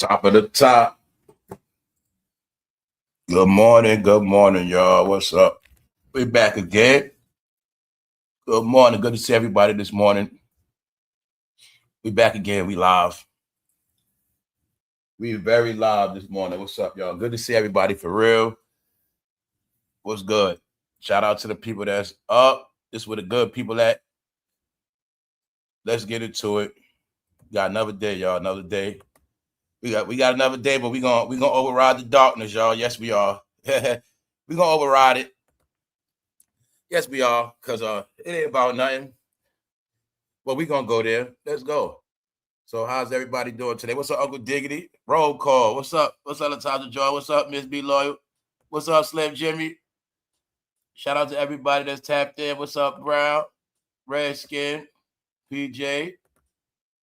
Top of the top. Good morning, y'all. What's up? We're back again. Good morning. Good to see everybody this morning. We back again. We live. We very live this morning. What's up, y'all? Good to see everybody for real. What's good? Shout out to the people that's up. This is where the good people at. Let's get into it. Got another day, y'all. Another day. We got another day, but we gonna override the darkness, y'all. Yes, we are. We gonna override it. Yes, we are, because it ain't about nothing. But we gonna go there. Let's go. So how's everybody doing today? What's up, Uncle Diggity? Roll call. What's up? What's up, Latasha Joy? What's up, Miss B Loyal? What's up, Slim Jimmy? Shout out to everybody that's tapped in. What's up, Brown? Redskin, PJ.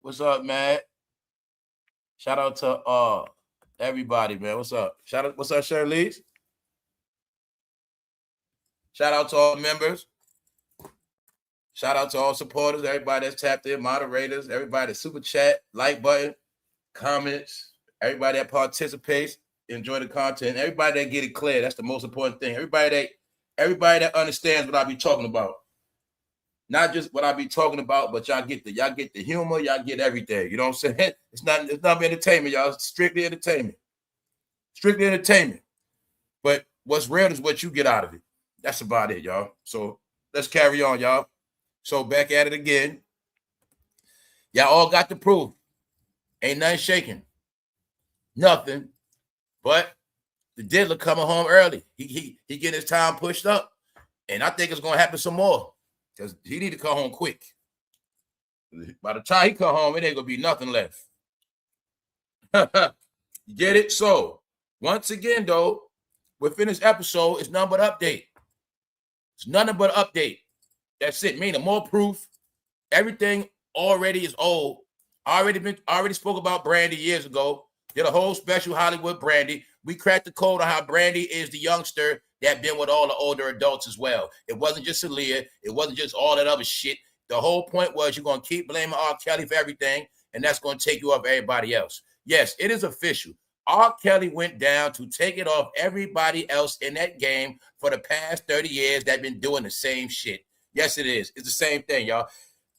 What's up, Matt? Shout out to everybody, man. What's up? What's up, Shirley? Shout out to all members. Shout out to all supporters, everybody that's tapped in, moderators, everybody that super chat, like button, comments, everybody that participates, enjoy the content, everybody that get it clear. That's the most important thing. Everybody that understands what I be talking about. Not just what I be talking about, but y'all get the humor, y'all get everything. You know what I'm saying? It's not entertainment, y'all. It's strictly entertainment. Strictly entertainment. But what's real is what you get out of it. That's about it, y'all. So let's carry on, y'all. So back at it again. Y'all all got the proof. Ain't nothing shaking. Nothing. But the diddler coming home early. He getting his time pushed up. And I think it's going to happen some more. Because he need to come home quick. By the time he come home, it ain't going to be nothing left. You get it? So, once again, though, within this episode, it's nothing but update. It's nothing but update. That's it. Meaning more proof. Everything already is old. Already spoke about Brandy years ago. Did a whole special Hollywood Brandy. We cracked the code on how Brandy is the youngster that been with all the older adults as well. It wasn't just Aaliyah. It wasn't just all that other shit. The whole point was you're going to keep blaming R. Kelly for everything, and that's going to take you off everybody else. Yes, it is official. R. Kelly went down to take it off everybody else in that game for the past 30 years that been doing the same shit. Yes, it is. It's the same thing, y'all.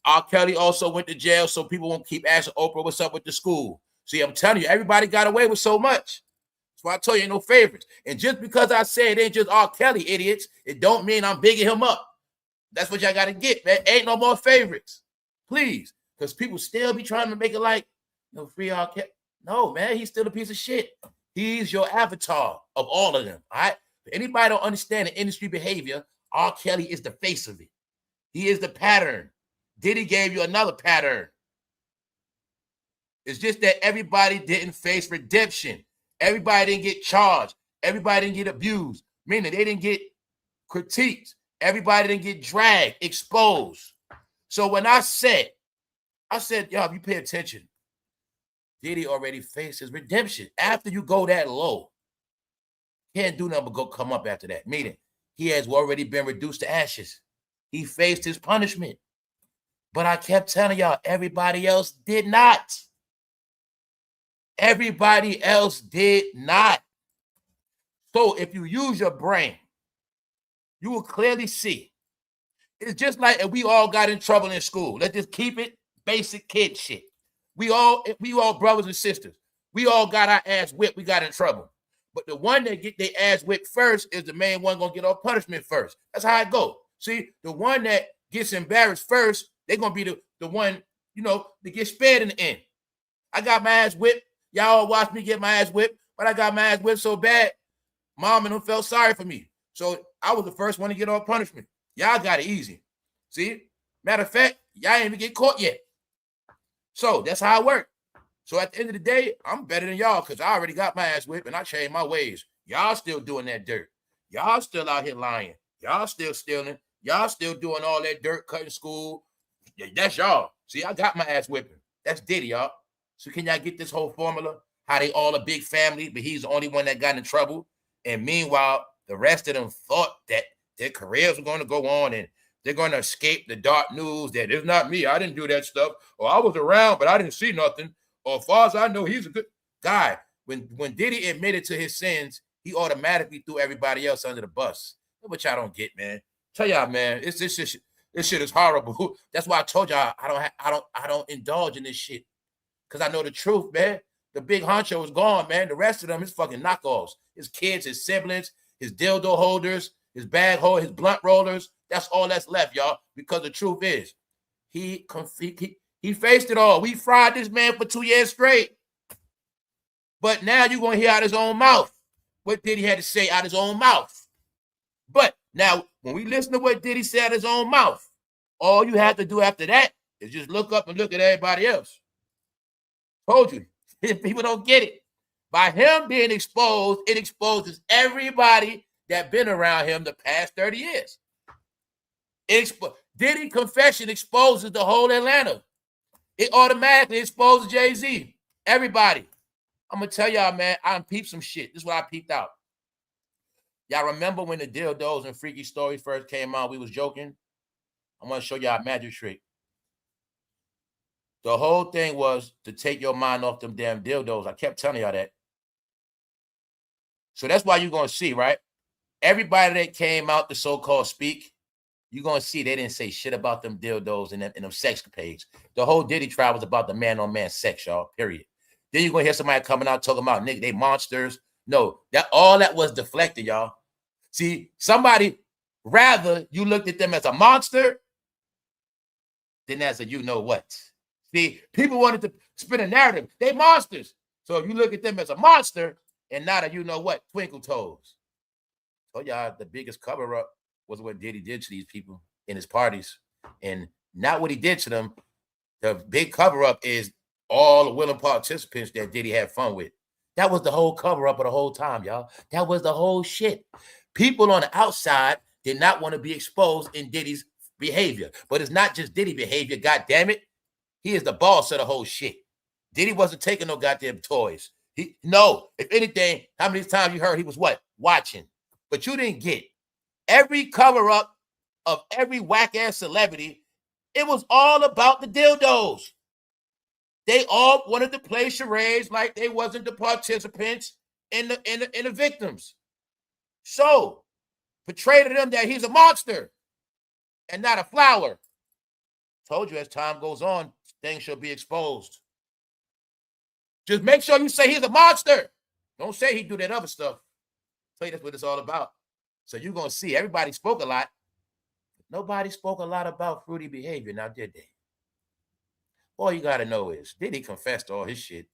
R. Kelly also went to jail, so people won't keep asking Oprah what's up with the school. See, I'm telling you, everybody got away with so much. That's why I told you ain't no favorites. And just because I say it ain't just R. Kelly, idiots, it don't mean I'm bigging him up. That's what y'all got to get, man. Ain't no more favorites. Please. Because people still be trying to make it like, free R. Kelly. No, man, he's still a piece of shit. He's your avatar of all of them, all right? If anybody don't understand the industry behavior, R. Kelly is the face of it. He is the pattern. Diddy gave you another pattern. It's just that everybody didn't face redemption. Everybody didn't get charged. Everybody didn't get abused, meaning they didn't get critiqued. Everybody didn't get dragged, exposed. So when I said, y'all, if you pay attention, Diddy already faced his redemption. After you go that low, can't do nothing but go come up after that. Meaning, he has already been reduced to ashes. He faced his punishment. But I kept telling y'all, everybody else did not. Everybody else did not. So if you use your brain, you will clearly see. It's just like if we all got in trouble in school. Let's just keep it basic kid shit. We all brothers and sisters. We all got our ass whipped. We got in trouble. But the one that get their ass whipped first is the main one going to get off punishment first. That's how it goes. See, the one that gets embarrassed first, they're going to be the one, to get spared in the end. I got my ass whipped. Y'all watch me get my ass whipped, but I got my ass whipped so bad, mom and them felt sorry for me. So I was the first one to get off punishment. Y'all got it easy. See? Matter of fact, y'all ain't even get caught yet. So that's how it worked. So at the end of the day, I'm better than y'all because I already got my ass whipped and I changed my ways. Y'all still doing that dirt. Y'all still out here lying. Y'all still stealing. Y'all still doing all that dirt cutting school. That's y'all. See, I got my ass whipping. That's Diddy, y'all. So can y'all get this whole formula? How they all a big family, but he's the only one that got in trouble. And meanwhile, the rest of them thought that their careers were going to go on and they're going to escape the dark news that it's not me. I didn't do that stuff. Or I was around, but I didn't see nothing. Or as far as I know, he's a good. Guy, when Diddy admitted to his sins, he automatically threw everybody else under the bus. Which I don't get, man. Tell y'all, man, this shit is horrible. That's why I told y'all I don't indulge in this shit. Cause I know the truth, man. The big honcho is gone, man. The rest of them is fucking knockoffs. His kids, his siblings, his dildo holders, his bag holder, his blunt rollers. That's all that's left, y'all. Because the truth is, he faced it all. We fried this man for 2 years straight. But now you're going to hear out his own mouth what Diddy had to say out his own mouth. But now, when we listen to what Diddy said out his own mouth, all you have to do after that is just look up and look at everybody else. Told you. People don't get it. By him being exposed, it exposes everybody that been around him the past 30 years. Diddy confession exposes the whole Atlanta. It automatically exposes Jay-Z. Everybody. I'm going to tell y'all, man, I peeped some shit. This is what I peeped out. Y'all remember when the dildos and freaky stories first came out, we was joking? I'm going to show y'all a magic trick. The whole thing was to take your mind off them damn dildos. I kept telling y'all that. So that's why you're going to see, right? Everybody that came out to so-called speak, you're going to see they didn't say shit about them dildos and them sex page. The whole Diddy trial was about the man-on-man sex, y'all, period. Then you're going to hear somebody coming out talking about, nigga, they monsters. No, all that was deflected, y'all. See, somebody, rather you looked at them as a monster than as a you-know-what. See, people wanted to spin a narrative. They monsters. So if you look at them as a monster and not a you-know-what, twinkle toes. Oh, y'all, the biggest cover-up was what Diddy did to these people in his parties. And not what he did to them. The big cover-up is all the willing participants that Diddy had fun with. That was the whole cover-up of the whole time, y'all. That was the whole shit. People on the outside did not want to be exposed in Diddy's behavior. But it's not just Diddy behavior, God damn it. He is the boss of the whole shit. Diddy wasn't taking no goddamn toys. No, if anything, how many times you heard he was what? Watching. But you didn't get every cover-up of every whack-ass celebrity. It was all about the dildos. They all wanted to play charades like they wasn't the participants and the victims. So, portray to them that he's a monster and not a flower. Told you as time goes on, things shall be exposed. Just make sure you say he's a monster. Don't say he do that other stuff. Tell you that's what it's all about. So you're going to see everybody spoke a lot. Nobody spoke a lot about fruity behavior, now did they? All you got to know is Diddy confessed all his shit.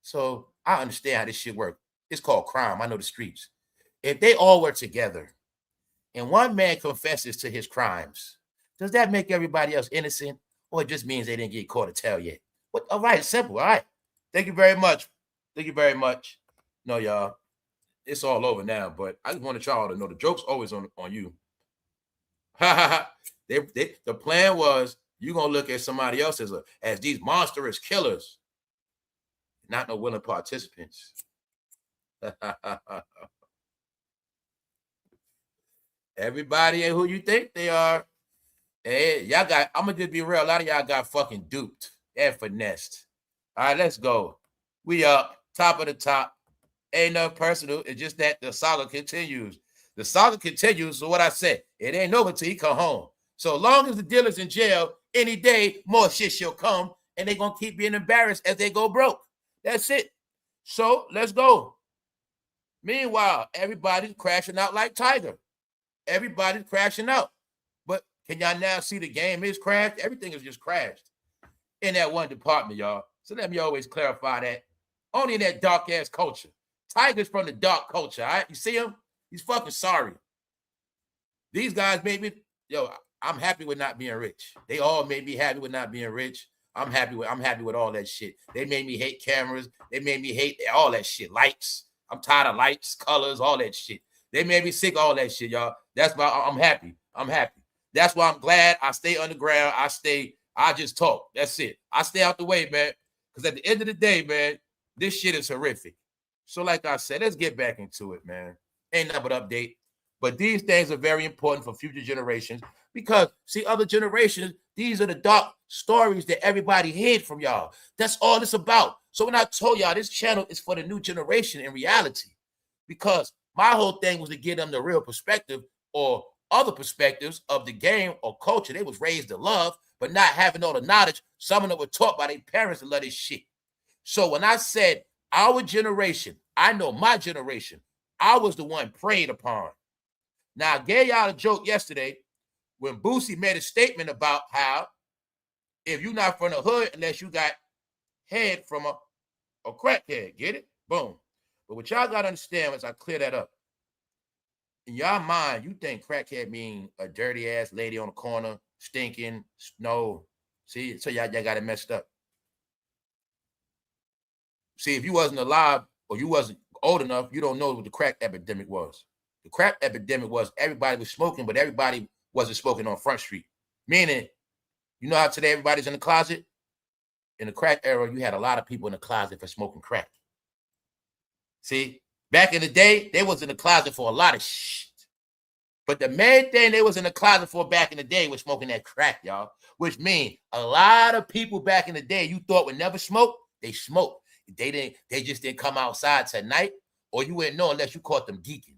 So I understand how this shit works. It's called crime. I know the streets. If they all were together and one man confesses to his crimes, does that make everybody else innocent? Or it just means they didn't get caught or tell yet? What? All right, simple. All right. Thank you very much. Thank you very much. No, y'all. It's all over now, but I just want y'all to know the joke's always on you. The plan was you're going to look at somebody else as these monstrous killers, not no willing participants. Everybody ain't who you think they are. Hey, y'all got, I'm going to just be real. A lot of y'all got fucking duped and finessed. All right, let's go. We up, top of the top. Ain't nothing personal. It's just that the saga continues. The saga continues. So what I said, it ain't over till he come home. So long as the dealer's in jail, any day, more shit shall come. And they're going to keep being embarrassed as they go broke. That's it. So let's go. Meanwhile, everybody's crashing out like Tiger. Everybody's crashing out. But can y'all now see the game is crashed? Everything is just crashed in that one department, y'all. So let me always clarify that. Only in that dark-ass culture. Tiger's from the dark culture, all right? You see him? He's fucking sorry. These guys made me, I'm happy with not being rich. They all made me happy with not being rich. I'm happy with all that shit. They made me hate cameras. They made me hate all that shit. Lights. I'm tired of lights, colors, all that shit. They made me sick of all that shit, y'all. That's why I'm happy. I'm happy. That's why I'm glad I stay underground. I just talk. That's it. I stay out the way, man. Because at the end of the day, man, this shit is horrific. So like I said, let's get back into it, man. Ain't nothing but update. But these things are very important for future generations because, see, other generations, These are the dark stories that everybody hid from y'all. That's all it's about. So when I told y'all this channel is for the new generation in reality, because my whole thing was to give them the real perspective or other perspectives of the game or culture they was raised to love, but not having all the knowledge. Some of them were taught by their parents to love this shit. So when I said our generation, I know my generation, I was the one preyed upon. Now, I gave y'all a joke yesterday when Boosie made a statement about how if you're not from the hood unless you got head from a crackhead, get it? Boom. But what y'all got to understand as I clear that up, in y'all mind, you think crackhead mean a dirty ass lady on the corner, stinking. No. See, so y'all got it messed up. See, if you wasn't alive or you wasn't old enough, you don't know what the crack epidemic was. The crack epidemic was everybody was smoking, but everybody wasn't smoking on Front Street. Meaning, you know how today everybody's in the closet? In the crack era, you had a lot of people in the closet for smoking crack. See, back in the day, they was in the closet for a lot of shit. But the main thing they was in the closet for back in the day was smoking that crack, y'all. Which means a lot of people back in the day you thought would never smoke, they smoked. They just didn't come outside tonight, or you wouldn't know unless you caught them geeking.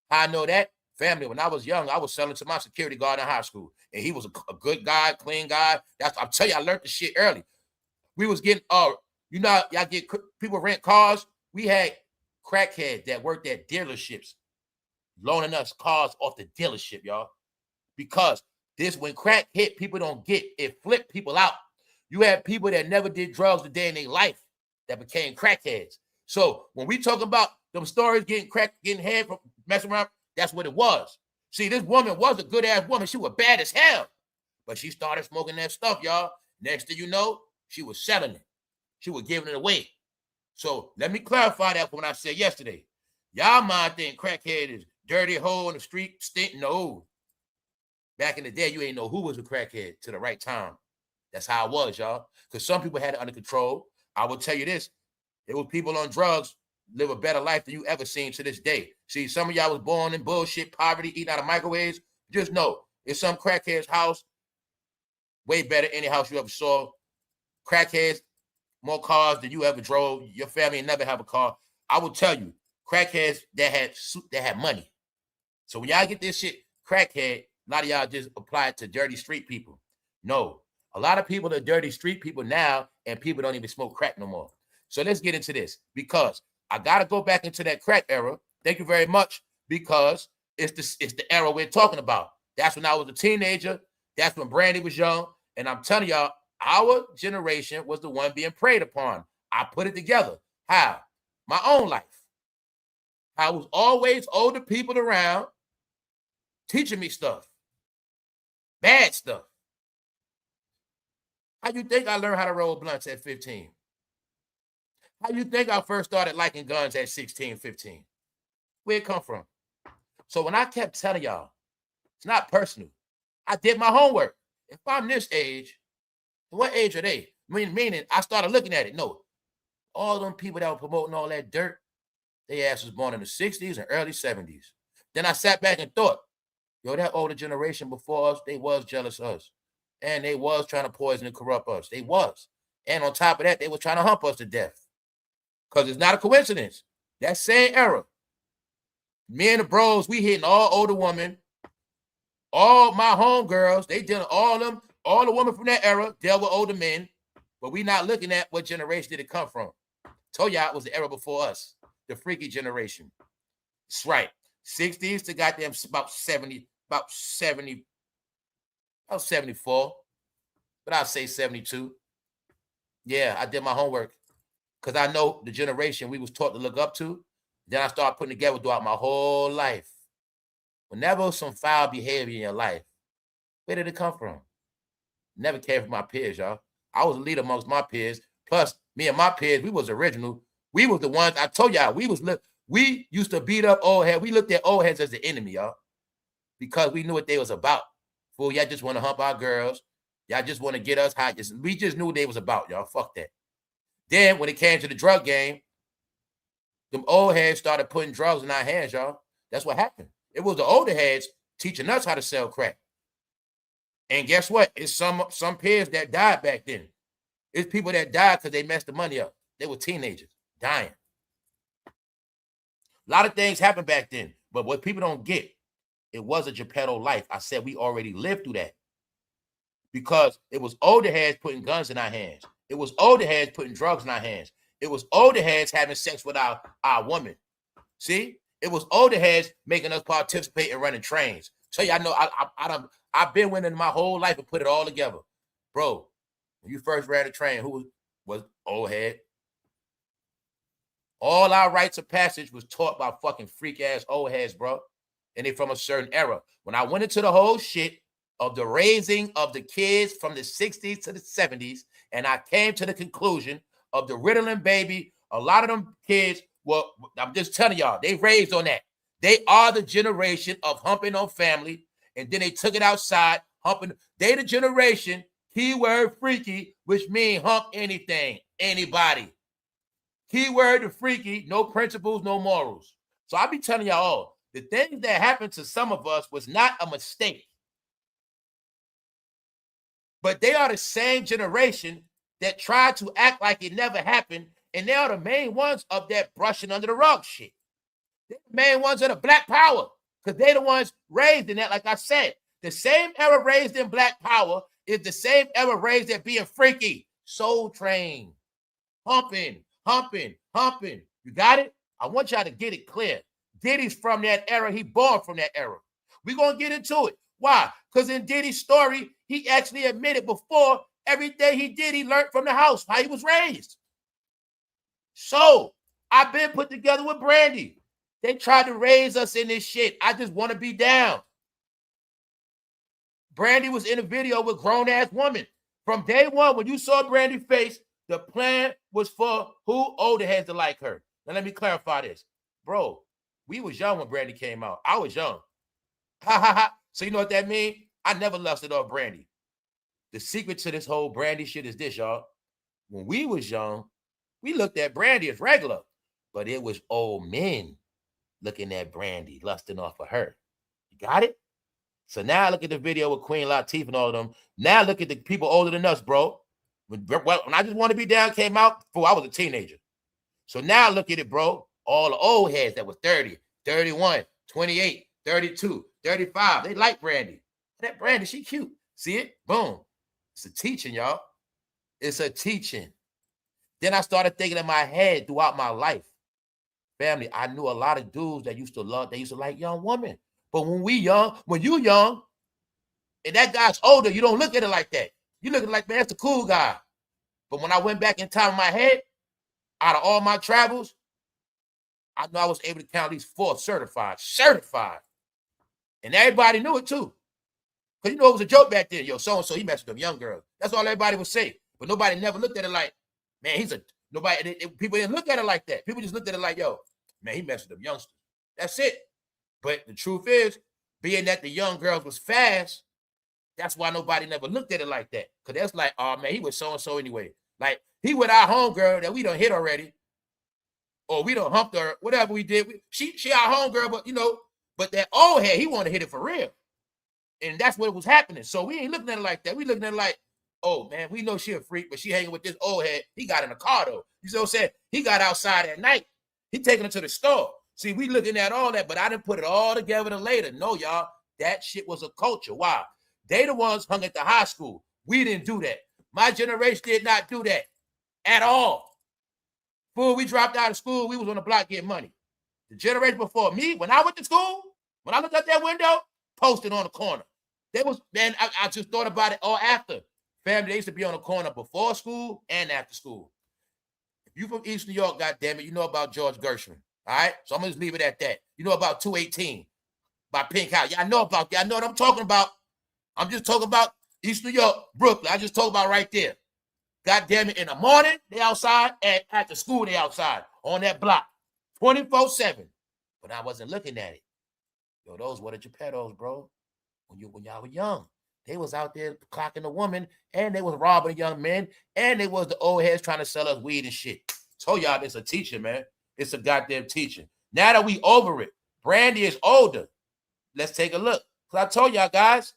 How I know that? Family, when I was young, I was selling to my security guard in high school. And he was a good guy, clean guy. I'm telling you, I learned the shit early. We was getting, you know, y'all get people rent cars. We had crackheads that worked at dealerships loaning us cars off the dealership, y'all. Because this, when crack hit, people don't get it, flipped people out. You had people that never did drugs a day in their life that became crackheads. So when we talk about them stories getting head from messing around, that's what it was. See, this woman was a good ass woman. She was bad as hell, but she started smoking that stuff, y'all. Next thing you know, she was selling it. She was giving it away. So let me clarify that from what I said yesterday. Y'all mind think crackhead is dirty hole in the street, stink? No. Back in the day, you ain't know who was a crackhead to the right time. That's how it was, y'all. Because some people had it under control. I will tell you this. There were people on drugs live a better life than you ever seen to this day. See, some of y'all was born in bullshit, poverty, eating out of microwaves. Just know, it's some crackhead's house, way better any house you ever saw. Crackheads, more cars than you ever drove. Your family never have a car. I will tell you, crackheads that had money. So when y'all get this shit, crackhead, a lot of y'all just apply it to dirty street people. No, a lot of people are dirty street people now, and people don't even smoke crack no more. So let's get into this, because I gotta go back into that crack era. Thank you very much, because it's the era we're talking about. That's when I was a teenager. That's when Brandy was young, and I'm telling y'all, our generation was the one being preyed upon. I put it together. How? My own life. I was always older people around teaching me stuff. Bad stuff. How you think I learned how to roll blunts at 15? How you think I first started liking guns at 16, 15? Where it come from? So when I kept telling y'all, it's not personal. I did my homework. If I'm this age, what age are they? Meaning I started looking at it. No, all them people that were promoting all that dirt, they ass was born in the 60s and early 70s. Then I sat back and thought, yo, that older generation before us, they was jealous of us. And they was trying to poison and corrupt us. They was. And on top of that, they was trying to hump us to death. Because it's not a coincidence. That same era, me and the bros, we hitting all older women. All my homegirls, they dealing all the women from that era dealt with older men. But we not looking at what generation did it come from. Told y'all it was the era before us. The freaky generation. That's right. 60s to goddamn about 74. But I'll say 72. Yeah, I did my homework. Because I know the generation we was taught to look up to. Then I started putting together throughout my whole life. Whenever some foul behavior in your life, where did it come from? Never came from my peers, y'all. I was a leader amongst my peers. Plus, me and my peers, we was original. We was the ones, I told y'all, we used to beat up old heads. We looked at old heads as the enemy, y'all. Because we knew what they was about. Fool, y'all just want to hump our girls. Y'all just want to get us high. We just knew what they was about, y'all. Fuck that. Then, when it came to the drug game, them old heads started putting drugs in our hands, y'all. That's what happened. It was the older heads teaching us how to sell crack. And guess what? It's some peers that died back then. It's people that died because they messed the money up. They were teenagers dying. A lot of things happened back then, but what people don't get, it was a Geppetto life. I said we already lived through that because it was older heads putting guns in our hands. It was older heads putting drugs in our hands. It was older heads having sex with our woman. See, it was older heads making us participate in running trains. So y'all know I've been winning my whole life and put it all together, bro. When you first ran a train, who was old head? All our rites of passage was taught by fucking freak ass old heads, bro. And they from a certain era. When I went into the whole shit of the raising of the kids from the 60s to the 70s, and I came to the conclusion of the Ritalin baby, a lot of them kids, well, I'm just telling y'all, they raised on that. They are the generation of humping on family, and then they took it outside, humping. They the generation, keyword freaky, which mean hump anything, anybody. Keyword the freaky, no principles, no morals. So I be telling y'all all, the things that happened to some of us was not a mistake. But they are the same generation that tried to act like it never happened, and they are the main ones of that brushing under the rug shit. They're the main ones of the Black Power, because they're the ones raised in that, like I said. The same era raised in Black Power is the same era raised at being freaky, soul trained, humping. You got it? I want y'all to get it clear. Diddy's from that era. He born from that era. We're going to get into it. Why? Because in Diddy's story, he actually admitted before everything he did, he learned from the house, how he was raised. So, I've been put together with Brandy. They tried to raise us in this shit. I just want to be down. Brandy was in a video with grown-ass woman. From day one, when you saw Brandy's face, the plan was for who older heads to like her. Now, let me clarify this. Bro, we was young when Brandy came out. I was young. Ha, ha, ha. So you know what that means? I never lusted off Brandy. The secret to this whole Brandy shit is this, y'all. When we was young, we looked at Brandy as regular, but it was old men looking at Brandy, lusting off of her. You got it? So now look at the video with Queen Latifah and all of them. Now look at the people older than us, bro. When I Just Want to Be Down came out, I was a teenager. So now look at it, bro. All the old heads that was 30, 31, 28, 32, 35. They like Brandy. That Brandy, she cute. See it? Boom. It's a teaching, y'all. It's a teaching. Then I started thinking in my head throughout my life. Family, I knew a lot of dudes that used to like young women. But when you young, and that guy's older, you don't look at it like that. You look at it like, man, that's the cool guy. But when I went back in time in my head, out of all my travels, I know I was able to count at least 4 certified. And everybody knew it too. Because you know it was a joke back then. Yo, so-and-so, he messed with them young girls. That's all everybody would say. But nobody never looked at it like, man, people didn't look at it like that. People just looked at it like, yo, man, he messed with them youngsters. That's it. But the truth is, being that the young girls was fast, that's why nobody never looked at it like that. Because that's like, oh, man, he was so-and-so anyway. Like, he with our homegirl that we done hit already. Or we done humped her, whatever we did. She our homegirl, but, but that old head, he wanted to hit it for real. And that's what was happening. So we ain't looking at it like that. We looking at it like, oh, man, we know she a freak, but she hanging with this old head. He got in a car, though. You see what I'm saying? He got outside at night. He taking her to the store. See, we looking at all that, but I didn't put it all together later. No, y'all, that shit was a culture. Why? They the ones hung at the high school. We didn't do that. My generation did not do that at all. Fool, we dropped out of school. We was on the block getting money. The generation before me, when I went to school, when I looked out that window, posted on the corner. I just thought about it all after. Family, they used to be on the corner before school and after school. If you from East New York, goddammit, you know about George Gershwin. All right? So I'm going to just leave it at that. You know about 218 by Pink House. Y'all know about that. I know what I'm talking about. I'm just talking about East New York, Brooklyn. I just talk about right there. God damn it, in the morning, they outside, and after school, they outside on that block, 24/7. But I wasn't looking at it. Yo, those were the Geppettos, bro. When y'all were young, they was out there clocking a woman, and they was robbing young men, and they was the old heads trying to sell us weed and shit. Told y'all it's a teaching, man. It's a goddamn teaching. Now that we over it, Brandy is older. Let's take a look. Because I told y'all, guys,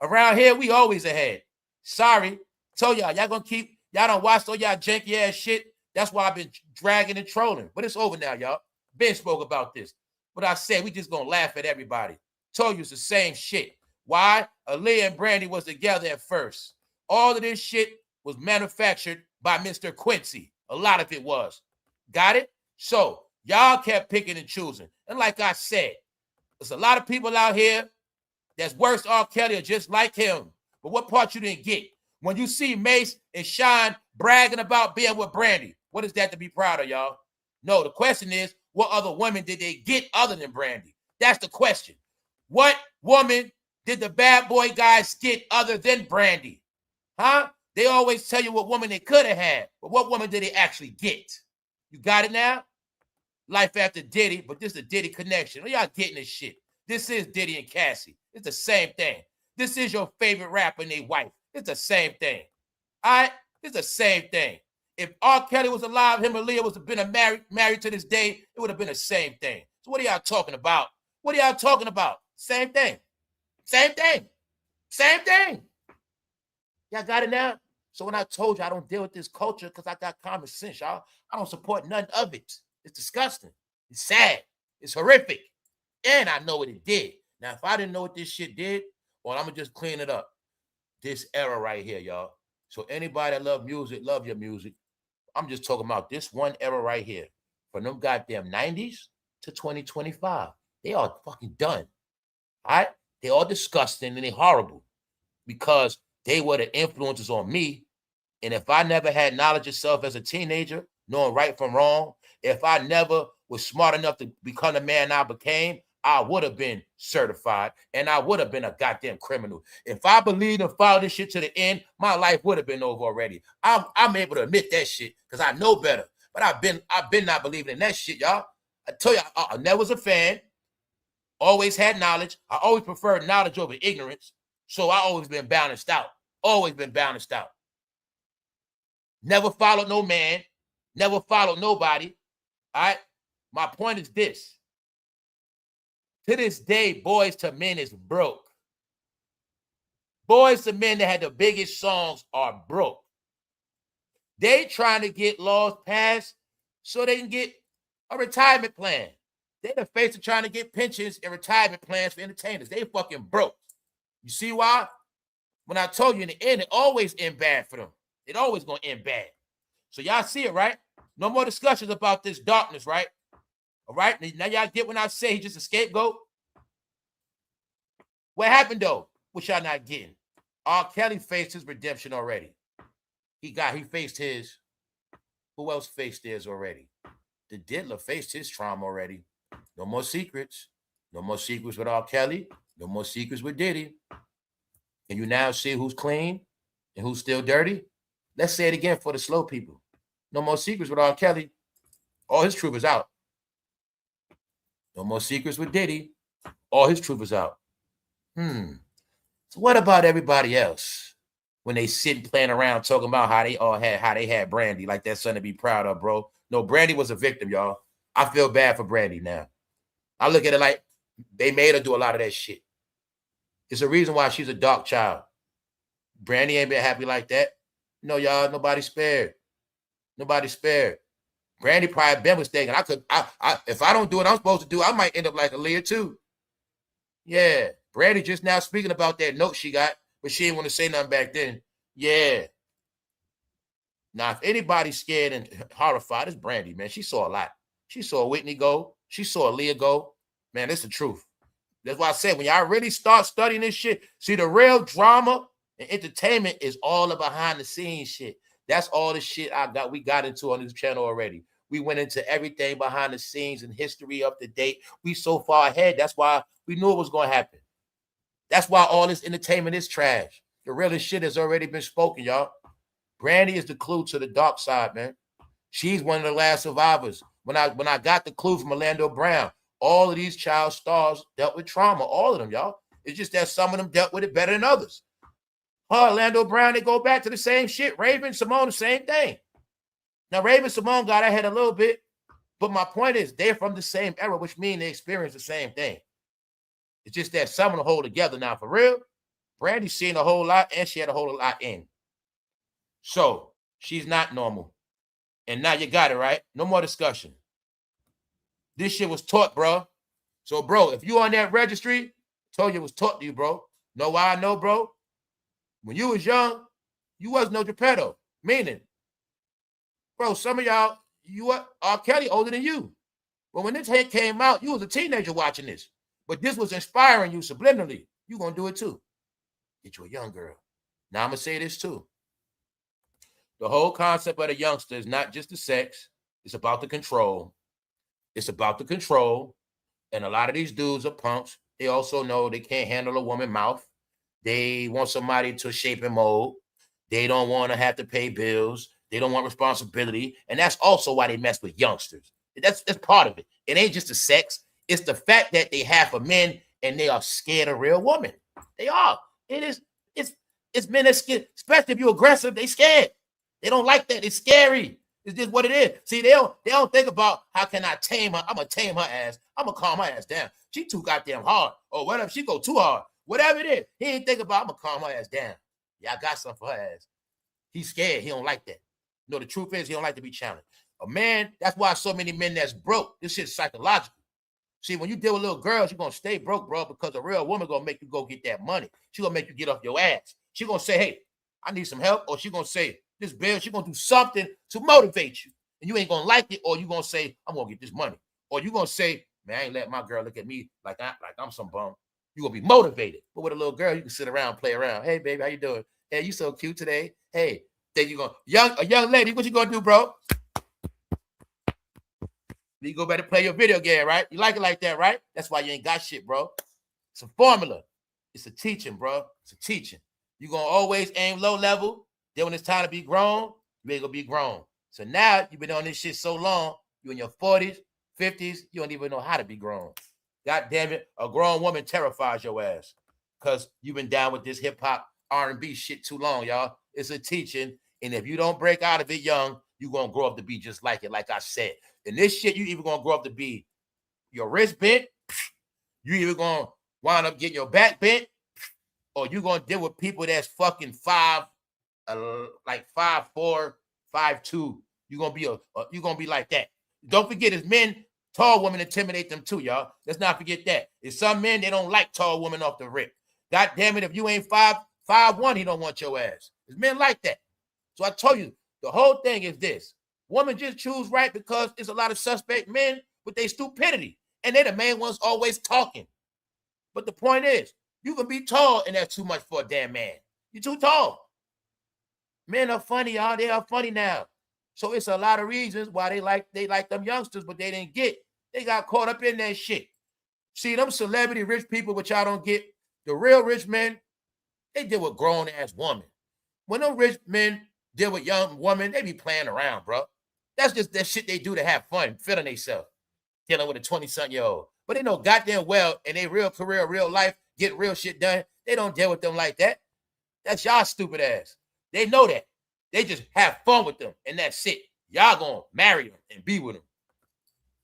Around here, we always ahead. Sorry. Told y'all gonna keep, y'all don't watch all y'all janky ass shit. That's why I've been dragging and trolling. But it's over now, y'all. Ben spoke about this. But I said we just gonna laugh at everybody. Told you it's the same shit. Why? Aaliyah and Brandy was together at first. All of this shit was manufactured by Mr. Quincy. A lot of it was. Got it? So y'all kept picking and choosing. And like I said, there's a lot of people out here that's worse R. Kelly or just like him. But what part you didn't get? When you see Mace and Sean bragging about being with Brandy, what is that to be proud of, y'all? No, the question is, what other women did they get other than Brandy? That's the question. What woman did the bad boy guys get other than Brandy? Huh? They always tell you what woman they could have had, but what woman did they actually get? You got it now? Life after Diddy, but this is a Diddy connection. Y'all getting this shit. This is Diddy and Cassie. It's the same thing. This is your favorite rapper and their wife. It's the same thing. All right? It's the same thing. If R. Kelly was alive, him and Leah was been married to this day, it would have been the same thing. So what are y'all talking about? What are y'all talking about? Same thing. Same thing. Same thing. Y'all got it now? So when I told you I don't deal with this culture because I got common sense, y'all, I don't support none of it. It's disgusting. It's sad. It's horrific. And I know what it did. Now, if I didn't know what this shit did, well, I'm going to just clean it up. This era right here, y'all. So anybody that love music, love your music. I'm just talking about this one era right here. From them goddamn 90s to 2025. They are fucking done. All right? They all disgusting and they horrible because they were the influences on me. And if I never had knowledge of self as a teenager, knowing right from wrong, if I never was smart enough to become the man I became, I would have been certified and I would have been a goddamn criminal. If I believed and followed this shit to the end, my life would have been over already. I'm able to admit that shit because I know better. But I've been not believing in that shit, y'all. I tell you, I never was a fan. Always had knowledge. I always preferred knowledge over ignorance. So I always been balanced out. Always been balanced out. Never followed no man. Never followed nobody. All right? My point is this. To this day, Boys to Men is broke. Boys to Men that had the biggest songs are broke. They trying to get laws passed so they can get a retirement plan. They the face of trying to get pensions and retirement plans for entertainers. They fucking broke. You see why? When I told you in the end, it always end bad for them. It always gonna end bad. So y'all see it, right? No more discussions about this darkness, right? All right? Now y'all get when I say he's just a scapegoat? What happened though? What y'all not getting? R. Kelly faced his redemption already. He faced his. Who else faced theirs already? The Diddler faced his trauma already. No more secrets. No more secrets with R. Kelly. No more secrets with Diddy. Can you now see who's clean and who's still dirty? Let's say it again for the slow people. No more secrets with R. Kelly. All his truth is out. No more secrets with Diddy. All his truth is out. So what about everybody else? When they sit playing around talking about how they had Brandy, like that's something to be proud of, bro. No, Brandy was a victim, y'all. I feel bad for Brandy now. I look at it like they made her do a lot of that shit. It's a reason why she's a dark child. Brandy ain't been happy like that. No, y'all, nobody spared. Nobody spared. Brandy probably been mistaken. If I don't do what I'm supposed to do, I might end up like Aaliyah too. Yeah. Brandy just now speaking about that note she got, but she didn't want to say nothing back then. Yeah. Now, if anybody's scared and horrified, it's Brandy, man. She saw a lot. She saw Whitney go. She saw Aaliyah go. Man, that's the truth. That's why I said, when y'all really start studying this shit, see, the real drama and entertainment is all the behind the scenes shit. That's all the shit we got into on this channel already. We went into everything behind the scenes and history up to date. We so far ahead. That's why we knew it was going to happen. That's why all this entertainment is trash. The realest shit has already been spoken, y'all. Brandy is the clue to the dark side, man. She's one of the last survivors. When I got the clue from Orlando Brown, all of these child stars dealt with trauma. All of them, y'all. It's just that some of them dealt with it better than others. Orlando Brown, they go back to the same shit. Raven, Simone, the same thing. Now, Raven, Simone got ahead a little bit, but my point is they're from the same era, which means they experience the same thing. It's just that some of them hold together now, for real. Brandy's seen a whole lot, and she had a whole lot in. So she's not normal. And now you got it, right? No more discussion. This shit was taught, bro. So, bro, if you on that registry, told you it was taught to you, bro. Know why I know, bro? When you was young, you wasn't no Geppetto. Meaning, bro, some of y'all, you what? R. Kelly older than you. But when this hit came out, you was a teenager watching this. But this was inspiring you subliminally. You gonna do it too. Get you a young girl. Now I'm gonna say this too. The whole concept of the youngster is not just the sex. It's about the control. It's about the control. And a lot of these dudes are punks. They also know they can't handle a woman's mouth. They want somebody to shape and mold. They don't want to have to pay bills. They don't want responsibility. And that's also why they mess with youngsters. That's part of it. It ain't just the sex. It's the fact that they have for men and they are scared of real women. They are. It's men that scared, especially if you're aggressive, they scared. They don't like that. It's scary. It's just what it is. See, they don't think about how can I tame her. I'm gonna tame her ass. I'm gonna calm her ass down. She too goddamn hard. Or whatever, she go too hard. Whatever it is. He ain't think about I'm gonna calm her ass down. Yeah, I got something for her ass. He's scared. He don't like that. No, the truth is he don't like to be challenged. A man, that's why so many men that's broke. This shit's psychological. See, when you deal with little girls, you're gonna stay broke, bro, because a real woman gonna make you go get that money. She gonna make you get off your ass. She gonna say, hey, I need some help. Or she gonna say, this bill, she gonna do something to motivate you. And you ain't gonna like it, or you gonna say, I'm gonna get this money. Or you gonna say, man, I ain't let my girl look at me like I'm some bum. You gonna be motivated. But with a little girl, you can sit around, play around. Hey, baby, how you doing? Hey, you so cute today. Hey, then you gonna a young lady, what you gonna do, bro? You go back to play your video game, right? You like it like that, right? That's why you ain't got shit, bro. It's a formula. It's a teaching, bro. It's a teaching. You're gonna always aim low level. Then when it's time to be grown, you ain't gonna be grown. So now you've been on this shit so long, you in your 40s, 50s, you don't even know how to be grown. God damn it, a grown woman terrifies your ass because you've been down with this hip-hop R&B shit too long, y'all. It's a teaching, and if you don't break out of it young, you're gonna grow up to be just like it, like I said. And this shit, you either gonna grow up to be your wrist bent, you either gonna wind up getting your back bent, or you gonna deal with people that's fucking 5'4", 5'2". You're gonna be like that. Don't forget, as men, tall women intimidate them too, y'all. Let's not forget that. There's some men, they don't like tall women off the rip. God damn it, if you ain't 5'1", he don't want your ass. There's men like that. So I told you, the whole thing is this. Women just choose right because there's a lot of suspect men with their stupidity. And they're the main ones always talking. But the point is, you can be tall and that's too much for a damn man. You're too tall. Men are funny, y'all. They are funny now. So it's a lot of reasons why they like them youngsters, but they didn't get. They got caught up in that shit. See, them celebrity rich people, which y'all don't get, the real rich men, they deal with grown-ass women. When them rich men deal with young women, they be playing around, bro. That's just that shit they do to have fun, feeling themselves, dealing with a 20-something-year-old. But they know goddamn well in their real career, real life, get real shit done, they don't deal with them like that. That's y'all stupid ass. They know that. They just have fun with them, and that's it. Y'all gonna marry them and be with them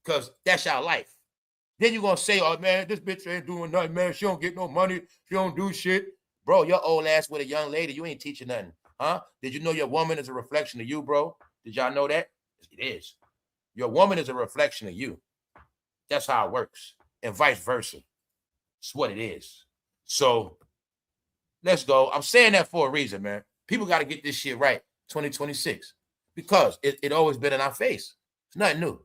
because that's y'all life. Then you're gonna say, oh, man, this bitch ain't doing nothing, man. She don't get no money. She don't do shit. Bro, your old ass with a young lady, you ain't teaching nothing. Huh? Did you know your woman is a reflection of you, bro? Did y'all know that? It is. Your woman is a reflection of you. That's how it works. And vice versa. It's what it is. So let's go. I'm saying that for a reason, man. People got to get this shit right 2026 because it always been in our face. It's nothing new.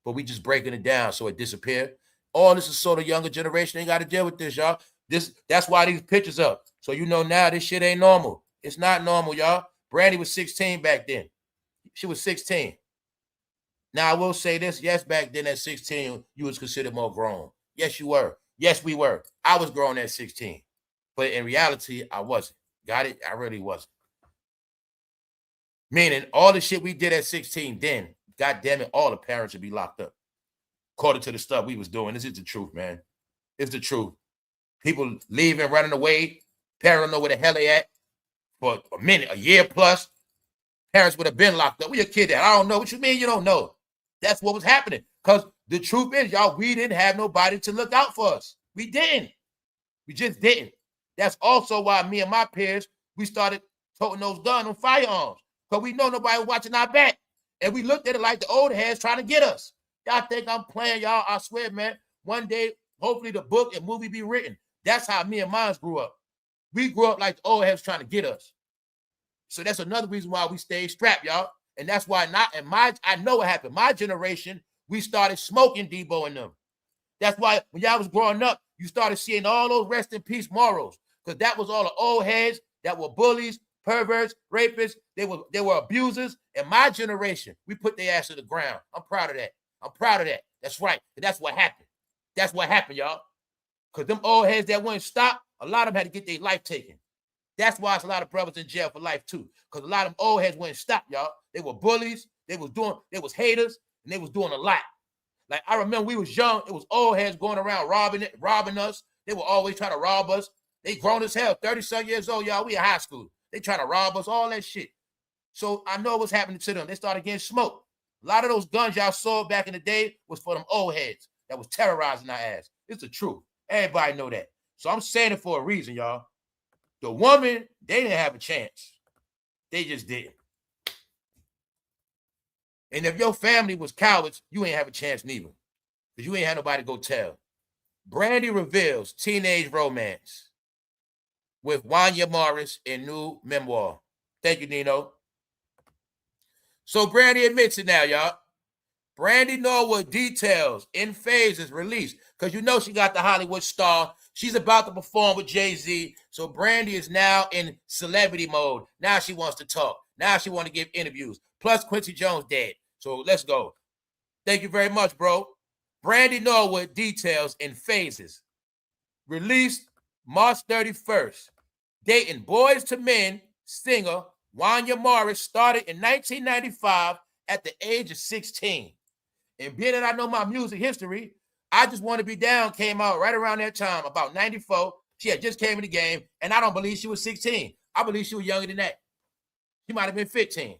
But we just breaking it down so it disappeared. All this is so the younger generation ain't got to deal with this, y'all. That's why these pictures up. So you know now this shit ain't normal. It's not normal, y'all. Brandy was 16 back then. She was 16. Now, I will say this. Yes, back then at 16, you was considered more grown. Yes, you were. Yes, we were. I was grown at 16. But in reality, I wasn't. Got it? I really wasn't. Meaning, all the shit we did at 16 then, God damn it, all the parents should be locked up. According to the stuff we was doing. This is the truth, man. It's the truth. People leaving, running away. Parents don't know where the hell they at. For a minute, a year plus. Parents would have been locked up. Where your kid at? I don't know. What you mean you don't know? That's what was happening. Because the truth is, y'all, we didn't have nobody to look out for us. We didn't. We just didn't. That's also why me and my peers, we started toting those guns on firearms. Because we know nobody was watching our back. And we looked at it like the old heads trying to get us. Y'all think I'm playing, y'all? I swear, man, one day, hopefully the book and movie be written. That's how me and mine grew up. We grew up like the old heads trying to get us. So that's another reason why we stayed strapped, y'all. And that's why I know what happened. My generation, we started smoking Debo and them. That's why when y'all was growing up, you started seeing all those rest in peace morals. Because that was all the old heads that were bullies, perverts, rapists. They were abusers. And my generation, we put their ass to the ground. I'm proud of that. I'm proud of that. That's right. And that's what happened. That's what happened, y'all. Because them old heads that wouldn't stop, a lot of them had to get their life taken. That's why it's a lot of brothers in jail for life too. Because a lot of them old heads wouldn't stop, y'all. They were bullies. They was haters, and they was doing a lot. Like I remember we was young. It was old heads going around robbing us. They were always trying to rob us. They grown as hell, 30-some years old, y'all. We in high school. They trying to rob us, all that shit. So I know what's happening to them. They started getting smoked. A lot of those guns y'all saw back in the day was for them old heads that was terrorizing our ass. It's the truth. Everybody know that. So I'm saying it for a reason, y'all. The woman, they didn't have a chance. They just didn't. And if your family was cowards, you ain't have a chance neither. Because you ain't had nobody to go tell. Brandy reveals teenage romance with Wanya Morris in new memoir. Thank you, Nino. So Brandy admits it now, y'all. Brandy Norwood details in phases released. Because you know she got the Hollywood star. She's about to perform with Jay-Z. So Brandy is now in celebrity mode. Now she wants to talk. Now she wants to give interviews. Plus Quincy Jones dead. So let's go. Thank you very much, bro. Brandy Norwood details in phases. Released March 31st. Dating Boys to Men singer Wanya Morris started in 1995 at the age of 16. And being that I know my music history, I Just Want to Be Down came out right around that time, about 94. She had just came in the game, and I don't believe she was 16. I believe she was younger than that. She might have been 15.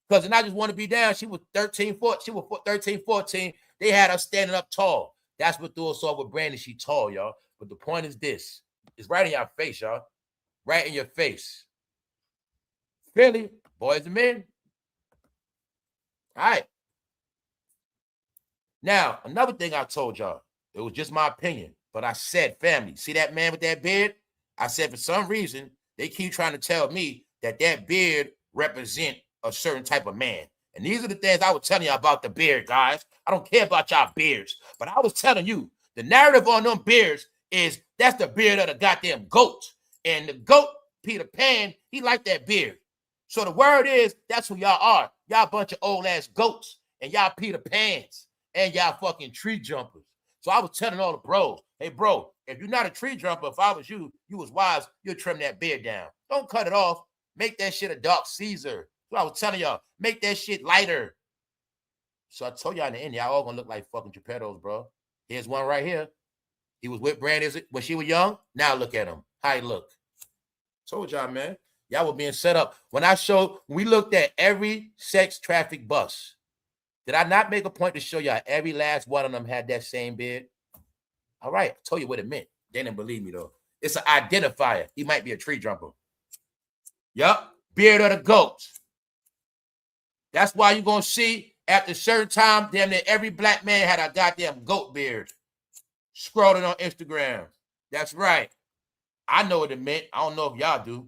Because in I Just Want to Be Down, she was 13, 14. She was 13, 14. They had her standing up tall. That's what threw us off with Brandy. She tall, y'all. But the point is this. It's right in your face, y'all. Right in your face. Philly, Boys and Men. All right. Now, another thing I told y'all, it was just my opinion, but I said, family, see that man with that beard? I said, for some reason, they keep trying to tell me that that beard represent a certain type of man. And these are the things I was telling you about the beard, guys. I don't care about y'all beards, but I was telling you, the narrative on them beards is that's the beard of the goddamn goat. And the goat, Peter Pan, he liked that beard. So the word is, that's who y'all are. Y'all a bunch of old-ass goats, and y'all Peter Pans. And y'all fucking tree jumpers. So I was telling all the bros, hey, bro, if you're not a tree jumper, if I was you, you was wise, you'll trim that beard down. Don't cut it off. Make that shit a dark Caesar. So I was telling y'all, make that shit lighter. So I told y'all in the end, y'all all gonna look like fucking Geppettos, bro. Here's one right here. He was with Brandy when she was young. Now look at him. How he look. Told y'all, man. Y'all were being set up. When we looked at every sex traffic bus, did I not make a point to show y'all every last one of them had that same beard? All right, I told you what it meant. They didn't believe me, though. It's an identifier. He might be a tree jumper. Yup, beard of the goat. That's why you're going to see after a certain time, damn near every black man had a goddamn goat beard. Scrolling on Instagram. That's right. I know what it meant. I don't know if y'all do.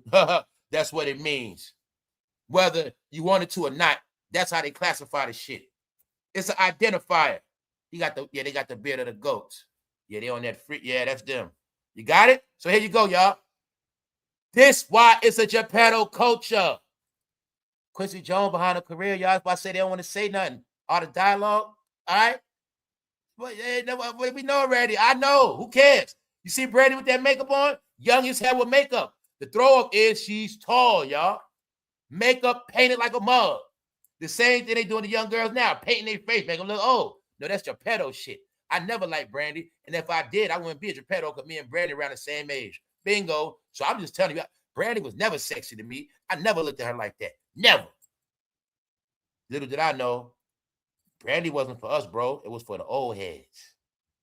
That's what it means. Whether you wanted to or not, that's how they classify the shit. It's an identifier. They got the beard of the goats. Yeah, they on that free. Yeah, that's them. You got it? So here you go, y'all. This why it's a Geppetto culture. Quincy Jones behind a career, y'all. That's why I say they don't want to say nothing. All the dialogue, all right? But we know already. I know. Who cares? You see Brandy with that makeup on? Young as hell with makeup. The throw-up is she's tall, y'all. Makeup painted like a mug. The same thing they doing to young girls now, painting their face, make them look old. No, that's Geppetto shit. I never liked Brandy, and if I did, I wouldn't be a Geppetto because me and Brandy around the same age. Bingo. So I'm just telling you, Brandy was never sexy to me. I never looked at her like that. Never. Little did I know, Brandy wasn't for us, bro. It was for the old heads.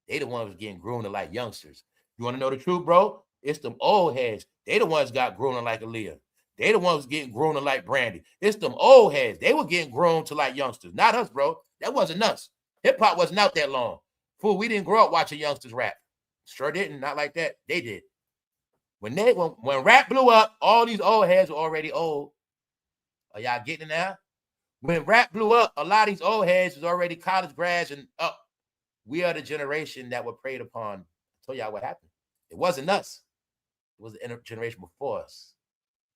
They the ones getting groomed to like youngsters. You want to know the truth, bro? It's them old heads. They the ones got grown like Aaliyah. They the ones getting grown like Brandy. It's them old heads. They were getting grown to like youngsters. Not us, bro. That wasn't us. Hip-hop wasn't out that long. Fool, we didn't grow up watching youngsters rap. Sure didn't. Not like that. They did. When rap blew up, all these old heads were already old. Are y'all getting it now? When rap blew up, a lot of these old heads was already college grads and up. We are the generation that were preyed upon. I told y'all what happened. It wasn't us. It was the generation before us.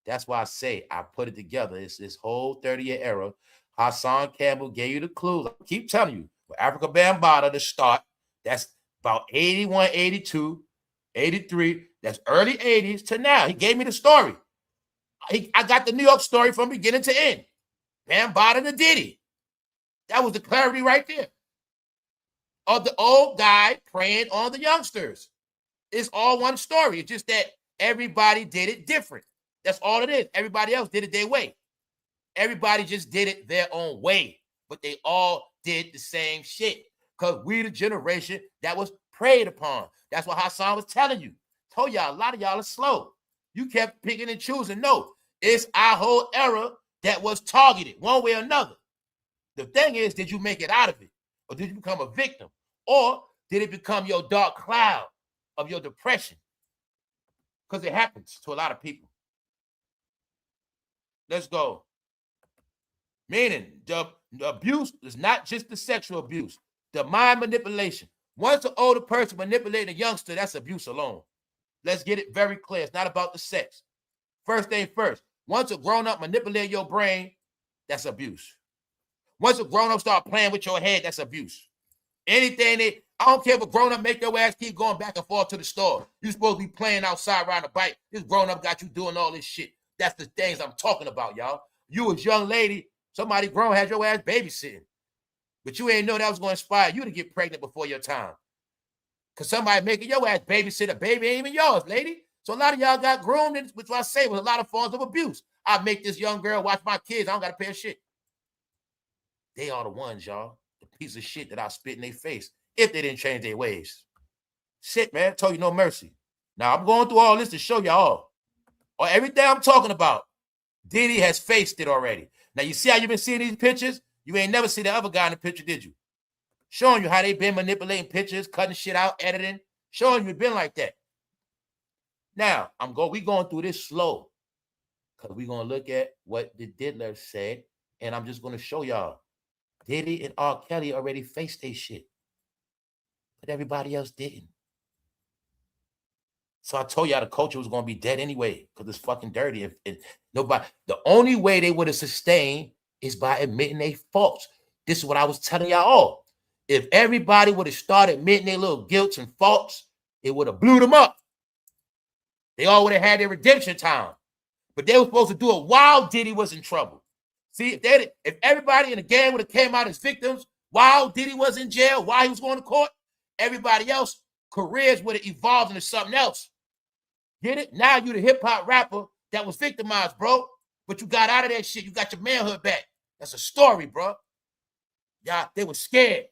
That's why I say I put it together. It's this whole 30-year era. Hassan Campbell gave you the clues. I keep telling you, with Africa Bambaataa to start, that's about 81, 82, 83. That's early 80s to now. He gave me the story. I got the New York story from beginning to end. Bambaataa to Diddy. That was the clarity right there. Of the old guy preying on the youngsters. It's all one story. It's just that everybody did it different. That's all it is. Everybody else did it their way. Everybody just did it their own way. But they all did the same shit. Because we the generation that was preyed upon. That's what Hassan was telling you. Told y'all, a lot of y'all are slow. You kept picking and choosing. No, it's our whole era that was targeted one way or another. The thing is, did you make it out of it? Or did you become a victim? Or did it become your dark cloud of your depression? Because it happens to a lot of people. Let's go. Meaning, the abuse is not just the sexual abuse, the mind manipulation. Once an older person manipulating a youngster, that's abuse alone. Let's get it very clear. It's not about the sex. First thing first, once a grown-up manipulate your brain, that's abuse. Once a grown-up start playing with your head, that's abuse. Anything I don't care if a grown-up make your ass keep going back and forth to the store. You're supposed to be playing outside riding a bike. This grown-up got you doing all this shit. That's the things I'm talking about, y'all. You as young lady, somebody grown had your ass babysitting. But you ain't know that was going to inspire you to get pregnant before your time. Because somebody making your ass babysit a baby ain't even yours, lady. So a lot of y'all got groomed, which I say was a lot of forms of abuse. I make this young girl watch my kids. I don't got to pay a shit. They are the ones, y'all. The piece of shit that I spit in their face if they didn't change their ways. Shit, man. I told you no mercy. Now, I'm going through all this to show y'all. Or everything I'm talking about, Diddy has faced it already. Now, you see how you've been seeing these pictures? You ain't never seen the other guy in the picture, did you? Showing you how they've been manipulating pictures, cutting shit out, editing. Showing you it's been like that. Now, we going through this slow. Because we're going to look at what the diddler said. And I'm just going to show y'all. Diddy and R. Kelly already faced their shit. But everybody else didn't. So I told y'all the culture was going to be dead anyway. Because it's fucking dirty. And nobody. The only way they would have sustained is by admitting their faults. This is what I was telling y'all all. If everybody would have started admitting their little guilts and faults, it would have blew them up. They all would have had their redemption time. But they were supposed to do it while Diddy was in trouble. See, if everybody in the game would have came out as victims while Diddy was in jail, while he was going to court, everybody else, careers would have evolved into something else. Get it? Now you the hip-hop rapper that was victimized, bro. But you got out of that shit. You got your manhood back. That's a story, bro. Y'all, they were scared.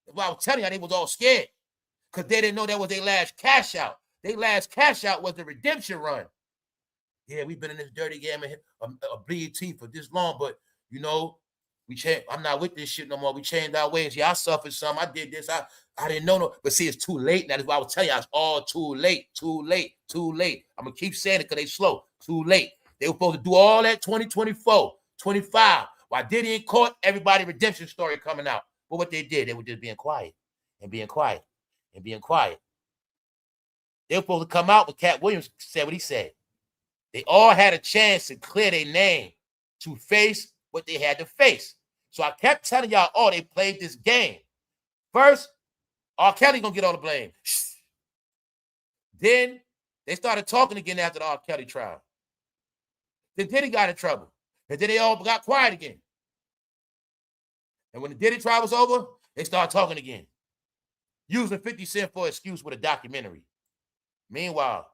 That's why I was telling y'all they was all scared. Because they didn't know that was their last cash out. Their last cash out was the redemption run. Yeah, we've been in this dirty game of bleed teeth for this long, but, you know, I'm not with this shit no more. We changed our ways. Yeah, I suffered some. I did this. I didn't know. But see, it's too late. That's why I was telling y'all it's all too late, too late, too late. I'm going to keep saying it because they slow. Too late. They were supposed to do all that 2024, 25. While Diddy in court, everybody redemption story coming out. But what they did, they were just being quiet and being quiet and being quiet. They were supposed to come out, but Cat Williams said what he said. They all had a chance to clear their name to face what they had to face. So I kept telling y'all, oh, they played this game. First, R. Kelly gonna get all the blame. Then they started talking again after the R. Kelly trial. Then Diddy got in trouble. And then they all got quiet again. And when the Diddy trial was over, they started talking again. Using 50 Cent for an excuse with a documentary. Meanwhile,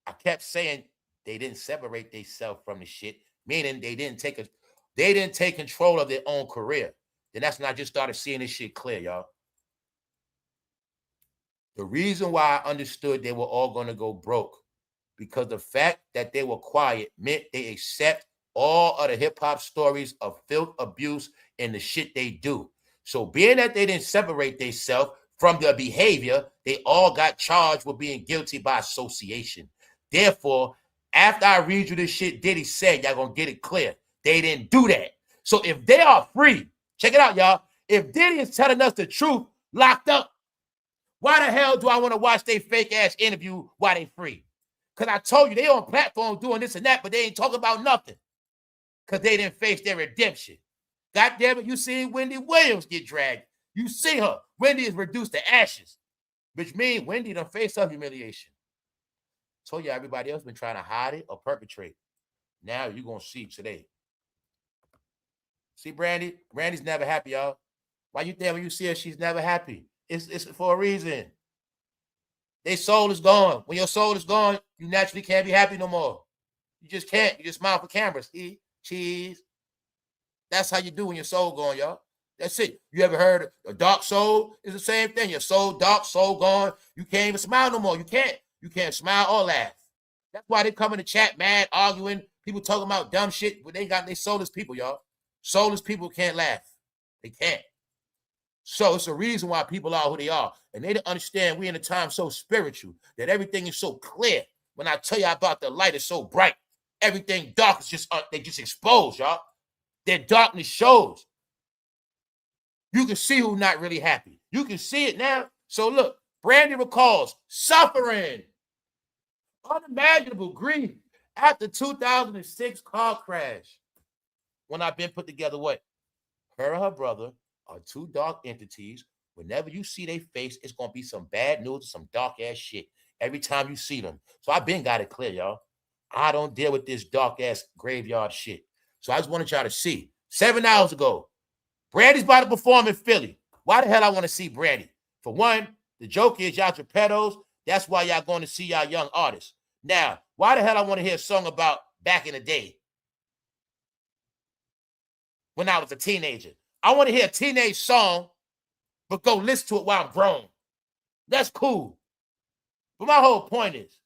I kept saying they didn't separate themselves from the shit, meaning they didn't take control of their own career. Then that's when I just started seeing this shit clear, y'all. The reason why I understood they were all going to go broke because the fact that they were quiet meant they accept all of the hip-hop stories of filth, abuse, and the shit they do. So being that they didn't separate themselves from their behavior, they all got charged with being guilty by association. Therefore, after I read you this shit Diddy said, y'all gonna get it clear. They didn't do that. So if they are free, check it out, y'all. If Diddy is telling us the truth, locked up, why the hell do I want to watch their fake ass interview while they free? Because I told you they on platform doing this and that, but they ain't talking about nothing. Because they didn't face their redemption. God damn it, you seen Wendy Williams get dragged. You see her. Wendy is reduced to ashes, which means Wendy done faced her humiliation. Told you everybody else been trying to hide it or perpetrate. Now you're going to see today. See Brandy? Brandy's never happy, y'all. Why you think when you see her, she's never happy? It's for a reason. Their soul is gone. When your soul is gone, you naturally can't be happy no more. You just can't. You just smile for cameras. Eat, cheese. That's how you do when your soul gone, y'all. That's it. You ever heard a dark soul? It's the same thing. Your soul dark, soul gone. You can't even smile no more. You can't. You can't smile or laugh. That's why they come in the chat mad, arguing. People talking about dumb shit, but they got their soulless people, y'all. Soulless people can't laugh. They can't. So it's a reason why people are who they are. And they don't understand we're in a time so spiritual that everything is so clear. When I tell you about the light is so bright, everything dark is just, they just exposed, y'all. Their darkness shows. You can see who's not really happy. You can see it now. So look, Brandy recalls suffering, unimaginable grief after 2006 car crash. When I've been put together what? Her and her brother are two dark entities. Whenever you see their face, it's going to be some bad news or some dark ass shit every time you see them. So I've been got it clear, y'all. I don't deal with this dark ass graveyard shit. So I just wanted y'all to see. 7 hours ago, Brandy's about to perform in Philly. Why the hell I want to see Brandy? For one, the joke is y'all Geppettos. That's why y'all going to see y'all young artists. Now, why the hell I want to hear a song about back in the day when I was a teenager? I want to hear a teenage song, but go listen to it while I'm grown. That's cool. But my whole point is,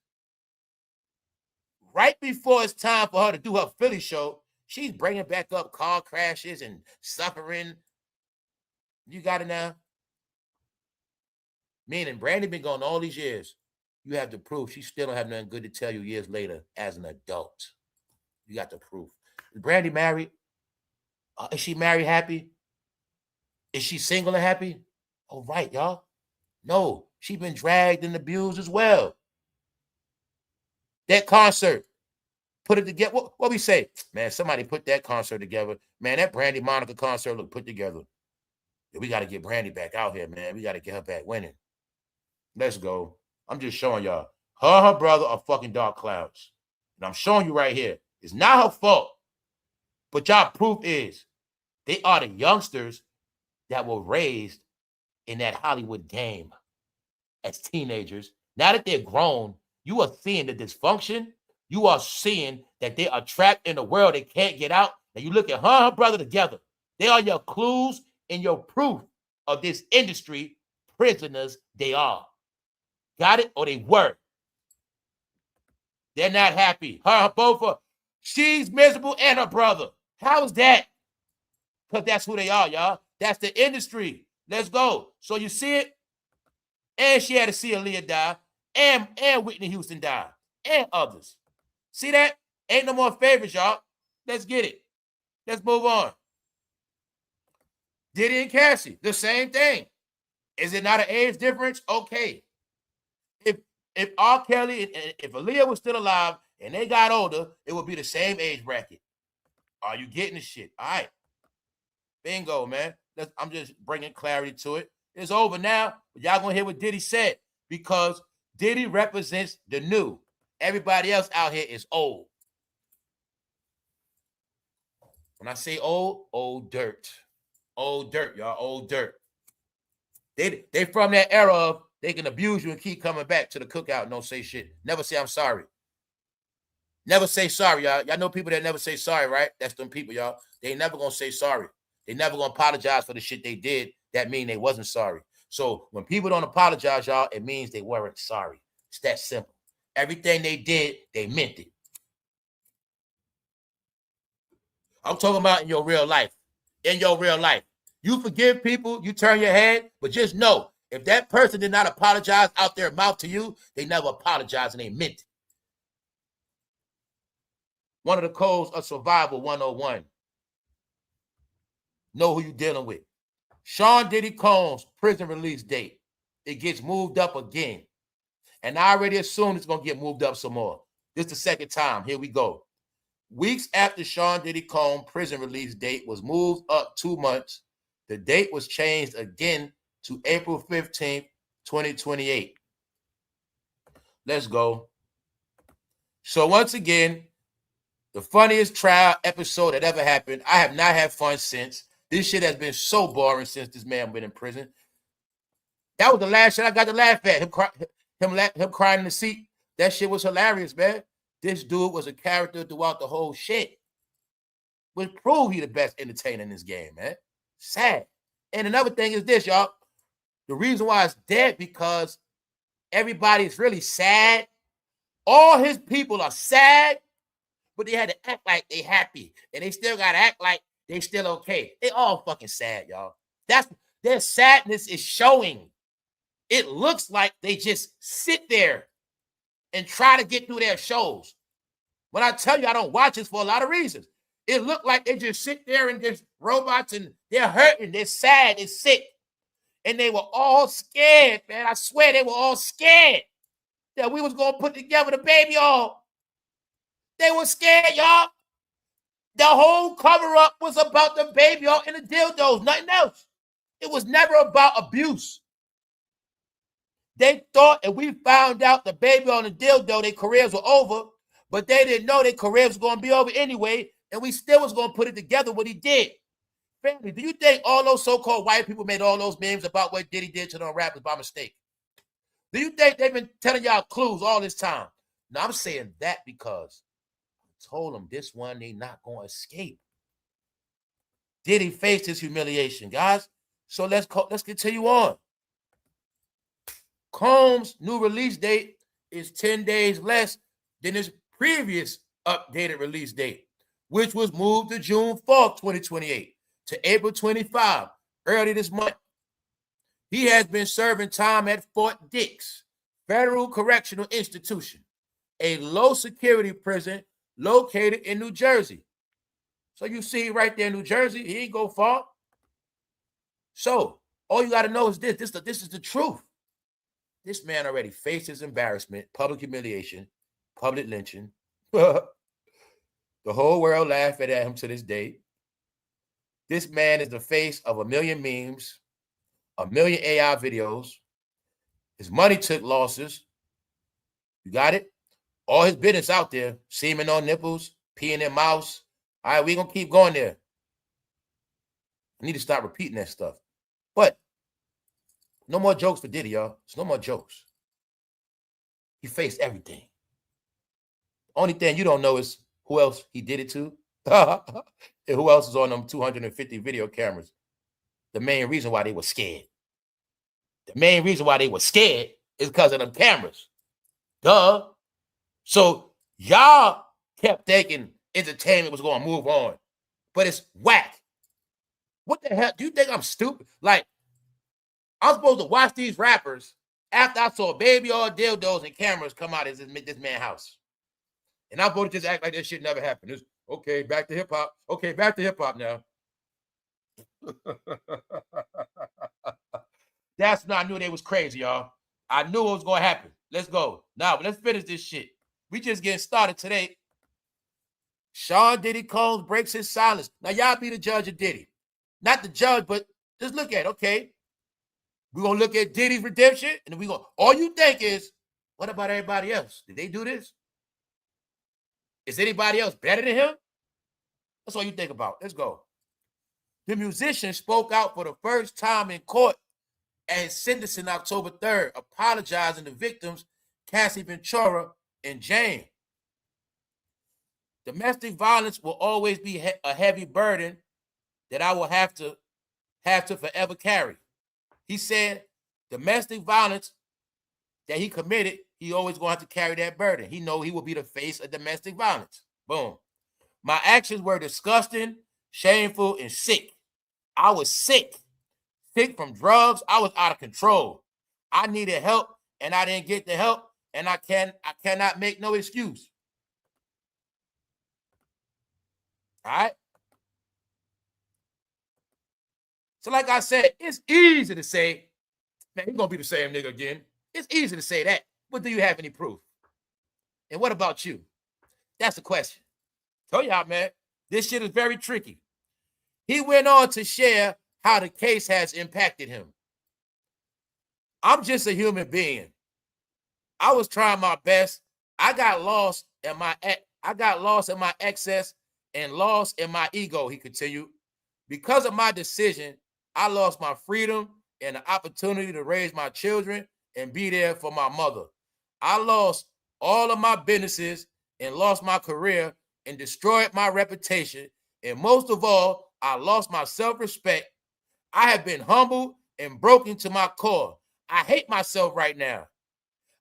right before it's time for her to do her Philly show, she's bringing back up car crashes and suffering. You got it now? Meaning Brandy been gone all these years. You have the proof. She still don't have nothing good to tell you years later as an adult. You got the proof. Is Brandy married? Is she married happy? Is she single and happy? All right, y'all. No, she been dragged and abused as well. That concert, put it together. What we say? Man, somebody put that concert together. Man, that Brandy Monica concert look put together. We got to get Brandy back out here, man. We got to get her back winning. Let's go. I'm just showing y'all. Her and her brother are fucking dark clouds. And I'm showing you right here. It's not her fault. But y'all proof is they are the youngsters that were raised in that Hollywood game as teenagers. Now that they're grown, you are seeing the dysfunction. You are seeing that they are trapped in a world they can't get out. Now you look at her and her brother together. They are your clues and your proof of this industry prisoners they are. Got it? Or they were. They're not happy. Her both are. She's miserable and her brother. How is that? Because that's who they are, y'all. That's the industry. Let's go. So you see it? And she had to see Aaliyah die. And Whitney Houston die. And others. See that? Ain't no more favorites, y'all. Let's get it. Let's move on. Diddy and Cassie, the same thing. Is it not an age difference? Okay. If R. Kelly, if Aaliyah was still alive and they got older, it would be the same age bracket. Are you getting the shit? All right. Bingo, man. I'm just bringing clarity to it. It's over now, but y'all gonna hear what Diddy said because Diddy represents the new. Everybody else out here is old. When I say old dirt. Old dirt, y'all. Old dirt. They from that era of they can abuse you and keep coming back to the cookout and don't say shit. Never say I'm sorry. Never say sorry, y'all. Y'all know people that never say sorry, right? That's them people, y'all. They never gonna say sorry. They never gonna apologize for the shit they did. That mean they wasn't sorry. So when people don't apologize, y'all, it means they weren't sorry. It's that simple. Everything they did, they meant it. I'm talking about in your real life. In your real life. You forgive people, you turn your head, but just know, if that person did not apologize out their mouth to you, they never apologized and they meant it. One of the codes of survival 101. Know who you're dealing with. Sean Diddy Combs' prison release date. It gets moved up again. And I already assumed it's going to get moved up some more. This is the second time. Here we go. Weeks after Sean Diddy Combs' prison release date was moved up 2 months, the date was changed again to April 15th, 2028. Let's go. So once again, the funniest trial episode that ever happened. I have not had fun since. This shit has been so boring since this man been in prison. That was the last shit I got to laugh at. Him crying in the seat. That shit was hilarious, man. This dude was a character throughout the whole shit. Which proved he the best entertainer in this game, man. Sad. And another thing is this, y'all. The reason why it's dead because everybody's really sad. All his people are sad, but they had to act like they happy. And they still got to act like they still okay. They all fucking sad, y'all. Their sadness is showing. It looks like they just sit there and try to get through their shows. When I tell you I don't watch this for a lot of reasons. It looked like they just sit there and just robots and they're hurting, they're sad, they're sick. And they were all scared, man. I swear they were all scared that we was going to put together the baby all. They were scared, y'all. The whole cover-up was about the baby all and the dildos, nothing else. It was never about abuse. They thought if we found out the baby on the dildo, their careers were over, but they didn't know their careers was going to be over anyway, and we still was going to put it together what he did. Family, do you think all those so-called white people made all those memes about what Diddy did to them rappers by mistake? Do you think they've been telling y'all clues all this time? No, I'm saying that because I told them this one they not going to escape. Diddy faced his humiliation, guys. So let's continue on. Combs' new release date is 10 days less than his previous updated release date, which was moved to June 4th, 2028 to April 25, early this month. He has been serving time at Fort Dix Federal Correctional Institution, a low-security prison located in New Jersey. So you see right there in New Jersey, he ain't go far. So all you got to know is this is the truth. This man already faced his embarrassment, public humiliation, public lynching. The whole world laughing at him to this day. This man is the face of 1 million memes, 1 million AI videos. His money took losses. You got it? All his business out there, semen on nipples, peeing in mouths. All right, we're going to keep going there. I need to stop repeating that stuff. But no more jokes for Diddy, y'all. There's no more jokes. He faced everything. Only thing you don't know is who else he did it to. And who else is on them 250 video cameras. The main reason why they were scared. The main reason why they were scared is because of them cameras. Duh. So y'all kept thinking entertainment was going to move on. But it's whack. What the hell? Do you think I'm stupid? Like, I'm supposed to watch these rappers after I saw baby all dildos and cameras come out of this man's house. And I'm supposed to just act like this shit never happened. It's, okay, back to hip-hop. Okay, back to hip-hop now. That's when I knew they was crazy, y'all. I knew it was going to happen. Let's go. Now, let's finish this shit. We just getting started today. Sean Diddy Combs breaks his silence. Now, y'all be the judge of Diddy. Not the judge, but just look at it, okay? We're going to look at Diddy's redemption, and then all you think is, what about everybody else? Did they do this? Is anybody else better than him? That's all you think about. Let's go. The musician spoke out for the first time in court at his sentencing October 3rd, apologizing to victims Cassie Ventura and Jane. Domestic violence will always be a heavy burden that I will have to forever carry. He said domestic violence that he committed he always going to have to carry that burden. He know he will be the face of domestic violence. Boom. My actions were disgusting, shameful, and sick. I was sick from drugs. I was out of control. I needed help, and I didn't get the help, and I cannot make no excuse. All right? So like I said, it's easy to say, man, he's going to be the same nigga again. It's easy to say that. But do you have any proof? And what about you? That's the question. Tell y'all, man, this shit is very tricky. He went on to share how the case has impacted him. I'm just a human being. I was trying my best. I got lost in my excess and lost in my ego, he continued. Because of my decision, I lost my freedom and the opportunity to raise my children and be there for my mother. I lost all of my businesses and lost my career and destroyed my reputation. And most of all, I lost my self-respect. I have been humbled and broken to my core. I hate myself right now.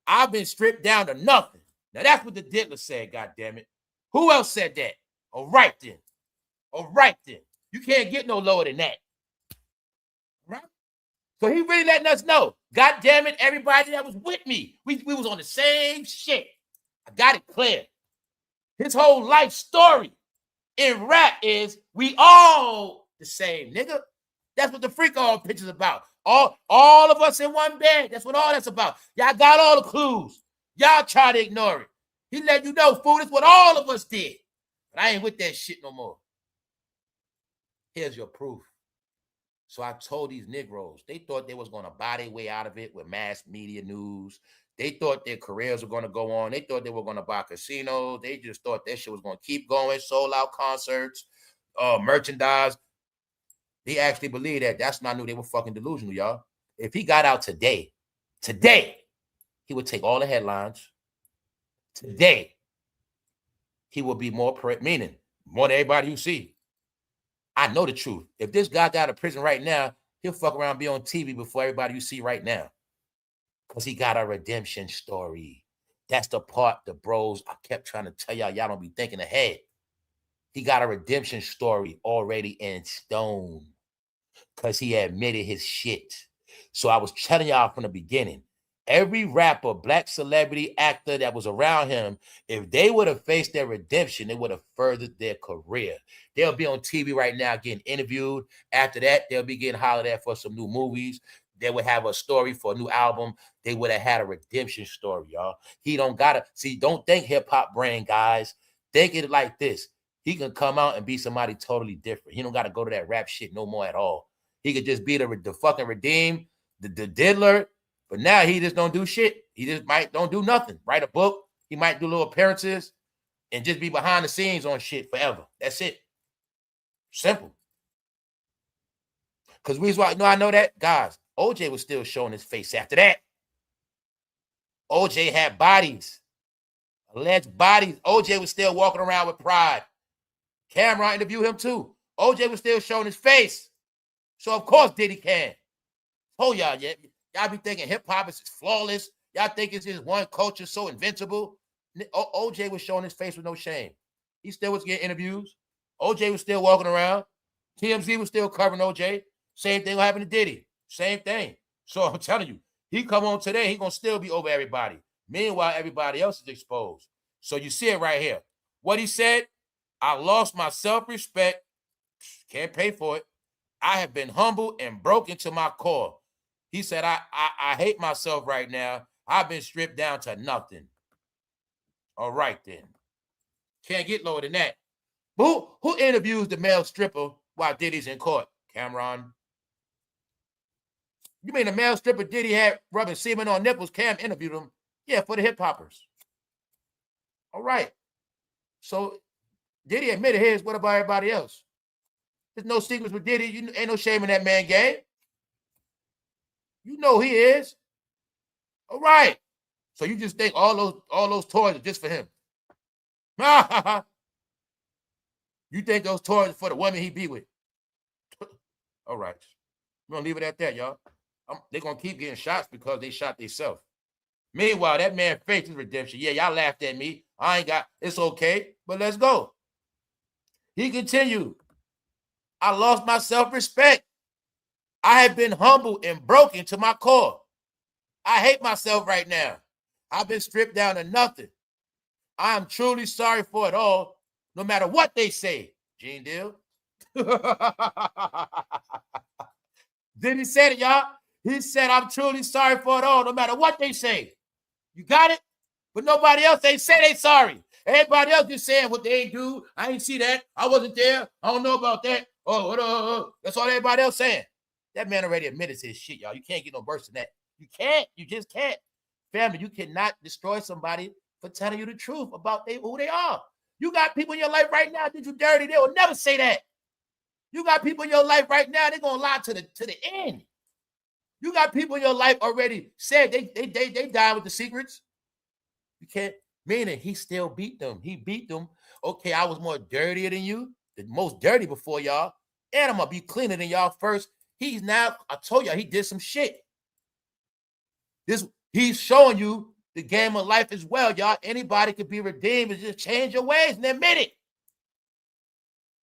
I've been stripped down to nothing. Now that's what the diddler said, goddammit. Who else said that? All right then. All right then. You can't get no lower than that. Right? So he really letting us know. God damn it, everybody that was with me. We was on the same shit. I got it clear. His whole life story in rap is we all the same, nigga. That's what the freak all picture's about. All of us in one bed. That's what all that's about. Y'all got all the clues. Y'all try to ignore it. He let you know, fool, that's what all of us did. But I ain't with that shit no more. Here's your proof. So I told these Negroes, they thought they was going to buy their way out of it with mass media news. They thought their careers were going to go on. They thought they were going to buy casinos. They just thought that shit was going to keep going, sold out concerts, merchandise. They actually believed that. That's when I knew they were fucking delusional, y'all. If he got out today, he would take all the headlines. Today, he will be more, meaning more than everybody you see. I know the truth. If this guy got out of prison right now, he'll fuck around and be on TV before everybody you see right now. Because he got a redemption story. That's the part, the bros, I kept trying to tell y'all don't be thinking ahead. He got a redemption story already in stone. Because he admitted his shit. So I was telling y'all from the beginning, every rapper, black celebrity, actor that was around him, if they would have faced their redemption, it would have furthered their career. They'll be on TV right now getting interviewed. After that, they'll be getting hollered at for some new movies. They would have a story for a new album. They would have had a redemption story, y'all. He don't gotta, see, don't think hip-hop brain, guys. Think it like this. He can come out and be somebody totally different. He don't got to go to that rap shit no more at all. He could just be the fucking redeem, the diddler. But now he just don't do shit. He just don't do nothing. Write a book. He might do little appearances and just be behind the scenes on shit forever. That's it. Simple. Because reason why I know that, guys, OJ was still showing his face after that. OJ had bodies. Alleged bodies. OJ was still walking around with pride. Cameron interviewed him too. OJ was still showing his face. So of course Diddy can. Told y'all, yeah. Y'all be thinking hip-hop is flawless. Y'all think it's just one culture so invincible. OJ was showing his face with no shame. He still was getting interviews. OJ was still walking around. TMZ was still covering OJ. Same thing happened to Diddy. Same thing. So I'm telling you, he come on today, he gonna still be over everybody. Meanwhile, everybody else is exposed. So you see it right here. What he said, I lost my self-respect. Can't pay for it. I have been humbled and broken to my core. He said, I hate myself right now. I've been stripped down to nothing. All right, then. Can't get lower than that. Who interviews the male stripper while Diddy's in court? Cameron. You mean the male stripper Diddy had rubbing semen on nipples? Cam interviewed him. Yeah, for the hip-hoppers. All right. So Diddy admitted his. What about everybody else? There's no secrets with Diddy. You ain't no shame in that man game. You know he is. All right. So you just think all those toys are just for him. You think those toys are for the women he be with. All right. We're going to leave it at that, y'all. They're going to keep getting shots because they shot themselves. Meanwhile, that man faked his redemption. Yeah, y'all laughed at me. I ain't got, it's okay, but let's go. He continued, I lost my self-respect. I have been humbled and broken to my core. I hate myself right now. I've been stripped down to nothing. I am truly sorry for it all, no matter what they say. Gene Deal. Diddy said it, y'all. He said, I'm truly sorry for it all, no matter what they say. You got it? But nobody else ain't say they sorry. Everybody else just saying what they ain't do. I ain't see that. I wasn't there. I don't know about that. That's all everybody else saying. That man already admitted to his shit, y'all. You can't get no worse than that. You can't. You just can't. Family, you cannot destroy somebody for telling you the truth about who they are. You got people in your life right now, did you dirty? They will never say that. You got people in your life right now, they're going to lie to the end. You got people in your life already said they died with the secrets. You can't, meaning he still beat them. He beat them. Okay, I was more dirtier than you, the most dirty before y'all, and I'm going to be cleaner than y'all first. He's now, I told y'all, he did some shit. He's showing you the game of life as well, y'all. Anybody could be redeemed and just change your ways and admit it.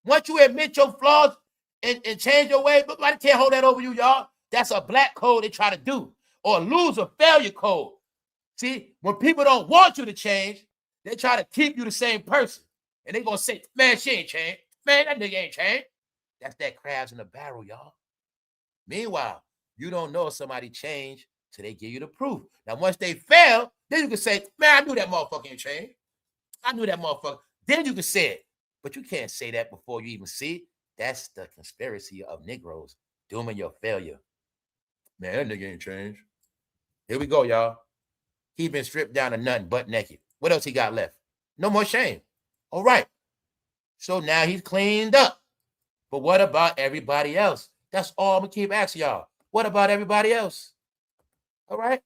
Once you admit your flaws and change your ways, nobody can't hold that over you, y'all. That's a black code they try to do, or loser failure code. See, when people don't want you to change, they try to keep you the same person. And they're going to say, man, she ain't changed. Man, that nigga ain't changed. That's that crabs in the barrel, y'all. Meanwhile, you don't know if somebody changed till they give you the proof. Now, once they fail, then you can say, man, I knew that motherfucker ain't changed. I knew that motherfucker. Then you can say it. But you can't say that before you even see it. That's the conspiracy of Negroes, dooming your failure. Man, that nigga ain't changed. Here we go, y'all. He been stripped down to nothing but naked. What else he got left? No more shame. All right. So now he's cleaned up. But what about everybody else? That's all I'm going to keep asking y'all. What about everybody else? All right.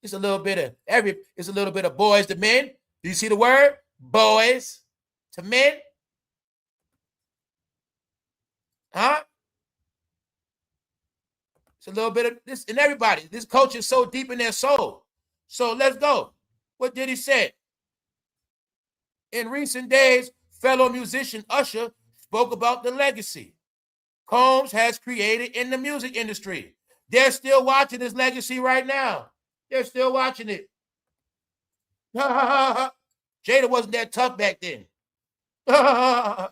It's a little bit of boys to men. Do you see the word? Boys to men. Huh? It's a little bit of this in everybody. This culture is so deep in their soul. So let's go. What did he say? In recent days, fellow musician Usher spoke about the legacy Combs has created in the music industry. They're still watching his legacy right now. They're still watching it. Jada wasn't that tough back then. All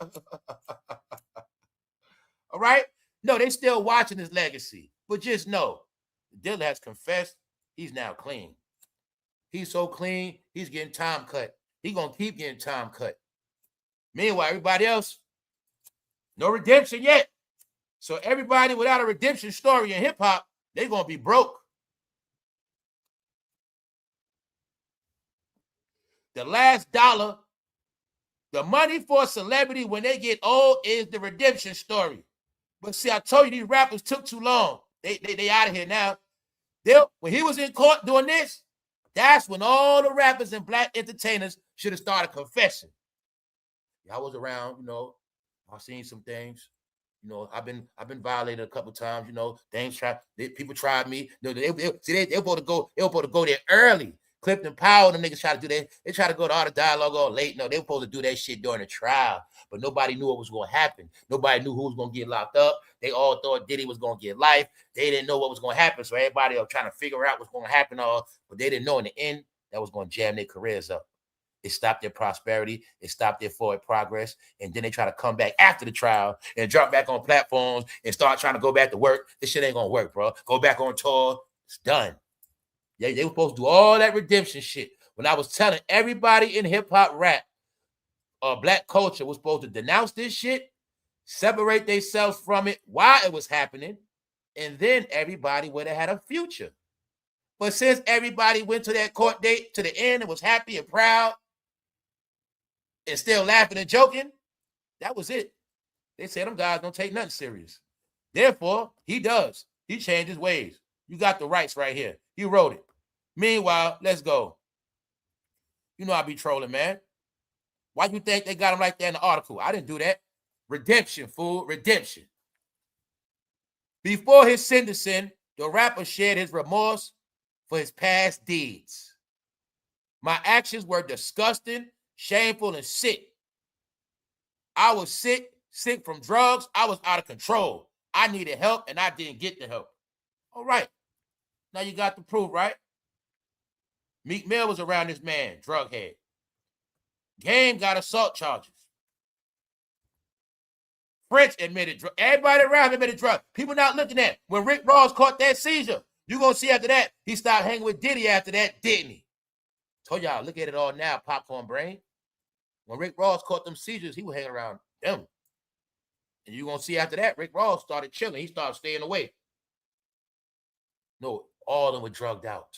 right? No, they still watching his legacy. But just know, Dilla has confessed he's now clean. He's so clean, he's getting time cut. He's going to keep getting time cut. Meanwhile, everybody else, no redemption yet. So everybody without a redemption story in hip-hop, they're going to be broke. The last dollar, the money for a celebrity when they get old is the redemption story. But see, I told you these rappers took too long. They out of here now. When he was in court doing this, that's when all the rappers and black entertainers should have started confessing. Yeah, I was around, I've seen some things. I've been violated a couple times. People tried me. They supposed to go there early. Clifton Powell, the niggas try to do that. They try to go to all the dialogue all late. No, they were supposed to do that shit during the trial, but nobody knew what was going to happen. Nobody knew who was going to get locked up. They all thought Diddy was going to get life. They didn't know what was going to happen, so everybody was trying to figure out what's going to happen. But they didn't know in the end that was going to jam their careers up. It stopped their prosperity. It stopped their forward progress. And then they try to come back after the trial and drop back on platforms and start trying to go back to work. This shit ain't going to work, bro. Go back on tour. It's done. Yeah, they were supposed to do all that redemption shit. When I was telling everybody in hip-hop rap, black culture was supposed to denounce this shit, separate themselves from it while it was happening, and then everybody would have had a future. But since everybody went to that court date to the end and was happy and proud and still laughing and joking, that was it. They said them guys don't take nothing serious. Therefore, he does. He changed his ways. You got the rights right here. He wrote it. Meanwhile, let's go. I be trolling, man. Why you think they got him like that in the article? I didn't do that. Redemption, fool. Redemption. Before his sentencing, the rapper shared his remorse for his past deeds. My actions were disgusting, shameful, and sick. I was sick from drugs. I was out of control. I needed help, and I didn't get the help. All right. Now you got the proof, right? Meek Mill was around this man, drug head. Game got assault charges. French admitted drug. Everybody around admitted drug. People not looking at. When Rick Ross caught that seizure, you're going to see after that, he started hanging with Diddy after that, didn't he? Told y'all, look at it all now, popcorn brain. When Rick Ross caught them seizures, he was hanging around them. And you're going to see after that, Rick Ross started chilling. He started staying away. No, all of them were drugged out.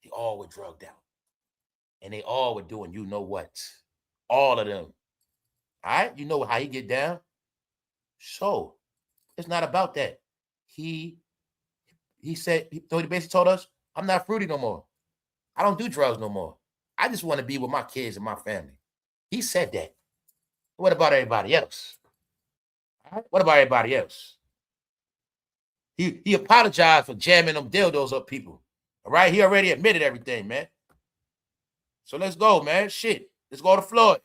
They all were drugged out. And they all were doing you know what. All of them. All right? You know how he get down? So, it's not about that. He said, he basically told us, I'm not fruity no more. I don't do drugs no more. I just want to be with my kids and my family. He said that. What about everybody else? All right? What about everybody else? He apologized for jamming them dildos up people. All right? He already admitted everything, man. So let's go, man. Shit. Let's go to Floyd.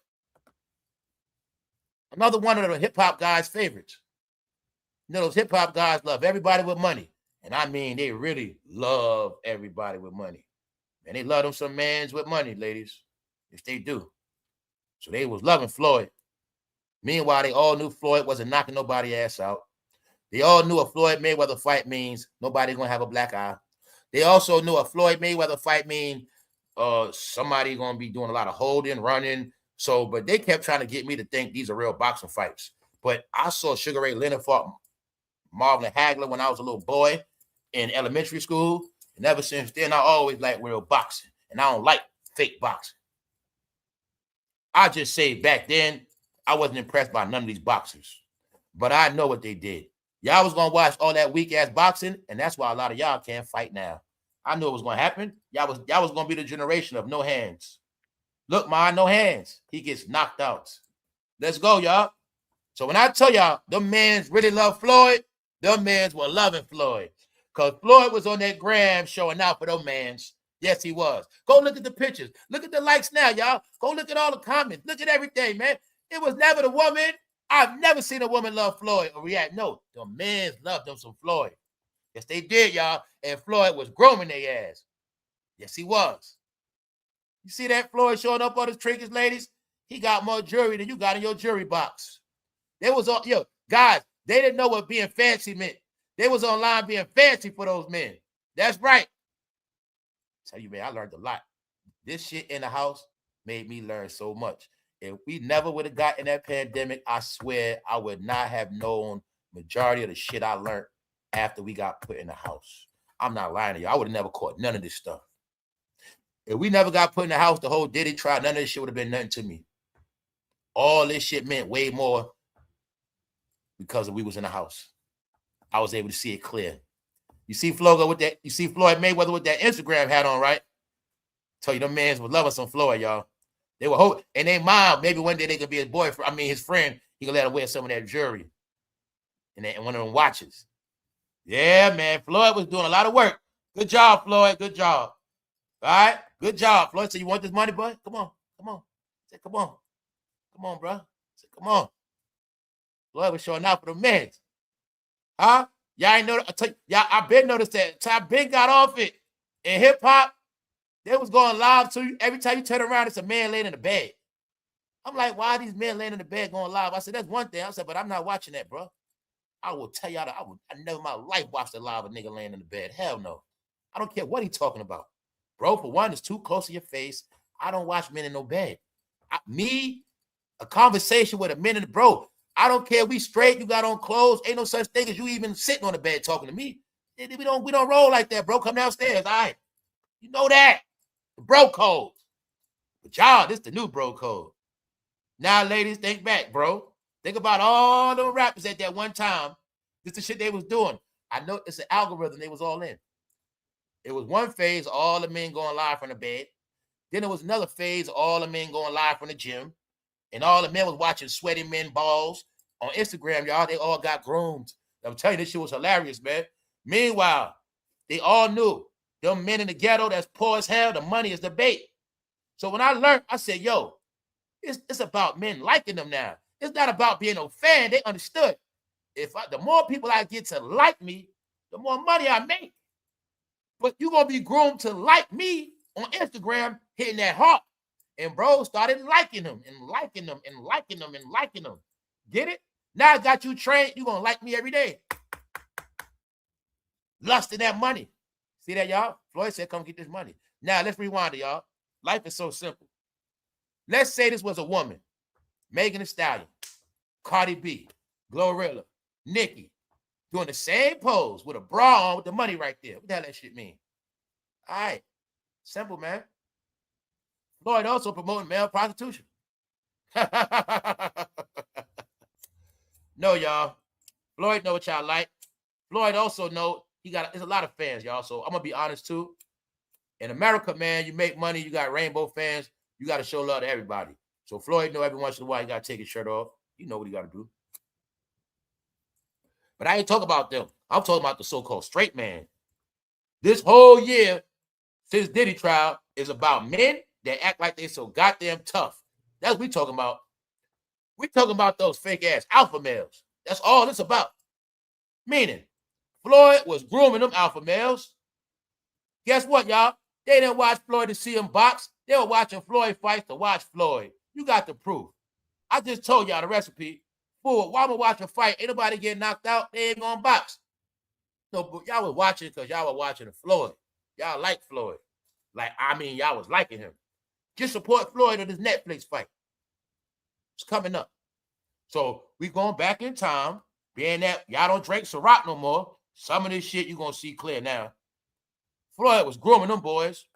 Another one of the hip-hop guys' favorites. You know, those hip-hop guys love everybody with money. And I mean, they really love everybody with money. And they love them some mans with money, ladies. Yes, they do. So they was loving Floyd. Meanwhile, they all knew Floyd wasn't knocking nobody's ass out. They all knew a Floyd Mayweather fight means nobody's going to have a black eye. They also knew a Floyd Mayweather fight means somebody going to be doing a lot of holding, running. So, but they kept trying to get me to think these are real boxing fights. But I saw Sugar Ray Leonard fought Marvin Hagler when I was a little boy in elementary school. And ever since then, I always liked real boxing. And I don't like fake boxing. I just say back then, I wasn't impressed by none of these boxers. But I know what they did. Y'all was going to watch all that weak-ass boxing, and that's why a lot of y'all can't fight now. I knew it was going to happen. Y'all was going to be the generation of no hands. Look, man, no hands. He gets knocked out. Let's go, y'all. So when I tell y'all, them mans really love Floyd, them mans were loving Floyd. Because Floyd was on that gram showing out for them mans. Yes, he was. Go look at the pictures. Look at the likes now, y'all. Go look at all the comments. Look at everything, man. It was never the woman. I've never seen a woman love Floyd or react. No, the mans loved them some Floyd. Yes, they did, y'all. And Floyd was grooming their ass. Yes, he was. You see that Floyd showing up on his trinkets, ladies? He got more jewelry than you got in your jewelry box. They was all, guys, they didn't know what being fancy meant. They was online being fancy for those men. That's right. Tell you, man, I learned a lot. This shit in the house made me learn so much. If we never would have gotten that pandemic, I swear I would not have known majority of the shit I learned after we got put in the house. I'm not lying to you. I would have never caught none of this stuff. If we never got put in the house, the whole Diddy trial, none of this shit would have been nothing to me. All this shit meant way more because we was in the house. I was able to see it clear. You see Floyd with that? You see Floyd Mayweather with that Instagram hat on, right? Tell you, them mans was loving some Floyd, y'all. They were hoping, and they mom, maybe one day they could be his boyfriend. I mean, his friend. He could let him wear some of that jewelry and one of them watches. Yeah, man. Floyd was doing a lot of work. Good job, Floyd. Good job. All right? Good job, Floyd. So you want this money, boy? Come on. Come on. Say, come on. Come on, bro. Say, come on. Floyd was showing out for the men. Huh? Y'all ain't know. Y'all, I been noticed that. So I been got off it. In hip-hop, they was going live to you. Every time you turn around, it's a man laying in the bed. I'm like, why are these men laying in the bed going live? I said, that's one thing. I said, but I'm not watching that, bro. I will tell y'all that I never in my life watched a live a nigga laying in the bed. Hell no. I don't care what he talking about. Bro, for one, it's too close to your face. I don't watch men in no bed. A conversation with a man in the bro. I don't care. We straight. You got on clothes. Ain't no such thing as you even sitting on the bed talking to me. We don't roll like that, bro. Come downstairs. All right. You know that. The bro code. But y'all, this the new bro code. Now, ladies, think back, bro. Think about all the rappers at that one time. This the shit they was doing. I know it's an algorithm they was all in. It was one phase, all the men going live from the bed. Then there was another phase, all the men going live from the gym. And all the men was watching sweaty men balls. On Instagram, y'all, they all got groomed. I'm telling you, this shit was hilarious, man. Meanwhile, they all knew them men in the ghetto that's poor as hell, the money is the bait. So when I learned, I said, yo, it's about men liking them now. It's not about being a fan. They understood. The more people I get to like me, the more money I make. But you're going to be groomed to like me on Instagram, hitting that heart. And bro started liking them and liking them and liking them and liking them. Get it? Now I got you trained. You're going to like me every day. Lusting that money. See that, y'all? Floyd said, come get this money. Now, let's rewind it, y'all. Life is so simple. Let's say this was a woman. Megan Thee Stallion, Cardi B, Glorilla, Nicki, doing the same pose with a bra on with the money right there. What the hell that shit mean? All right. Simple, man. Floyd also promoting male prostitution. No, y'all. Floyd know what y'all like. Floyd also know there's a lot of fans, y'all. So I'm going to be honest, too. In America, man, you make money, you got rainbow fans, you got to show love to everybody. So Floyd know every once in a while he got to take his shirt off. You know what he got to do. But I ain't talking about them. I'm talking about the so-called straight man. This whole year since Diddy trial is about men that act like they so goddamn tough. That's what we talking about. We talking about those fake-ass alpha males. That's all it's about. Meaning, Floyd was grooming them alpha males. Guess what, y'all? They didn't watch Floyd to see him box. They were watching Floyd fights to watch Floyd. You got the proof. I just told y'all the recipe. Fool, while I'm watching a fight, ain't nobody getting knocked out. They ain't gonna box. No, but y'all was watching because y'all were watching Floyd. Y'all like Floyd. Y'all was liking him. Just support Floyd on this Netflix fight. It's coming up. So we going back in time, being that y'all don't drink Ciroc no more. Some of this shit you gonna see clear now. Floyd was grooming them boys.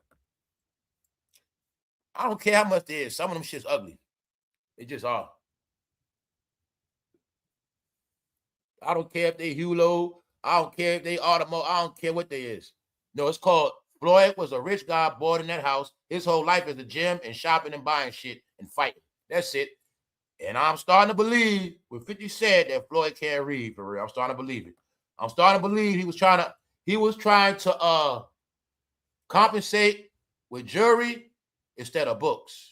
I don't care how much they is. Some of them shit's ugly. They just are. I don't care if they Hulo. I don't care if they Audemo. I don't care what they is. No, it's called Floyd was a rich guy born in that house. His whole life is a gym and shopping and buying shit and fighting. That's it. And I'm starting to believe what 50 said that Floyd can't read for real. I'm starting to believe it. I'm starting to believe he was trying to compensate with jewelry instead of books.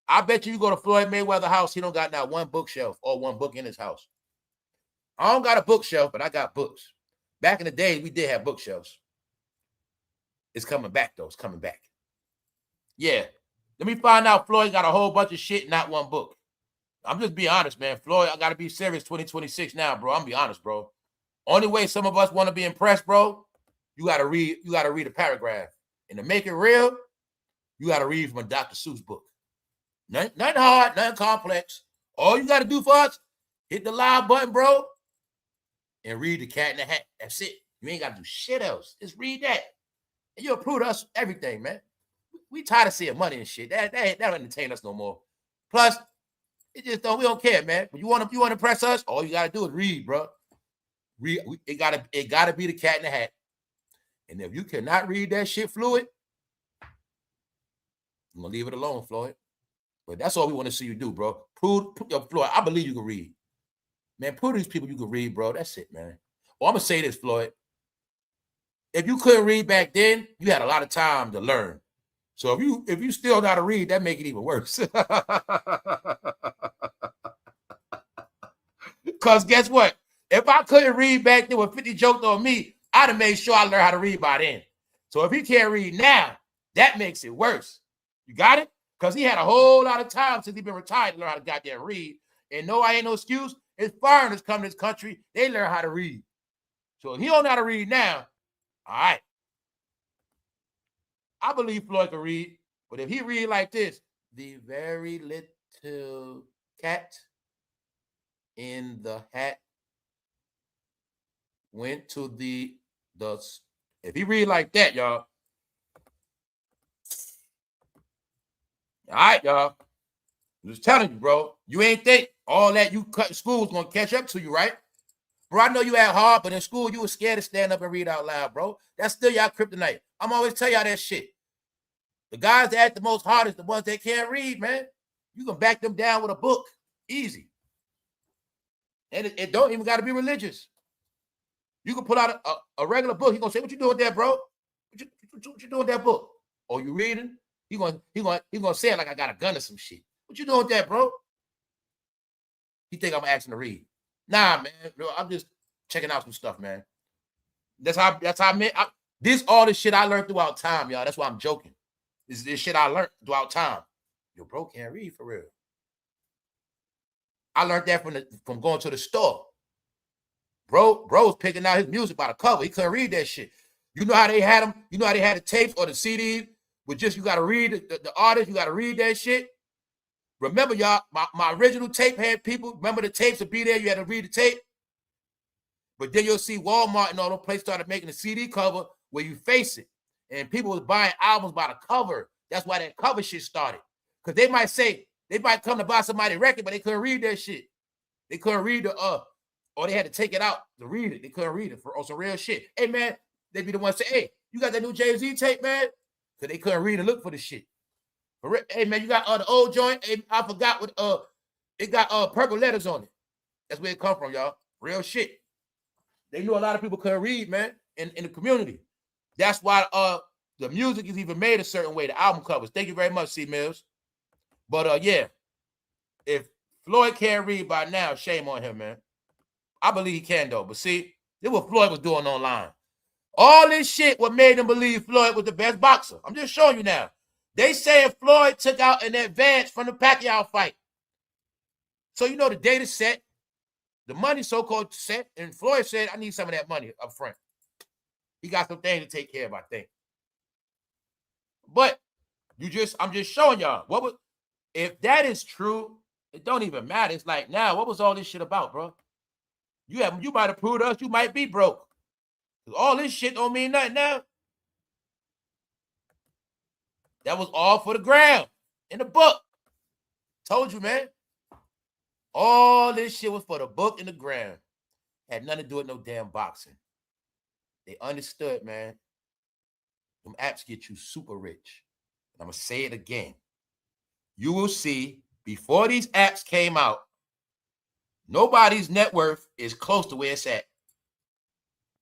I bet you go to Floyd Mayweather house, he don't got not one bookshelf or one book in his house. I don't got a bookshelf, but I got books. Back in the day, we did have bookshelves. It's coming back, though. It's coming back. Yeah. Let me find out Floyd got a whole bunch of shit, not one book. I'm just being honest, man. Floyd, I got to be serious 2026 now, bro. I'm be honest, bro. Only way some of us want to be impressed, bro, you got to read a paragraph. And to make it real, you got to read from a Dr. Seuss book. Nothing hard, nothing complex. All you got to do for us, hit the live button, bro, and read The Cat in the Hat. That's it. You ain't got to do shit else. Just read that. And you'll prove to us everything, man. We tired of seeing money and shit. That don't entertain us no more. Plus, we don't care, man. When you want to impress us, all you got to do is read, bro. Read. It gotta be The Cat in the Hat. And if you cannot read that shit fluid, I'm gonna leave it alone, Floyd. But that's all we want to see you do, bro. Prove your Floyd. I believe you can read. Man, prove these people you can read, bro. That's it, man. Well, I'm gonna say this, Floyd. If you couldn't read back then, you had a lot of time to learn. So if you still know how to read, that make it even worse. Because guess what? If I couldn't read back then when 50 joked on me, I'd have made sure I learned how to read by then. So if he can't read now, that makes it worse. You got it? Because he had a whole lot of time since he been retired to learn how to goddamn read. And no, I ain't no excuse. If foreigners come to this country, they learn how to read. So if he don't know how to read now, all right. I believe Floyd can read, but if he read like this, the very little cat in the hat went to the if he read like that, y'all. All right, y'all. I'm just telling you, bro. You ain't think all that you cut in school is going to catch up to you, right? Bro, I know you had hard, but in school, you were scared to stand up and read out loud, bro. That's still y'all kryptonite. I'm always tell y'all that shit. The guys that act the most hardest, the ones that can't read, man. You can back them down with a book. Easy. And it don't even got to be religious. You can pull out a regular book. He's going to say, what you doing with that, bro? What you doing with that book? Oh, you reading? He gonna say it like I got a gun or some shit. What you doing with that, bro? He think I'm asking to read. Nah, man. No, I'm just checking out some stuff, man. That's how I meant. All this shit I learned throughout time, y'all. That's why I'm joking. This shit I learned throughout time. Yo, bro can't read for real. I learned that from going to the store. Bro's picking out his music by the cover. He couldn't read that shit. You know how they had them? You know how they had the tapes or the CDs? But just you got to read the artist. You got to read that shit. Remember, y'all, my original tape had people. Remember the tapes would be there. You had to read the tape. But then you'll see Walmart and all those places started making a CD cover where you face it. And people was buying albums by the cover. That's why that cover shit started. Because they might come to buy somebody's record, but they couldn't read that shit. They couldn't read or they had to take it out to read it. They couldn't read it for some real shit. Hey, man, they'd be the ones say, hey, you got that new Jay-Z tape, man? Because they couldn't read and look for the shit. Hey, man, you got the old joint? Hey, I forgot what, it got purple letters on it. That's where it come from, y'all. Real shit. They knew a lot of people couldn't read, man, in the community. That's why the music is even made a certain way, the album covers. Thank you very much, C. Mills. But, yeah, if Floyd can't read by now, shame on him, man. I believe he can, though. But see, this is what Floyd was doing online. All this shit what made them believe Floyd was the best boxer. I'm just showing you now. They saying Floyd took out an advance from the Pacquiao fight. So, you know, the data set, the money so-called set, and Floyd said, I need some of that money up front. He got some things to take care of, I think. But I'm just showing y'all. If that is true, it don't even matter. It's like, now, what was all this shit about, bro? You might have proved us you might be broke. All this shit don't mean nothing now. That was all for the gram in the book. Told you, man. All this shit was for the book and the gram. Had nothing to do with no damn boxing. They understood, man. Them apps get you super rich. And I'm going to say it again. You will see, before these apps came out, nobody's net worth is close to where it's at.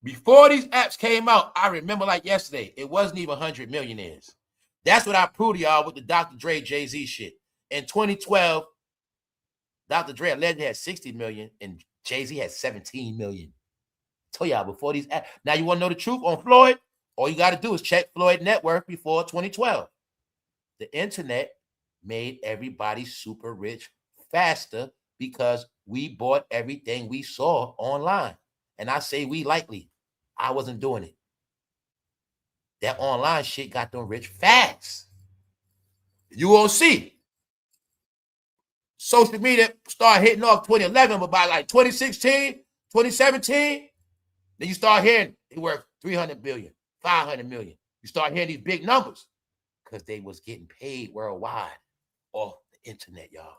Before these apps came out, I remember like yesterday, it wasn't even 100 millionaires. That's what I proved to y'all with the Dr. Dre, Jay-Z shit. In 2012, Dr. Dre allegedly had 60 million and Jay-Z had 17 million. I told y'all before these apps. Now you want to know the truth on Floyd? All you got to do is check Floyd net worth before 2012. The internet made everybody super rich faster because we bought everything we saw online. And I say we likely. I wasn't doing it. That online shit got them rich fast. You will see. Social media started hitting off 2011, but by like 2016, 2017, then you start hearing it worth 300 billion, 500 million. You start hearing these big numbers because they was getting paid worldwide off the internet, y'all.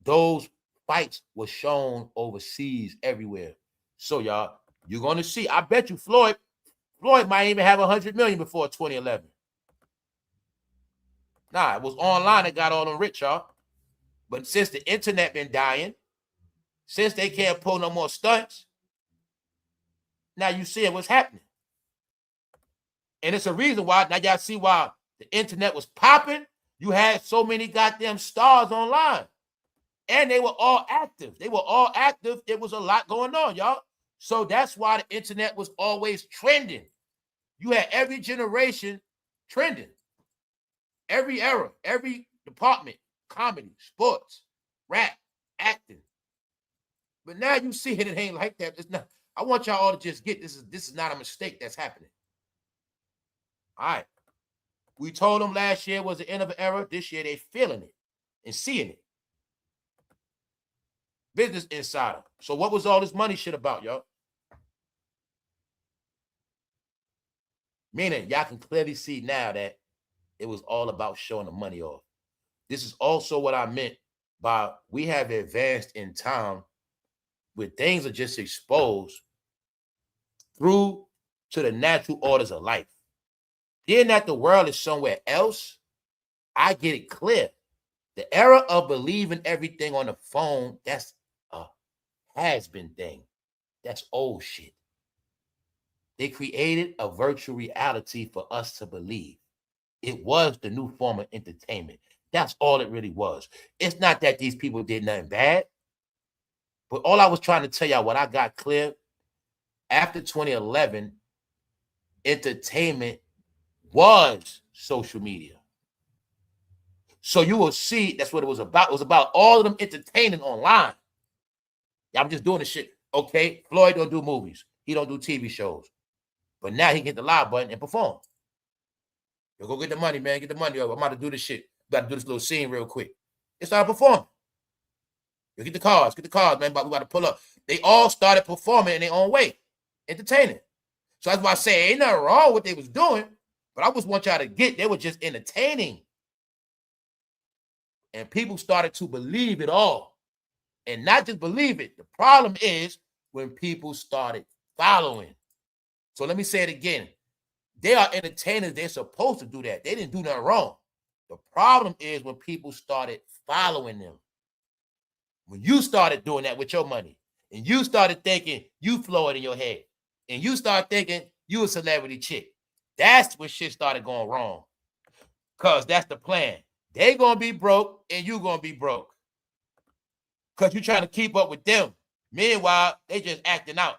Those fights were shown overseas everywhere. So, y'all, you're going to see. I bet you Floyd might even have 100 million before 2011. Nah, it was online that got all them rich, y'all. But since the internet been dying, since they can't pull no more stunts, now you see what's happening. And it's a reason why, now y'all see why the internet was popping. You had so many goddamn stars online. And they were all active. It was a lot going on, y'all. So that's why the internet was always trending. You had every generation trending. Every era, every department, comedy, sports, rap, acting. But now you see it ain't like that. It's not. I want y'all all to just get this is not a mistake that's happening. All right. We told them last year was the end of an era. This year they feeling it and seeing it. Business Insider. So what was all this money shit about, y'all? Meaning y'all can clearly see now that it was all about showing the money off. This is also what I meant by we have advanced in time where things are just exposed through to the natural orders of life. Being that the world is somewhere else, I get it clear. The era of believing everything on the phone, that's a has-been thing. That's old shit. They created a virtual reality for us to believe. It was the new form of entertainment. That's all it really was. It's not that these people did nothing bad. But all I was trying to tell y'all, what I got clear, after 2011, entertainment was social media. So you will see that's what it was about. It was about all of them entertaining online. Yeah, I'm just doing the shit. Okay, Floyd don't do movies. He don't do TV shows. But now he can hit the live button and perform. Yo, go get the money, man. Get the money. I'm about to do this shit. Got to do this little scene real quick. They started performing. Yo, get the cars, man. We about to pull up. They all started performing in their own way, entertaining. So that's why I say ain't nothing wrong with what they was doing, but I just want y'all to get they were just entertaining. And people started to believe it all. And not just believe it. The problem is when people started following. So let me say it again. They are entertainers. They're supposed to do that. They didn't do nothing wrong. The problem is when people started following them. When you started doing that with your money, and you started thinking you Floyd in your head, and you start thinking you a celebrity chick, that's when shit started going wrong. Because that's the plan. They going to be broke, and you going to be broke. Because you're trying to keep up with them. Meanwhile, they just acting out.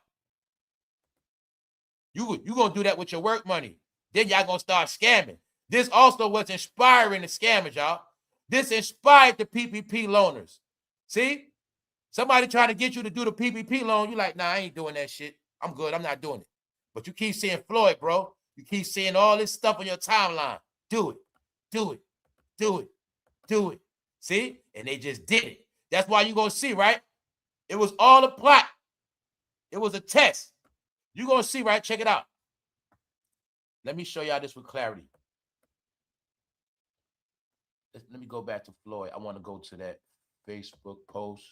You going to do that with your work money. Then y'all going to start scamming. This also was inspiring the scammers, y'all. This inspired the PPP loaners. See? Somebody trying to get you to do the PPP loan, you like, nah, I ain't doing that shit. I'm good. I'm not doing it. But you keep seeing Floyd, bro. You keep seeing all this stuff on your timeline. Do it. Do it. Do it. Do it. See? And they just did it. That's why you're going to see, right? It was all a plot. It was a test. You're going to see, right? Check it out. Let me show y'all this with clarity. Let me go back to Floyd. I want to go to that Facebook post.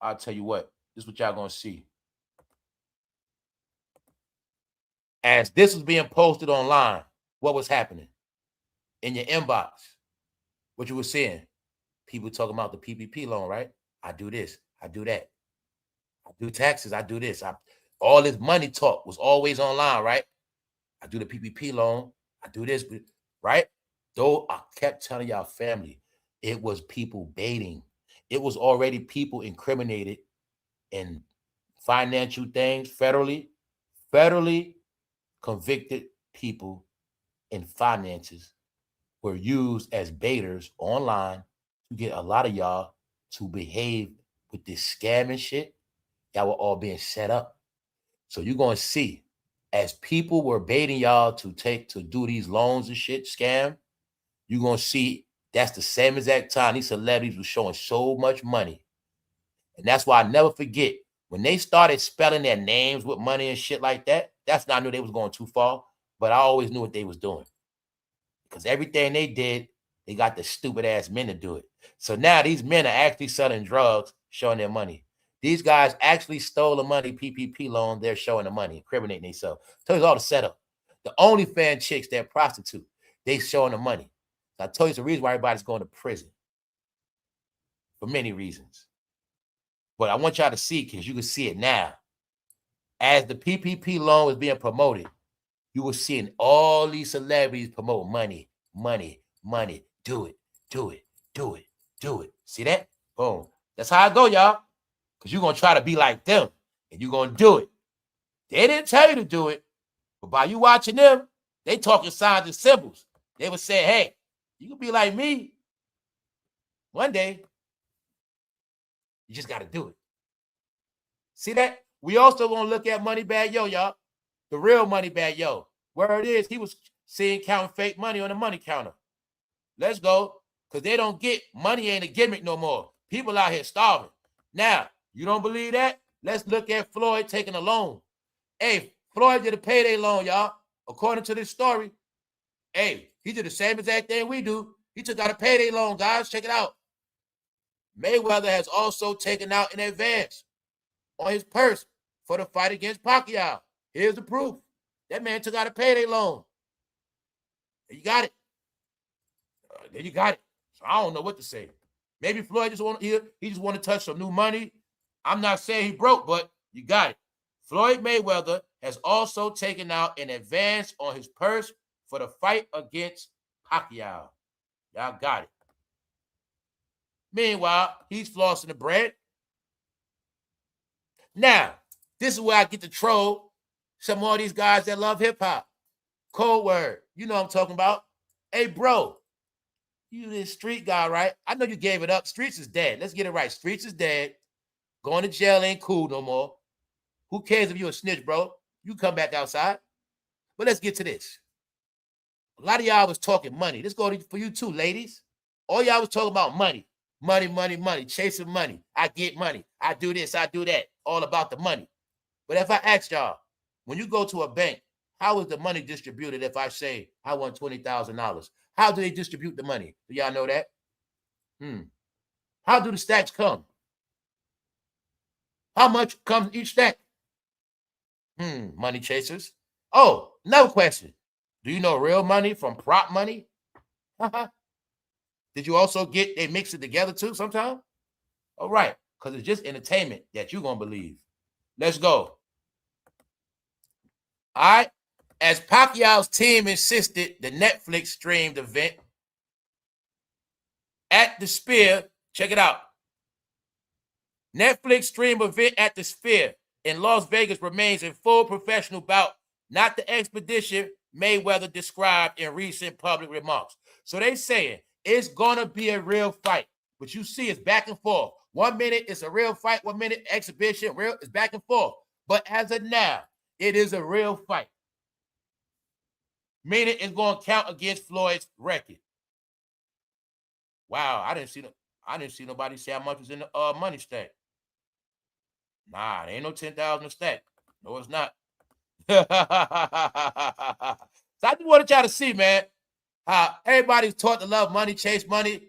I'll tell you what. This is what y'all going to see. As this was being posted online, what was happening? In your inbox, what you were seeing? People talking about the PPP loan, right? I do this. I do that. I do taxes. I do this. All this money talk was always online, right? I do the PPP loan. I do this, right? Though I kept telling y'all family, it was people baiting. It was already people incriminated in financial things, federally convicted people in finances were used as baiters online to get a lot of y'all to behave with this scamming shit. Y'all were all being set up. So you're going to see, as people were baiting y'all to do these loans and shit, scam, you're going to see that's the same exact time these celebrities were showing so much money. And that's why I never forget, when they started spelling their names with money and shit like that, that's when I knew they was going too far. But I always knew what they was doing. Because everything they did, they got the stupid ass men to do it. So now these men are actually selling drugs, showing their money. These guys actually stole the money, PPP loan. They're showing the money, incriminating themselves. So it's all the setup. The OnlyFans chicks, they're prostitute. They showing the money. So I told you it's the reason why everybody's going to prison. For many reasons. But I want y'all to see, because you can see it now. As the PPP loan was being promoted, you were seeing all these celebrities promote money, money, money. Do it, do it, do it, do it. See that? Boom. That's how I go, y'all. Because you're going to try to be like them, and you're going to do it. They didn't tell you to do it, but by you watching them, they talking signs and symbols. They would say, hey, you can be like me one day. You just got to do it. See that? We also going to look at Money Bag Yo, y'all. The real Money Bag Yo. Where it is, he was seeing counting fake money on the money counter. Let's go. Because they don't get money ain't a gimmick no more. People out here starving. Now, you don't believe that? Let's look at Floyd taking a loan. Hey, Floyd did a payday loan, y'all. According to this story, hey, he did the same exact thing we do. He took out a payday loan, guys. Check it out. Mayweather has also taken out in advance on his purse for the fight against Pacquiao. Here's the proof. That man took out a payday loan. There you got it. There you got it. So I don't know what to say. Maybe Floyd just want he just want to touch some new money. I'm not saying he broke, but you got it. Floyd Mayweather has also taken out an advance on his purse for the fight against Pacquiao. Y'all got it. Meanwhile, he's flossing the bread. Now, this is where I get to troll some more of these guys that love hip-hop. Cold word. You know what I'm talking about. Hey, bro, you this street guy, right? I know you gave it up. Streets is dead. Let's get it right. Streets is dead. Going to jail ain't cool no more. Who cares if you a snitch, bro? You come back outside. But let's get to this. A lot of y'all was talking money. This goes for you too, ladies. All y'all was talking about money. Money, money, money. Chasing money. I get money. I do this. I do that. All about the money. But if I ask y'all, when you go to a bank, how is the money distributed if I say I want $20,000? How do they distribute the money? Do y'all know that? How do the stacks come? How much comes each stack? Money chasers. Oh, another question. Do you know real money from prop money? Did you also get they mix it together too sometime? All right, because it's just entertainment that you're going to believe. Let's go. All right. As Pacquiao's team insisted, the Netflix streamed event at the Sphere. Check it out. Netflix stream event at the Sphere in Las Vegas remains in full professional bout, not the expedition Mayweather described in recent public remarks. So they saying it's going to be a real fight. But you see it's back and forth. 1 minute it's a real fight, 1 minute exhibition, it's back and forth. But as of now, it is a real fight. Meaning it's going to count against Floyd's record. Wow, I didn't see nobody say how much was in the money stack. Nah, there ain't no 10,000 a stack. No, it's not. So I just wanted y'all to see, man, how everybody's taught to love money, chase money,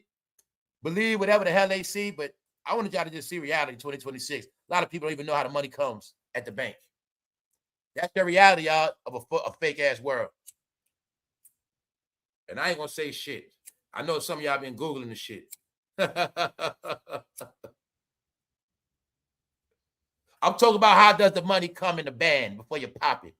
believe whatever the hell they see. But I wanted y'all to just see reality in 2026. A lot of people don't even know how the money comes at the bank. That's the reality, y'all, of a fake-ass world. And I ain't going to say shit. I know some of y'all been Googling the shit. I'm talking about how does the money come in the band before you pop it.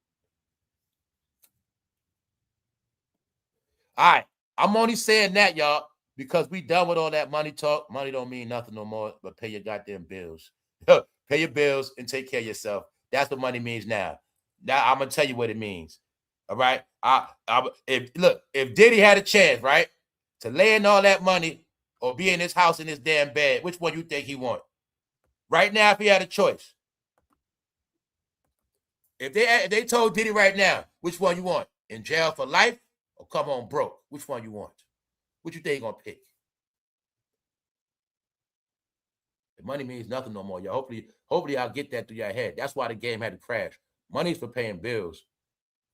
All right. I'm only saying that, y'all, because we done with all that money talk. Money don't mean nothing no more, but pay your goddamn bills. Pay your bills and take care of yourself. That's what money means now. Now I'm going to tell you what it means. All right. If Diddy had a chance, right, to lay in all that money or be in his house in his damn bed, which one you think he want? Right now, if he had a choice. If they told Diddy right now, which one you want? In jail for life or come home broke? Which one you want? What you think he gonna pick? The money means nothing no more, y'all. Hopefully I'll get that through your head. That's why the game had to crash. Money's for paying bills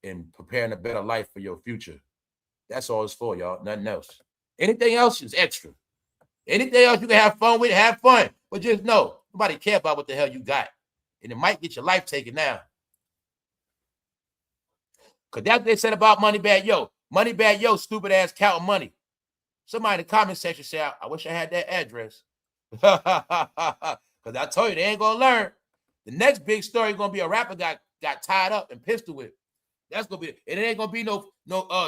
and preparing a better life for your future. That's all it's for, y'all. Nothing else. Anything else is extra. Anything else you can have fun with, have fun. But just know, nobody care about what the hell you got. And it might get your life taken now. Because that's what they said about Moneybag Yo. Moneybag Yo, stupid ass counting money. Somebody in the comment section said, I wish I had that address. Because I told you, they ain't going to learn. The next big story is going to be a rapper got tied up and pistol whipped. That's going to be, and it ain't going to be no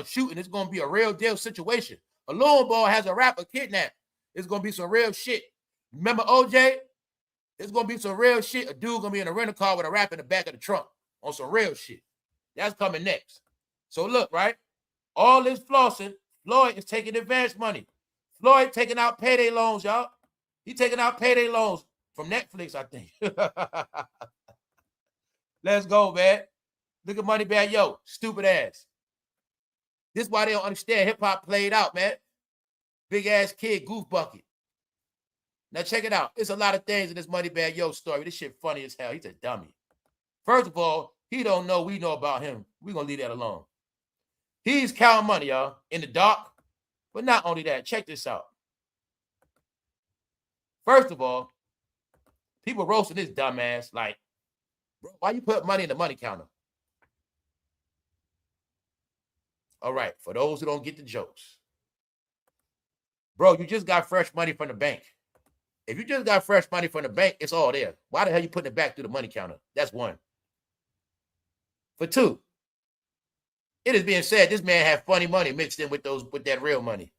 shooting. It's going to be a real deal situation. A lone ball has a rapper kidnapped. It's going to be some real shit. Remember OJ? It's going to be some real shit. A dude going to be in a rental car with a rap in the back of the trunk on some real shit. That's coming next. So look, right? All this flossing, Floyd is taking advance money. Floyd taking out payday loans, y'all. He taking out payday loans from Netflix, I think. Let's go, man. Look at Moneybag Yo, stupid ass. This is why they don't understand hip-hop played out, man. Big-ass kid, goof bucket. Now check it out. There's a lot of things in this Moneybag Yo story. This shit funny as hell. He's a dummy. First of all, he don't know we know about him. We're going to leave that alone. He's counting money, y'all, in the dark. But not only that, check this out. First of all, people roasting this dumbass like, bro, why you put money in the money counter? All right, for those who don't get the jokes. Bro, you just got fresh money from the bank. If you just got fresh money from the bank, it's all there. Why the hell you putting it back through the money counter? That's one. For two, It is being said this man had funny money mixed in with that real money.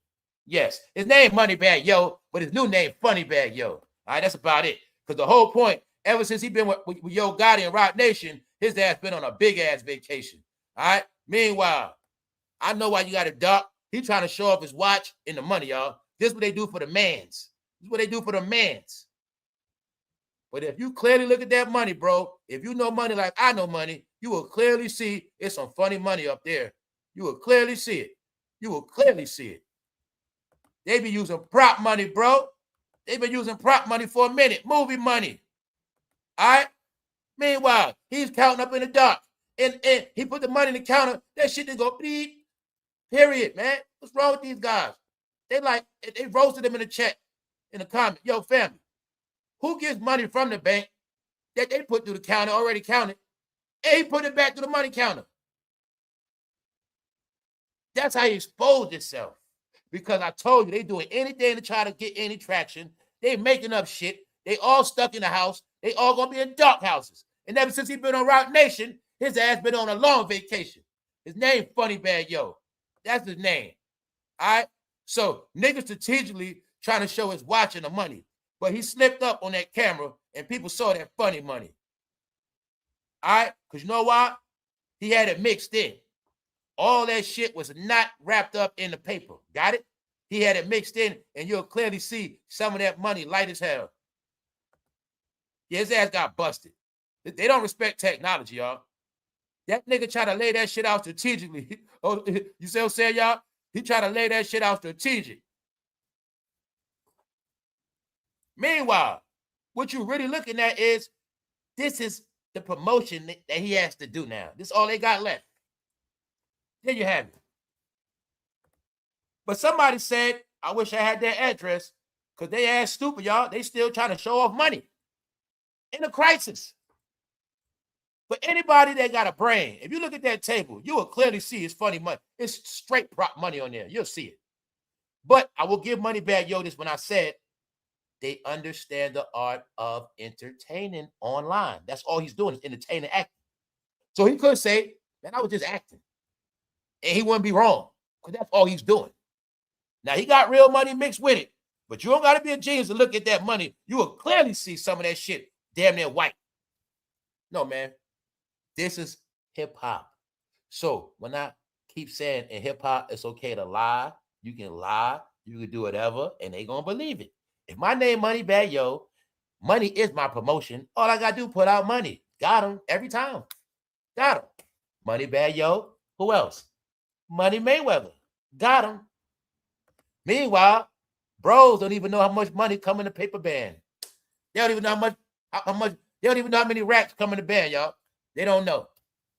Yes, his name Moneybag Yo, but his new name Funny Bag Yo. All right, that's about it. Because the whole point, ever since he been with Yo Gotti and Roc Nation, his ass been on a big ass vacation. All right. Meanwhile, I know why you got a duck. He trying to show off his watch and the money, y'all. This is what they do for the mans. This is what they do for the mans. But if you clearly look at that money, bro, if you know money like I know money, you will clearly see it's some funny money up there. You will clearly see it. You will clearly see it. They be using prop money, bro. They've been using prop money for a minute. Movie money. All right? Meanwhile, he's counting up in the dark. And he put the money in the counter. That shit didn't go beep. Period, man. What's wrong with these guys? They roasted them in the chat, in the comment. Yo, family, who gets money from the bank that they put through the counter, already counted, and he put it back to the money counter? That's how he exposed himself. Because I told you, they doing anything to try to get any traction. They making up shit. They all stuck in the house. They all gonna be in dark houses. And ever since he been on Roc Nation, his ass been on a long vacation. His name Funny Bag Yo. That's his name. All right? So niggas strategically trying to show his watch and the money. But he slipped up on that camera and people saw that funny money. All right? Because you know why? He had it mixed in. All that shit was not wrapped up in the paper. Got it? He had it mixed in, and you'll clearly see some of that money light as hell. Yeah, his ass got busted. They don't respect technology, y'all. That nigga try to lay that shit out strategically. Oh, you see what I'm saying, y'all? He try to lay that shit out strategic. Meanwhile, what you're really looking at is this is the promotion that he has to do now. This is all they got left. There you have it. But somebody said, I wish I had their address because they ass stupid, y'all. They still trying to show off money in a crisis. But anybody that got a brain, if you look at that table, you will clearly see it's funny money. It's straight prop money on there. You'll see it. But I will give Moneybag Yo this when I said they understand the art of entertaining online. That's all he's doing is entertaining acting. So he could say, man, I was just acting. And he wouldn't be wrong because that's all he's doing. Now, he got real money mixed with it, but you don't got to be a genius to look at that money. You will clearly see some of that shit damn near white. No, man. This is hip-hop. So when I keep saying in hip-hop, it's okay to lie. You can do whatever, and they going to believe it. If my name Moneybag Yo, money is my promotion. All I got to do is put out money. Got him every time. Got him. Moneybag Yo. Who else? Money Mayweather. Got him. Meanwhile, bros don't even know how much money come in the paper band. They don't even know how much, they don't even know how many racks come in the band, y'all. They don't know.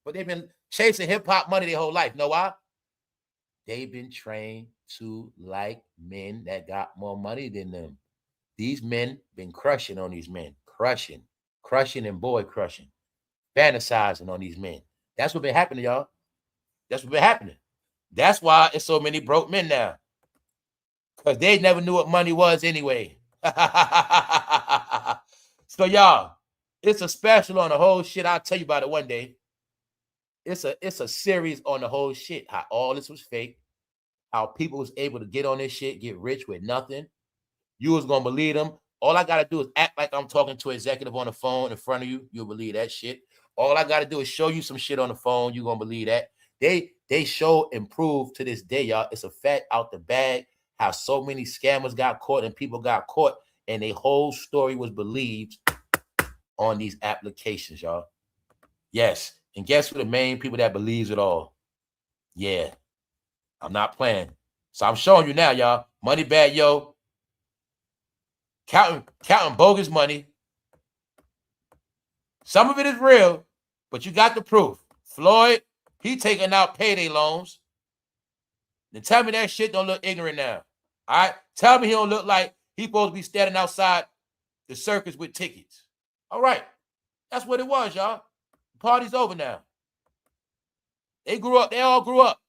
But they've been chasing hip-hop money their whole life. Know why? They've been trained to like men that got more money than them. These men been crushing on these men. Crushing and boy crushing. Fantasizing on these men. That's what been happening, y'all. That's what been happening. That's why it's so many broke men now. Because they never knew what money was anyway. So, y'all, it's a special on the whole shit. I'll tell you about it one day. It's a series on the whole shit. How all this was fake. How people was able to get on this shit, get rich with nothing. You was going to believe them. All I got to do is act like I'm talking to an executive on the phone in front of you. You'll believe that shit. All I got to do is show you some shit on the phone. You're going to believe that. They show and prove to this day, y'all. It's a fact out the bag how so many scammers got caught and people got caught and their whole story was believed on these applications, y'all. Yes. And guess who the main people that believes it all? Yeah. I'm not playing. So I'm showing you now, y'all. Moneybag Yo. Counting bogus money. Some of it is real, but you got the proof. Floyd, he taking out payday loans. Then tell me that shit don't look ignorant now. All right? Tell me he don't look like he supposed to be standing outside the circus with tickets. All right. That's what it was, y'all. The party's over now. They grew up. They all grew up.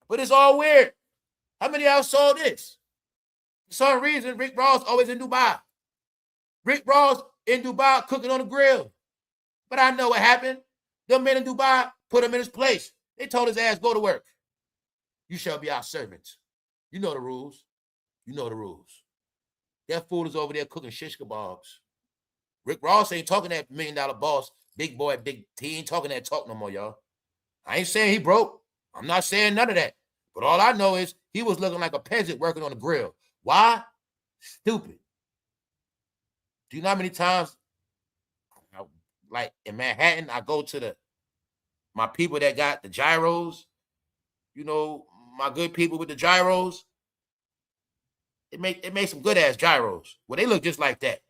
But it's all weird. How many of y'all saw this? For some reason, Rick Ross always in Dubai. Rick Ross in Dubai cooking on the grill. But I know what happened. Them men in Dubai put him in his place. They told his ass, go to work. You shall be our servant. You know the rules. You know the rules. That fool is over there cooking shish kebabs. Rick Ross ain't talking that $1 million boss, big boy, big T. He ain't talking that talk no more, y'all. I ain't saying he broke. I'm not saying none of that. But all I know is he was looking like a peasant working on the grill. Why? Stupid. Do you know how many times, like in Manhattan, I go to my people that got the gyros, you know, my good people with the gyros. It made some good ass gyros. Well, they look just like that.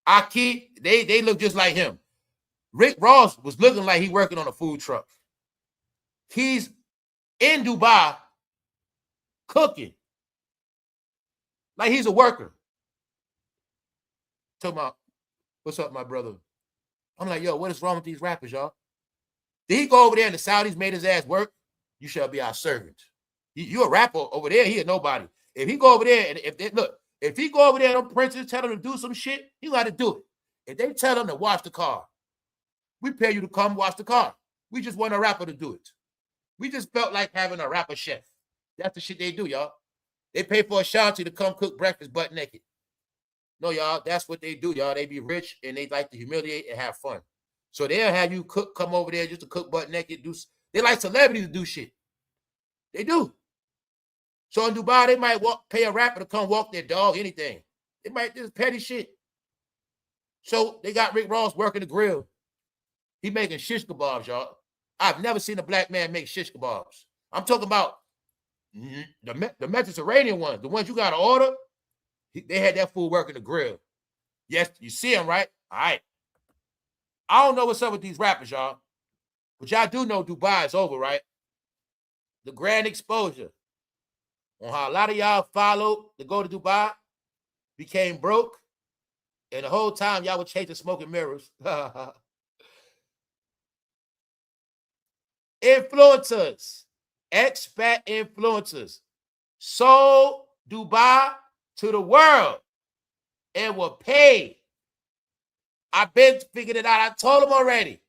Aki, they look just like him. Rick Ross was looking like he working on a food truck. He's in Dubai cooking like he's a worker. Talking about, what's up, my brother? I'm like, yo, what is wrong with these rappers, y'all? Did he go over there and the Saudis made his ass work? You shall be our servant. You a rapper over there, he a nobody. If he go over there and if he go over there and them princes tell him to do some shit, he got to do it. If they tell him to wash the car, we pay you to come wash the car. We just want a rapper to do it. We just felt like having a rapper chef. That's the shit they do, y'all. They pay for Ashanti to come cook breakfast butt naked. No, y'all, that's what they do, y'all. They be rich and they like to humiliate and have fun. So they'll have you come over there just to cook butt naked. They like celebrities to do shit. They do. So in Dubai, they might pay a rapper to come walk their dog, anything. They might do petty shit. So they got Rick Ross working the grill. He making shish kebabs, y'all. I've never seen a black man make shish kebabs. I'm talking about the Mediterranean ones, the ones you got to order. They had that fool working the grill. Yes, you see him, right? All right. I don't know what's up with these rappers, y'all. But y'all do know Dubai is over, right? The grand exposure on how a lot of y'all followed to go to Dubai, became broke, and the whole time y'all were chasing smoking mirrors. Influencers, expat influencers, sold Dubai to the world and were paid. I've been figured it out. I told them already.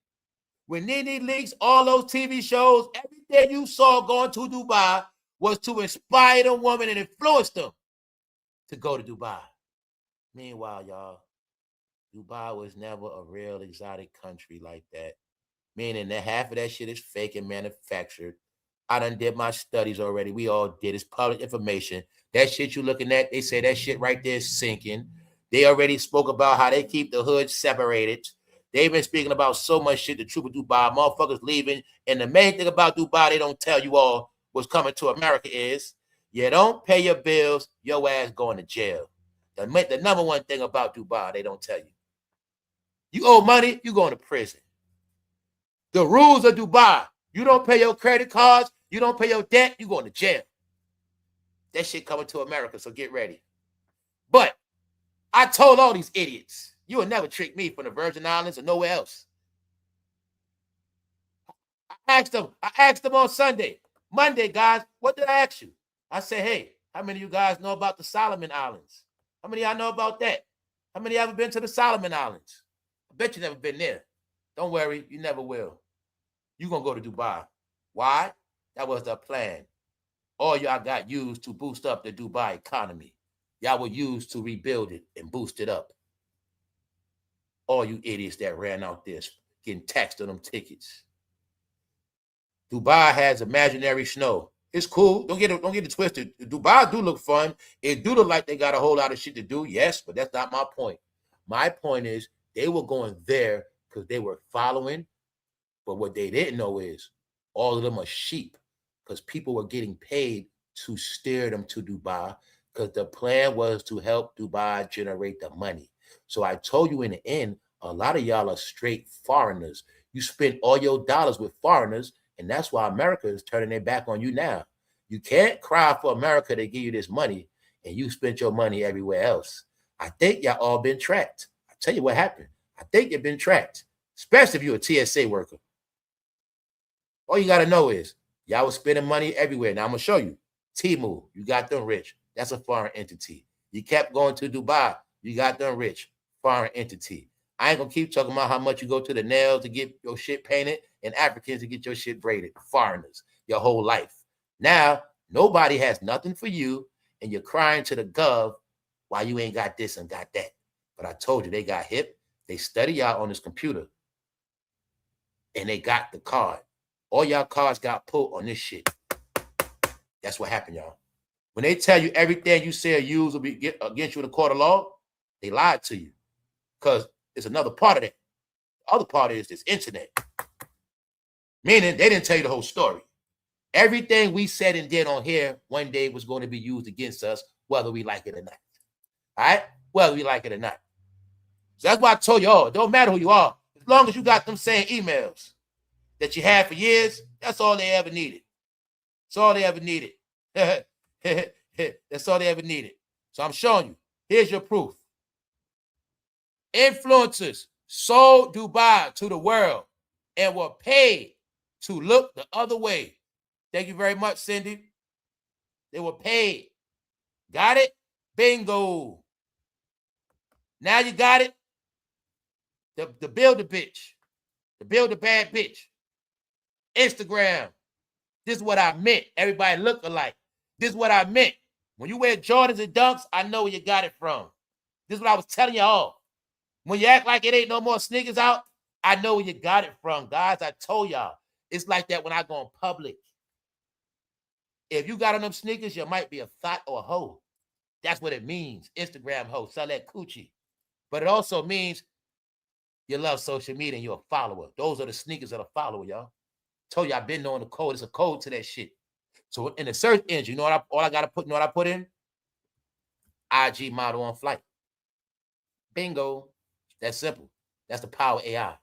When Nene leaks, all those TV shows, everything you saw going to Dubai was to inspire the woman and influence them to go to Dubai. Meanwhile, y'all, Dubai was never a real exotic country like that. Meaning that half of that shit is fake and manufactured. I done did my studies already. We all did. It's public information. That shit you looking at, they say that shit right there is sinking. They already spoke about how they keep the hood separated. They've been speaking about so much shit, the truth of Dubai, motherfuckers leaving. And the main thing about Dubai, they don't tell you all what's coming to America is, you don't pay your bills, your ass going to jail. The number one thing about Dubai, they don't tell you. You owe money, you going to prison. The rules of Dubai, you don't pay your credit cards, you don't pay your debt, you going to jail. That shit coming to America, so get ready. But I told all these idiots, you will never trick me from the Virgin Islands or nowhere else. I asked them on Sunday, Monday, guys, what did I ask you? I said, hey, how many of you guys know about the Solomon Islands? How many of y'all know about that? How many of y'all ever been to the Solomon Islands? I bet you never been there. Don't worry, you never will. You're going to go to Dubai. Why? That was the plan. All y'all got used to boost up the Dubai economy. Y'all were used to rebuild it and boost it up. All you idiots that ran out there getting taxed on them tickets. Dubai has imaginary snow. It's cool. Don't get it twisted. Dubai do look fun. It do look like they got a whole lot of shit to do. Yes, but that's not my point. My point is they were going there because they were following. But what they didn't know is all of them are sheep because people were getting paid to steer them to Dubai because the plan was to help Dubai generate the money. So I told you in the end, a lot of y'all are straight foreigners. You spend all your dollars with foreigners, and that's why America is turning their back on you now. You can't cry for America to give you this money, and you spent your money everywhere else. I think y'all all been tracked. I'll tell you what happened. I think you've been tracked, especially if you're a TSA worker. All you got to know is y'all was spending money everywhere. Now I'm going to show you. Temu, you got them rich. That's a foreign entity. You kept going to Dubai. You got them rich. Foreign entity. I ain't going to keep talking about how much you go to the nails to get your shit painted and Africans to get your shit braided, foreigners, your whole life. Now, nobody has nothing for you, and you're crying to the gov why you ain't got this and got that. But I told you, they got hip. They study y'all on this computer, and they got the card. All y'all cards got pulled on this shit. That's what happened, y'all. When they tell you everything you say or use will be against you in the court of law, they lied to you. Because it's another part of that. The other part is this internet. Meaning they didn't tell you the whole story. Everything we said and did on here one day was going to be used against us, whether we like it or not. All right? Whether we like it or not. So that's why I told you all, it don't matter who you are. As long as you got them same emails that you had for years, that's all they ever needed. That's all they ever needed. That's all they ever needed. So I'm showing you. Here's your proof. Influencers sold Dubai to the world and were paid to look the other way. Thank you very much, Cindy. They were paid. Got it? Bingo. Now you got it? The build a bitch. The build a bad bitch. Instagram. This is what I meant. Everybody look alike. This is what I meant. When you wear Jordans and Dunks, I know where you got it from. This is what I was telling y'all. When you act like it ain't no more sneakers out, I know where you got it from, guys. I told y'all. It's like that when I go in public. If you got on them sneakers, you might be a thought or a hoe. That's what it means. Instagram hoe. Sell that coochie. But it also means you love social media and you're a follower. Those are the sneakers of a follower, y'all. Told you I've been knowing the code. It's a code to that shit. So in the search engine, you know what I put in? IG model on flight. Bingo. That's simple. That's the power of AI.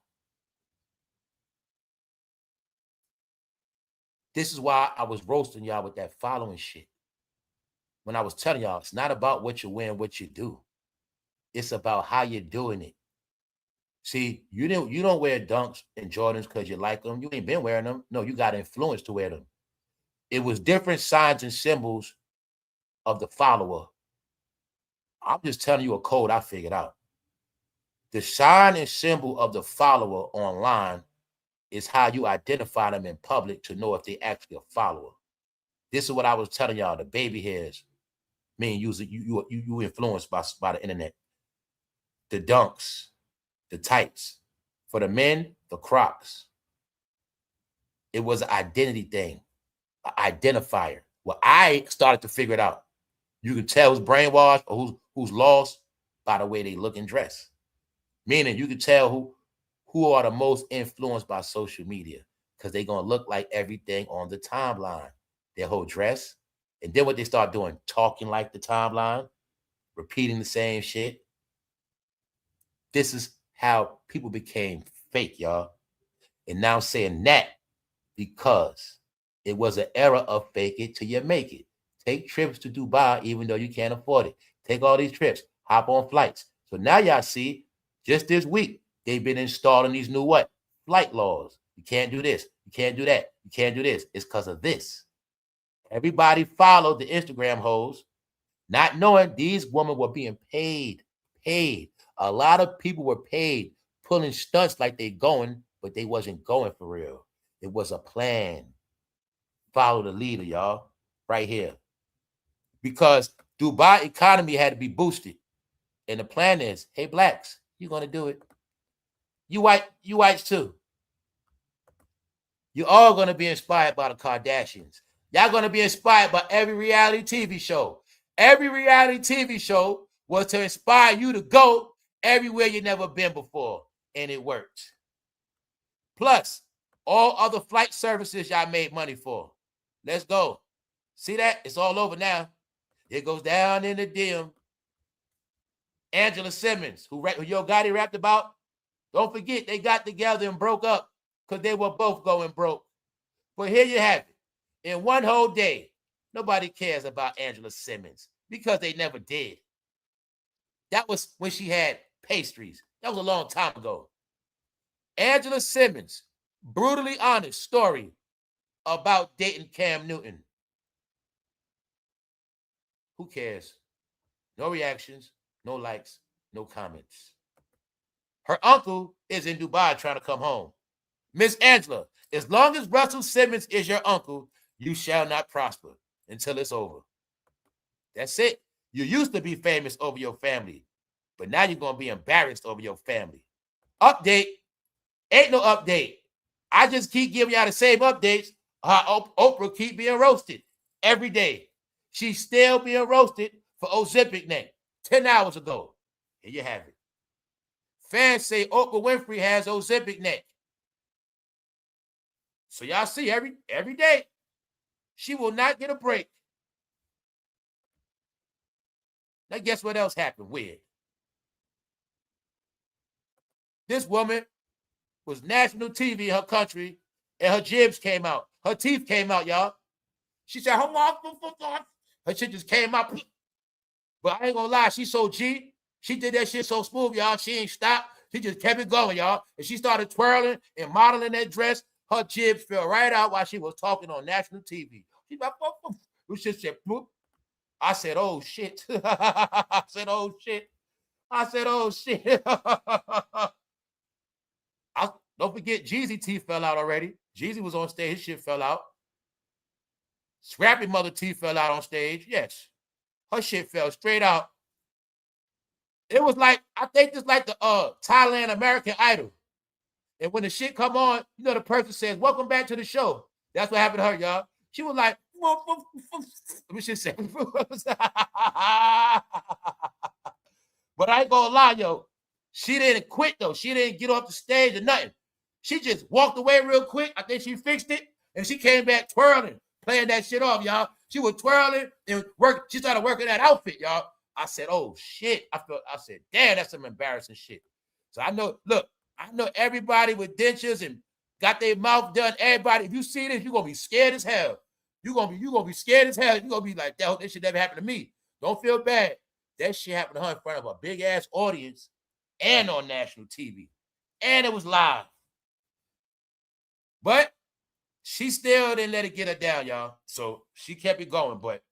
This is why I was roasting y'all with that following shit. When I was telling y'all, it's not about what you wear and what you do. It's about how you're doing it. See, you don't wear Dunks and Jordans because you like them. You ain't been wearing them. No, you got influence to wear them. It was different signs and symbols of the follower. I'm just telling you a code I figured out. The sign and symbol of the follower online is how you identify them in public to know if they actually a follower. This is what I was telling y'all. The baby hairs mean you influenced by the internet. The Dunks, the tights. For the men, the Crocs. It was an identity thing, an identifier. Well, I started to figure it out. You can tell who's brainwashed or who's lost by the way they look and dress. Meaning you can tell who are the most influenced by social media because they're going to look like everything on the timeline. Their whole dress. And then what they start doing, talking like the timeline, repeating the same shit. This is how people became fake, y'all. And now I'm saying that because it was an era of fake it till you make it. Take trips to Dubai even though you can't afford it. Take all these trips. Hop on flights. So now y'all see, just this week, they've been installing these new what? Flight laws. You can't do this. You can't do that. You can't do this. It's because of this. Everybody followed the Instagram hoes, not knowing these women were being paid. A lot of people were paid, pulling stunts like they going, but they wasn't going for real. It was a plan. Follow the leader, y'all, right here. Because Dubai economy had to be boosted. And the plan is, hey, blacks, you're going to do it. You whites too. You're all going to be inspired by the Kardashians. Y'all going to be inspired by every reality TV show. Every reality TV show was to inspire you to go everywhere you never been before. And it worked. Plus, all other flight services y'all made money for. Let's go. See that? It's all over now. It goes down in the DM. Angela Simmons, who Yo Gotti rapped about. Don't forget, they got together and broke up because they were both going broke. But here you have it. In one whole day, nobody cares about Angela Simmons because they never did. That was when she had pastries. That was a long time ago. Angela Simmons, brutally honest story about dating Cam Newton. Who cares? No reactions, no likes, no comments. Her uncle is in Dubai trying to come home. Miss Angela, as long as Russell Simmons is your uncle, you shall not prosper until it's over. That's it. You used to be famous over your family, but now you're going to be embarrassed over your family. Update. Ain't no update. I just keep giving y'all the same updates. Oprah keep being roasted every day. She's still being roasted for Ozempic neck 10 hours ago. Here you have it. Fans say Oprah Winfrey has Ozempic neck. So y'all see every day, she will not get a break. Now guess what else happened? Weird. This woman was national TV in her country, and her jibs came out. Her teeth came out, y'all. She said, her shit just came out. But I ain't gonna lie, she so G. She did that shit so smooth, y'all. She ain't stopped. She just kept it going, y'all. And she started twirling and modeling that dress. Her jibs fell right out while she was talking on national TV. She's like, she said, boop. I said, oh, shit. I said, oh, shit. I said, oh, shit. Don't forget, Jeezy teeth fell out already. Jeezy was on stage. His shit fell out. Scrappy mother teeth fell out on stage. Yes. Her shit fell straight out. It was like, I think it's like the Thailand American Idol. And when the shit come on, you know, the person says, welcome back to the show. That's what happened to her, y'all. She was like, let me just say. But I ain't gonna lie, yo. She didn't quit, though. She didn't get off the stage or nothing. She just walked away real quick. I think she fixed it. And she came back twirling, playing that shit off, y'all. She was twirling and she started working that outfit, y'all. I said, oh, shit. I said, damn, that's some embarrassing shit. So I know, look, I know everybody with dentures and got their mouth done. Everybody, if you see this, you're going to be scared as hell. You're gonna be scared as hell. You're going to be like, that shit never happened to me. Don't feel bad. That shit happened to her in front of a big-ass audience and on national TV. And it was live. But she still didn't let it get her down, y'all. So she kept it going. But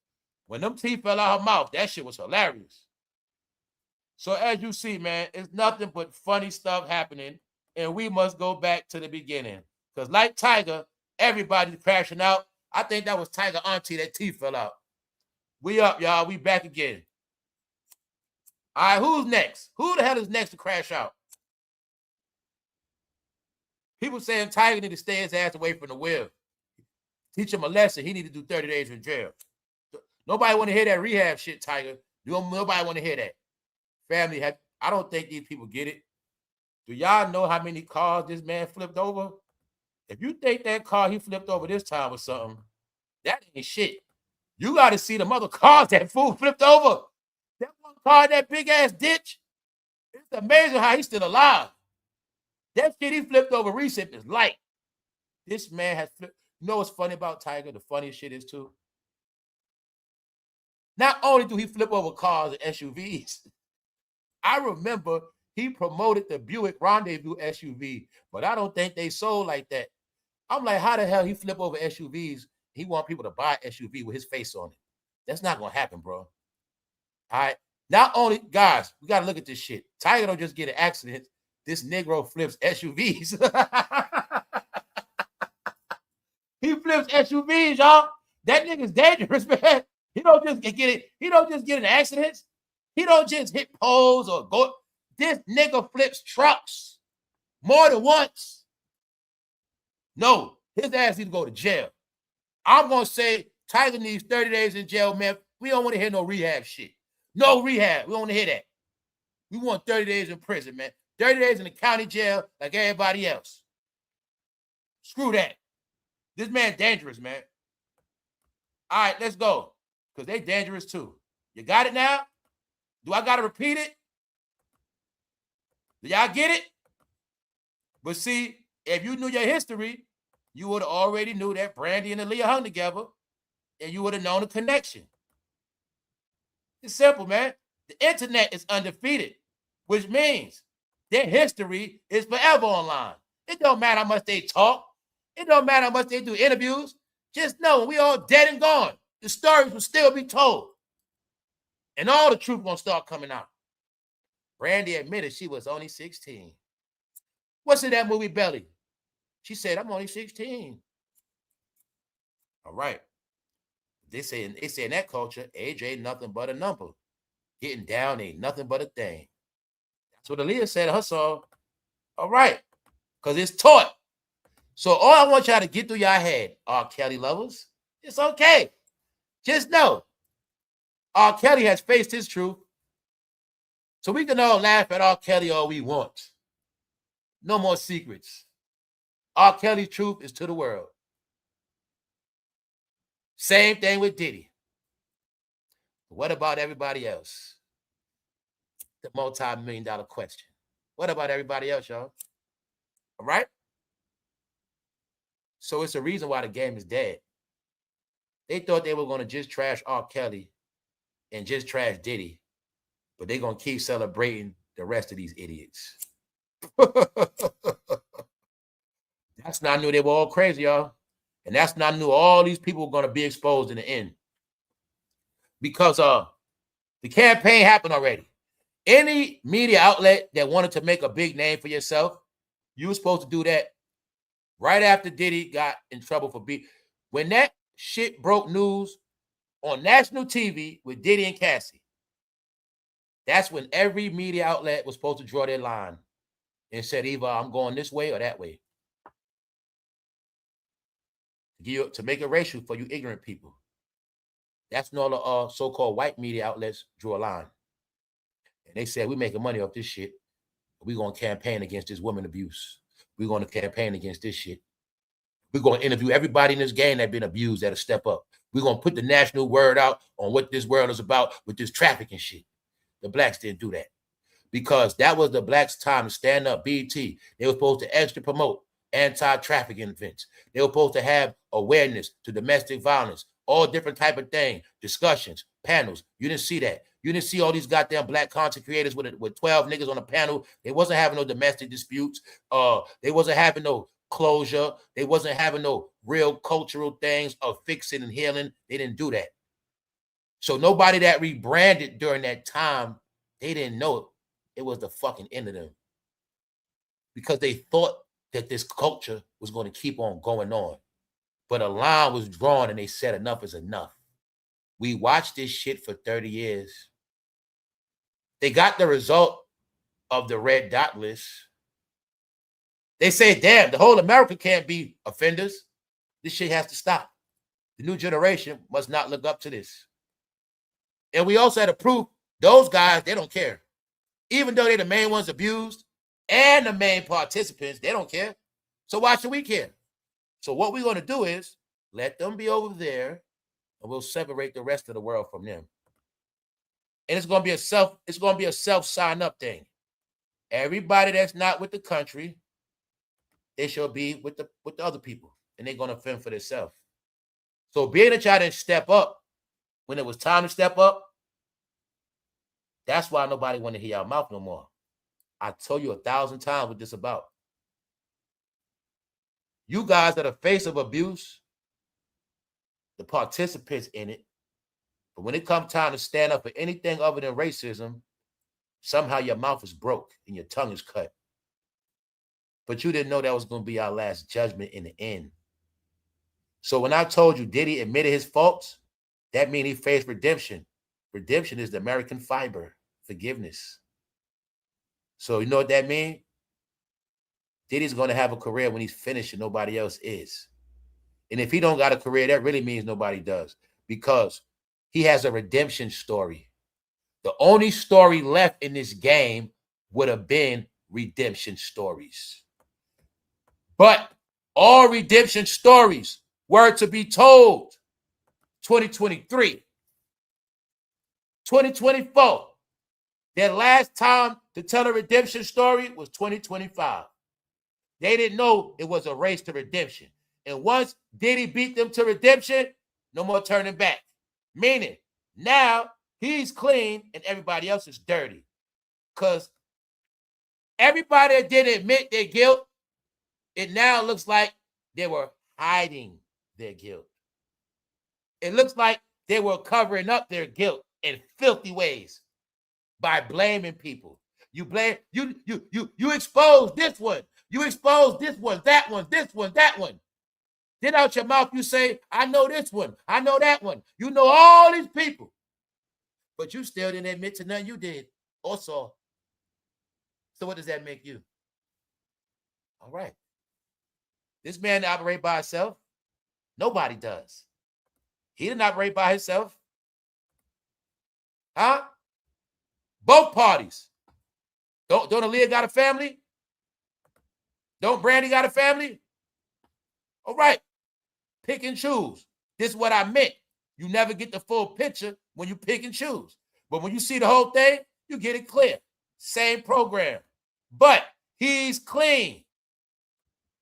when them teeth fell out her mouth, that shit was hilarious. So as you see, man, it's nothing but funny stuff happening. And we must go back to the beginning. Because like Tiger, everybody's crashing out. I think that was Tiger auntie that teeth fell out. We up, y'all. We back again. All right, who's next? Who the hell is next to crash out? People saying Tiger need to stay his ass away from the wheel. Teach him a lesson. He need to do 30 days in jail. Nobody want to hear that rehab shit, Tiger. Nobody want to hear that. Family, I don't think these people get it. Do y'all know how many cars this man flipped over? If you think that car he flipped over this time or something, that ain't shit. You got to see the other cars that fool flipped over. That one car in that big-ass ditch, it's amazing how he's still alive. That shit he flipped over recent is light. This man has flipped. You know what's funny about Tiger? The funniest shit is, too? Not only do he flip over cars and SUVs, I remember he promoted the Buick Rendezvous SUV, but I don't think they sold like that. I'm like, how the hell he flip over SUVs? He want people to buy an SUV with his face on it. That's not going to happen, bro. All right? Not only, guys, we got to look at this shit. Tiger don't just get an accident. This Negro flips SUVs. He flips SUVs, y'all. That nigga's dangerous, man. He don't just get it. He don't just get in accidents. He don't just hit poles or go. This nigga flips trucks more than once. No, his ass needs to go to jail. I'm going to say Tiger needs 30 days in jail, man. We don't want to hear no rehab shit. No rehab. We don't want to hear that. We want 30 days in prison, man. 30 days in the county jail like everybody else. Screw that. This man dangerous, man. All right, let's go. Because they dangerous too. You got it now? Do I got to repeat it? Do y'all get it? But see, if you knew your history, you would have already knew that Brandy and Aaliyah hung together, and you would have known the connection. It's simple, man. The internet is undefeated, which means their history is forever online. It don't matter how much they talk. It don't matter how much they do interviews. Just know when we all dead and gone, the stories will still be told. And all the truth won't start coming out. Brandy admitted she was only 16. What's in that movie, Belly? She said, I'm only 16. All right. They say in that culture, age ain't nothing but a number. Getting down ain't nothing but a thing. That's what Aaliyah said in her song. All right. Because it's taught. So all I want y'all to get through your head, R. Kelly lovers, it's okay. Just know, R. Kelly has faced his truth. So we can all laugh at R. Kelly all we want. No more secrets. R. Kelly's truth is to the world. Same thing with Diddy. What about everybody else? The multi-million-dollar question. What about everybody else, y'all? All right? So it's a reason why the game is dead. They thought they were going to just trash R. Kelly and just trash Diddy, but they're going to keep celebrating the rest of these idiots. That's not new. They were all crazy, y'all. And that's not new. All these people are going to be exposed in the end. Because the campaign happened already. Any media outlet that wanted to make a big name for yourself, you were supposed to do that right after Diddy got in trouble for when that shit broke news on national TV with Diddy and Cassie. That's when every media outlet was supposed to draw their line and said, either I'm going this way or that way. To make it racial for you ignorant people. That's when all the so-called white media outlets drew a line. And they said, we're making money off this shit. We're going to campaign against this woman abuse. We're going to campaign against this shit. We're going to interview everybody in this game that's been abused that'll step up. We're going to put the national word out on what this world is about with this trafficking shit. The blacks didn't do that because that was the blacks' time to stand up. BET, they were supposed to extra promote anti-trafficking events. They were supposed to have awareness to domestic violence, all different type of things, discussions, panels. You didn't see that. You didn't see all these goddamn black content creators with 12 niggas on a panel. They wasn't having no domestic disputes. They wasn't having no closure. They wasn't having no real cultural things of fixing and healing. They didn't do that. So nobody that rebranded during that time, they didn't know it. It was the fucking end of them. Because they thought that this culture was going to keep on going on. But a line was drawn and they said enough is enough. We watched this shit for 30 years. They got the result of the red dot list. They say, damn, the whole America can't be offenders. This shit has to stop. The new generation must not look up to this. And we also had to prove those guys, they don't care. Even though they're the main ones abused and the main participants, they don't care. So why should we care? So what we're going to do is let them be over there and we'll separate the rest of the world from them. And it's going to be a self sign up thing. Everybody that's not with the country, they shall be with the other people, and they're going to fend for themselves. So being that y'all didn't step up when it was time to step up, that's why nobody want to hear your mouth no more. I told you 1,000 times what this about. You guys are the face of abuse, the participants in it. But when it comes time to stand up for anything other than racism, somehow your mouth is broke and your tongue is cut. But you didn't know that was going to be our last judgment in the end. So when I told you Diddy admitted his faults, that means he faced redemption. Redemption is the American fiber, forgiveness. So you know what that means? Diddy's going to have a career when he's finished and nobody else is. And if he don't got a career, that really means nobody does, because he has a redemption story. The only story left in this game would have been redemption stories. But all redemption stories were to be told 2023, 2024. Their last time to tell a redemption story was 2025. They didn't know it was a race to redemption. And once Diddy beat them to redemption, no more turning back. Meaning, now he's clean and everybody else is dirty. Because everybody that didn't admit their guilt, it now looks like they were hiding their guilt. It looks like they were covering up their guilt in filthy ways by blaming people. You blame you expose this one, You expose this one, that one, this one, that one. Then out your mouth you say, I know this one, I know that one. You know all these people. But you still didn't admit to nothing you did or saw. So what does that make you? All right. This man operate by himself. Nobody does. He didn't operate by himself. Huh? Both parties. Don't Aaliyah got a family? Don't Brandy got a family? All right. Pick and choose. This is what I meant. You never get the full picture when you pick and choose. But when you see the whole thing, you get it clear. Same program. But he's clean.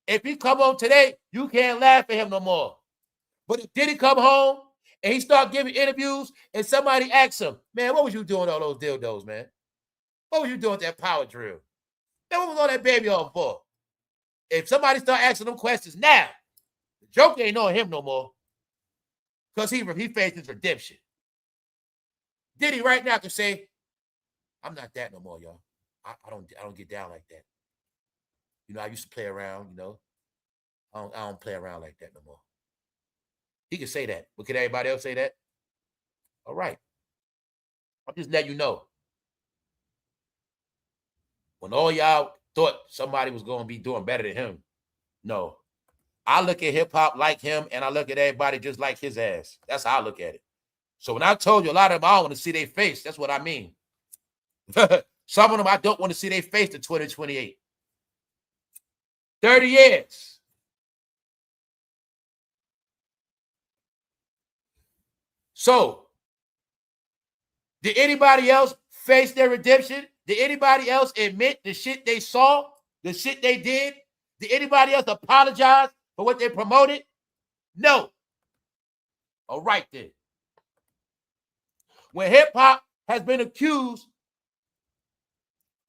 If he come home today, you can't laugh at him no more. But if Diddy come home and he start giving interviews and somebody asks him, man, what was you doing all those dildos, man? What was you doing with that power drill? Man, what was all that baby on for? If somebody start asking them questions now, the joke ain't on him no more. Because he faced his redemption. Diddy right now can say, I'm not that no more, y'all. I don't get down like that. You know, I used to play around, you know. I don't play around like that no more. He can say that. But can everybody else say that? All right. I'm just letting you know. When all y'all thought somebody was going to be doing better than him, no. I look at hip-hop like him, and I look at everybody just like his ass. That's how I look at it. So when I told you a lot of them, I don't want to see their face. That's what I mean. Some of them, I don't want to see their face to 2028. 30 years. So, did anybody else face their redemption? Did anybody else admit the shit they saw, the shit they did? Did anybody else apologize for what they promoted? No. All right then. When hip-hop has been accused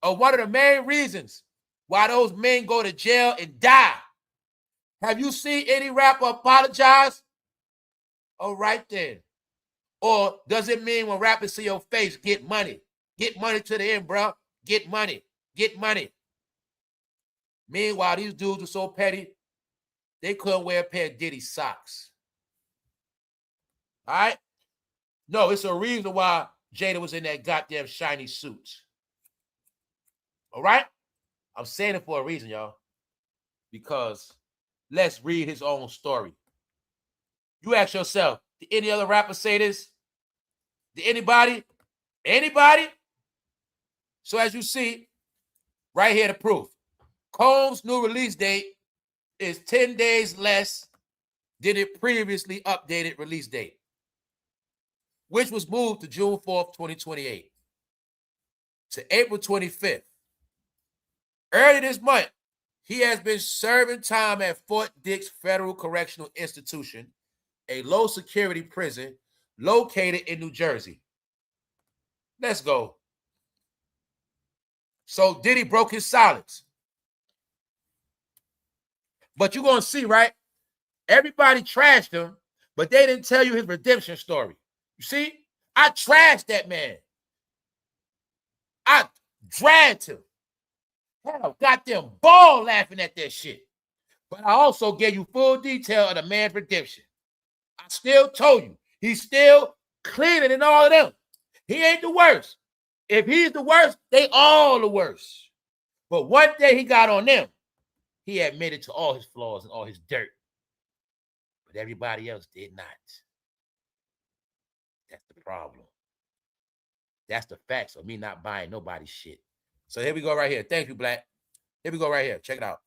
of one of the main reasons why those men go to jail and die, have you seen any rapper apologize? All right then. Or does it mean when rappers see your face, get money? Get money to the end, bro. Get money. Get money. Meanwhile, these dudes are so petty, they couldn't wear a pair of Diddy socks. All right? No, it's a reason why Jada was in that goddamn shiny suit. All right? I'm saying it for a reason, y'all. Because let's read his own story. You ask yourself, did any other rapper say this? Did anybody? Anybody? So as you see, right here the proof. Combs' new release date is 10 days less than it previously updated release date, which was moved to June 4th, 2028 to April 25th. Early this month, he has been serving time at Fort Dix Federal Correctional Institution, a low-security prison located in New Jersey. Let's go. So Diddy broke his silence. But you're going to see, right? Everybody trashed him, but they didn't tell you his redemption story. You see? I trashed that man. I dragged him. Hell, got them ball laughing at that shit. But I also gave you full detail of the man's redemption. I still told you, he's still cleaner than all of them. He ain't the worst. If he's the worst, they all the worst. But one day he got on them. He admitted to all his flaws and all his dirt. But everybody else did not. That's the problem. That's the facts of me not buying nobody's shit. So here we go right here. Thank you, Black. Here we go right here. Check it out.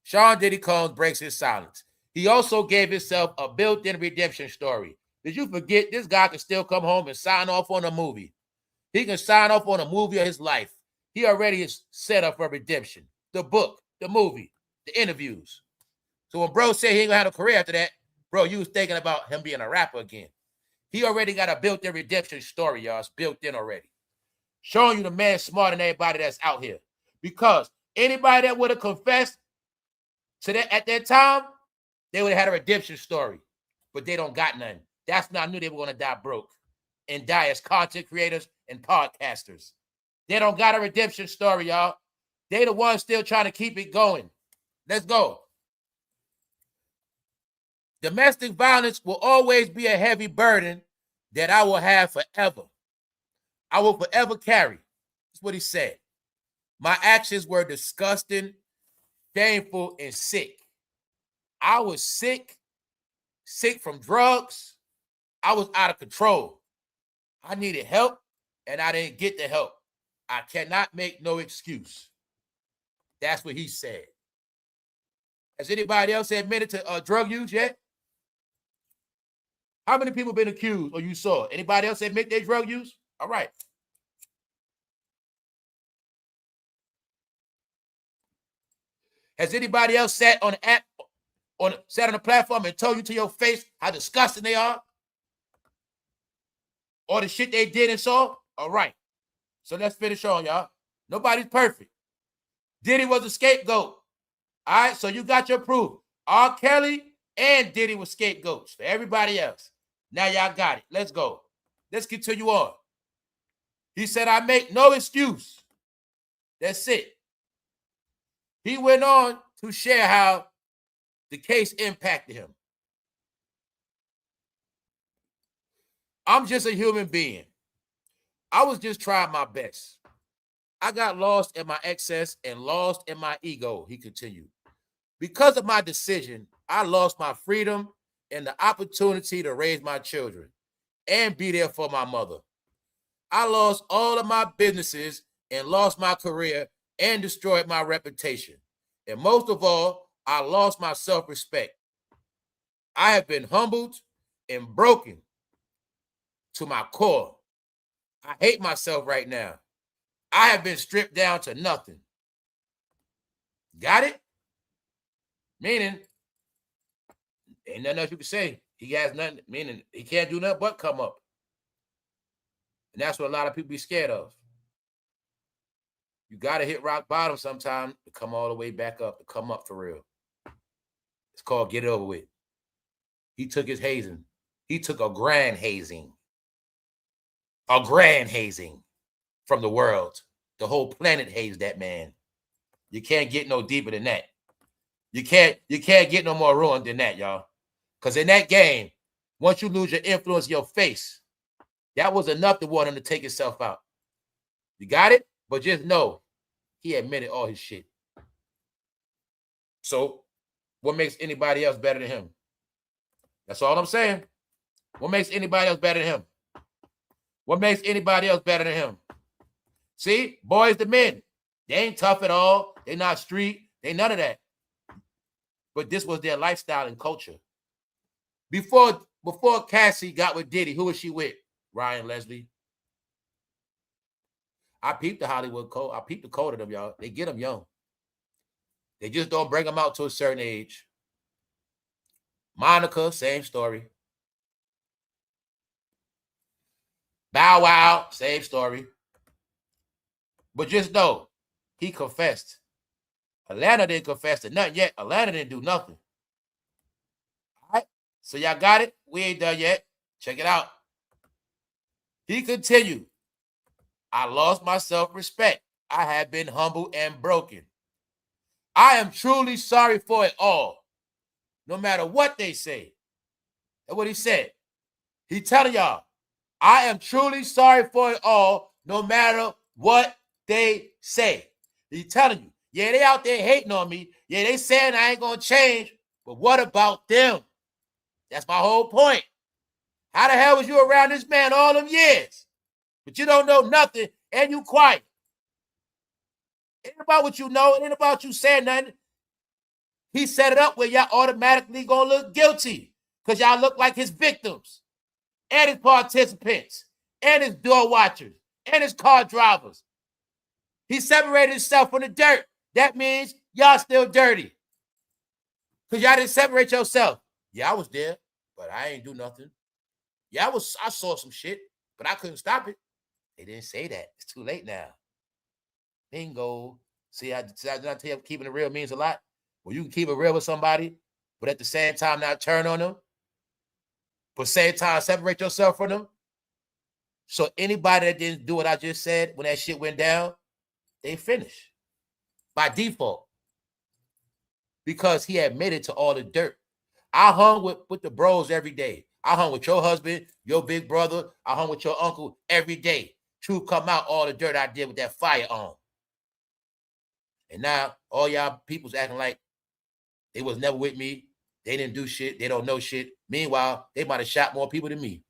Sean Diddy Combs breaks his silence. He also gave himself a built-in redemption story. Did you forget this guy can still come home and sign off on a movie? He can sign off on a movie of his life. He already is set up for redemption. The book, the movie, the interviews. So when bro said he ain't gonna have a career after that, bro, you was thinking about him being a rapper again. He already got a built-in redemption story, y'all. It's built in already. Showing you the man smarter than everybody that's out here. Because anybody that would have confessed to that at that time, they would have had a redemption story. But they don't got none. That's not knew they were going to die broke and die as content creators and podcasters. They don't got a redemption story, y'all. They the ones still trying to keep it going. Let's go. Domestic violence will always be a heavy burden that I will have forever. I will forever carry. That's what he said. My actions were disgusting, shameful, and sick. I was sick from drugs. I was out of control. I needed help, and I didn't get the help. I cannot make no excuse. That's what he said. Has anybody else admitted to drug use yet? How many people been accused or you saw? Anybody else admit they drug use? All right. Has anybody else sat on the app, sat on a platform and told you to your face how disgusting they are? Or the shit they did and saw? All right. So let's finish on, y'all. Nobody's perfect. Diddy was a scapegoat. All right, so you got your proof. R. Kelly and Diddy were scapegoats for everybody else. Now y'all got it. Let's go. Let's continue on. He said, I make no excuse. That's it. He went on to share how the case impacted him. I'm just a human being. I was just trying my best. I got lost in my excess and lost in my ego, he continued. Because of my decision, I lost my freedom and the opportunity to raise my children and be there for my mother. I lost all of my businesses and lost my career and destroyed my reputation. And most of all, I lost my self-respect. I have been humbled and broken to my core. I hate myself right now. I have been stripped down to nothing. Got it? Meaning, ain't nothing else you can say. He has nothing, meaning he can't do nothing but come up. And that's what a lot of people be scared of. You got to hit rock bottom sometime to come all the way back up, to come up for real. It's called get it over with. He took his hazing. He took a grand hazing. A grand hazing from the world. The whole planet hazed that man. You can't get no deeper than that. You can't get no more ruined than that, y'all. Because in that game, once you lose your influence in your face, that was enough to want him to take himself out. You got it? But just know, he admitted all his shit. So, what makes anybody else better than him? That's all I'm saying. What makes anybody else better than him? What makes anybody else better than him? See, boys to men, they ain't tough at all. They not street. They none of that. But this was their lifestyle and culture. Before Cassie got with Diddy, who was she with? Ryan Leslie. I peeped the Hollywood code. I peeped the code of them, y'all. They get them young. They just don't bring them out to a certain age. Monica, same story. Bow Wow, same story. But just know, he confessed. Atlanta didn't confess to nothing yet. Atlanta didn't do nothing. All right? So y'all got it? We ain't done yet. Check it out. He continued. I lost my self-respect. I have been humbled and broken. I am truly sorry for it all. No matter what they say. That's what he said. He telling y'all, I am truly sorry for it all, no matter what they say. He telling you, yeah, they out there hating on me. Yeah, they saying I ain't going to change. But what about them? That's my whole point. How the hell was you around this man all them years? But you don't know nothing and you quiet. Ain't about what you know. It ain't about you saying nothing. He set it up where y'all automatically going to look guilty because y'all look like his victims and his participants and his door watchers and his car drivers. He separated himself from the dirt. That means y'all still dirty because y'all didn't separate yourself. Yeah, I was there, but I ain't do nothing. Yeah, I saw some shit, but I couldn't stop it. They didn't say that. It's too late now. Bingo. See, I tell you, keeping it real means a lot. Well, you can keep it real with somebody, but at the same time not turn on them. But at the same time, separate yourself from them. So anybody that didn't do what I just said when that shit went down, they finished. by default because he admitted to all the dirt. I hung with the bros every day. I hung with your husband, your big brother. I hung with your uncle every day. Truth come out, all the dirt I did with that fire on. And now all y'all people's acting like they was never with me. They didn't do shit. They don't know shit. Meanwhile, they might have shot more people than me.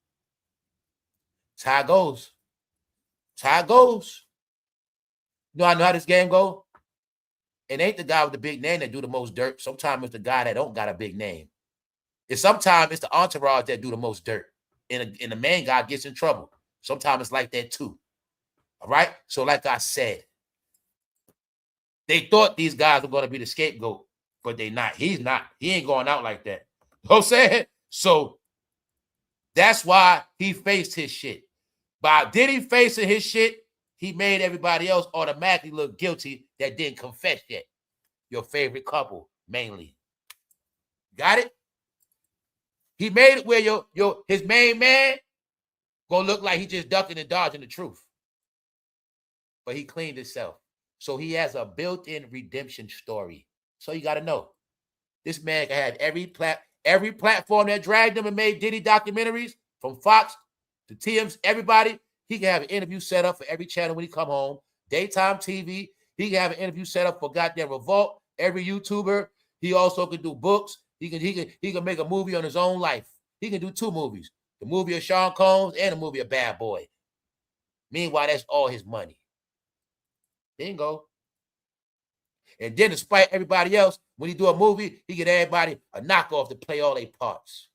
That's how it goes. That's how it goes. You know, I know how this game go. It ain't the guy with the big name that do the most dirt. Sometimes it's the guy that don't got a big name. And sometimes it's the entourage that do the most dirt. And the main guy gets in trouble. Sometimes it's like that too. All right? So like I said, they thought these guys were going to be the scapegoat, but they not. He's not. He ain't going out like that. You know what I'm saying? So that's why he faced his shit. By Diddy facing his shit, he made everybody else automatically look guilty that didn't confess yet. Your favorite couple, mainly. Got it? He made it where his main man gonna look like he just ducking and dodging the truth. But he cleaned himself. So he has a built-in redemption story. So you gotta know. This man can have every platform that dragged him and made Diddy documentaries, from Fox to TMZ, everybody. He can have an interview set up for every channel when he come home. Daytime TV. He can have an interview set up for goddamn Revolt, every YouTuber. He also can do books. He can make a movie on his own life. He can do 2 movies. The movie of Sean Combs and the movie of Bad Boy. Meanwhile, that's all his money. Bingo. And then despite everybody else, when he do a movie, he get everybody a knockoff to play all their parts.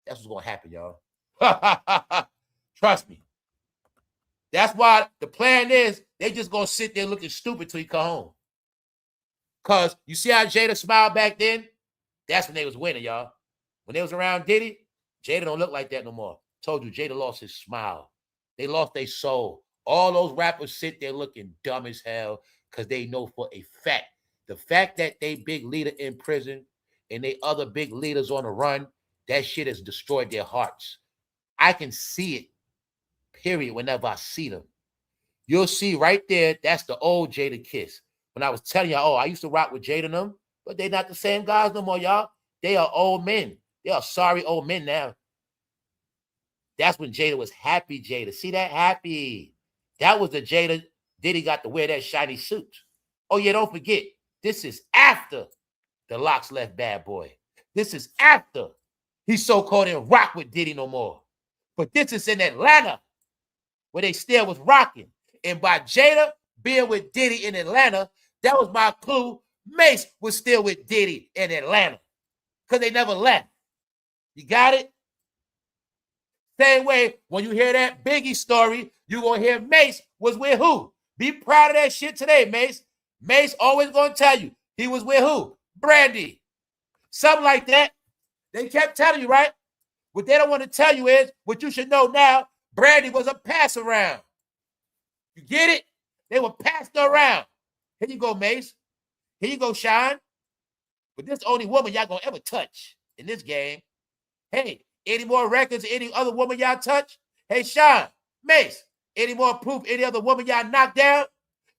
That's what's going to happen, y'all. Trust me. That's why the plan is they just going to sit there looking stupid till he come home. Because you see how Jada smiled back then? That's when they was winning, y'all. When they was around Diddy, Jada don't look like that no more. Told you, Jada lost his smile. They lost their soul. All those rappers sit there looking dumb as hell because they know for a fact. The fact that they big leader in prison and they other big leaders on the run, that shit has destroyed their hearts. I can see it, period, whenever I see them. You'll see right there, that's the old Jada kiss. When I was telling y'all, I used to rock with Jada and them, but they're not the same guys no more, y'all. They are old men. They are sorry old men now. That's when Jada was happy Jada. See that? Happy. That was the Jada Diddy got to wear that shiny suit. Oh, yeah, don't forget, this is after the Locks left Bad Boy. This is after he so-called didn't rock with Diddy no more. But this is in Atlanta where they still was rocking. And by Jada being with Diddy in Atlanta, that was my clue. Mace was still with Diddy in Atlanta because they never left. You got it? Same way, when you hear that Biggie story, you're going to hear Mace was with who? Be proud of that shit today, Mace. Mace always going to tell you he was with who? Brandy. Something like that. They kept telling you, right? What they don't want to tell you is, what you should know now, Brandy was a pass around. You get it? They were passed around. Here you go, Mace. Here you go, Shine. But this only woman y'all going to ever touch in this game. Hey, any more records, any other woman y'all touch? Hey, Shine, Mace, any more proof, any other woman y'all knocked down?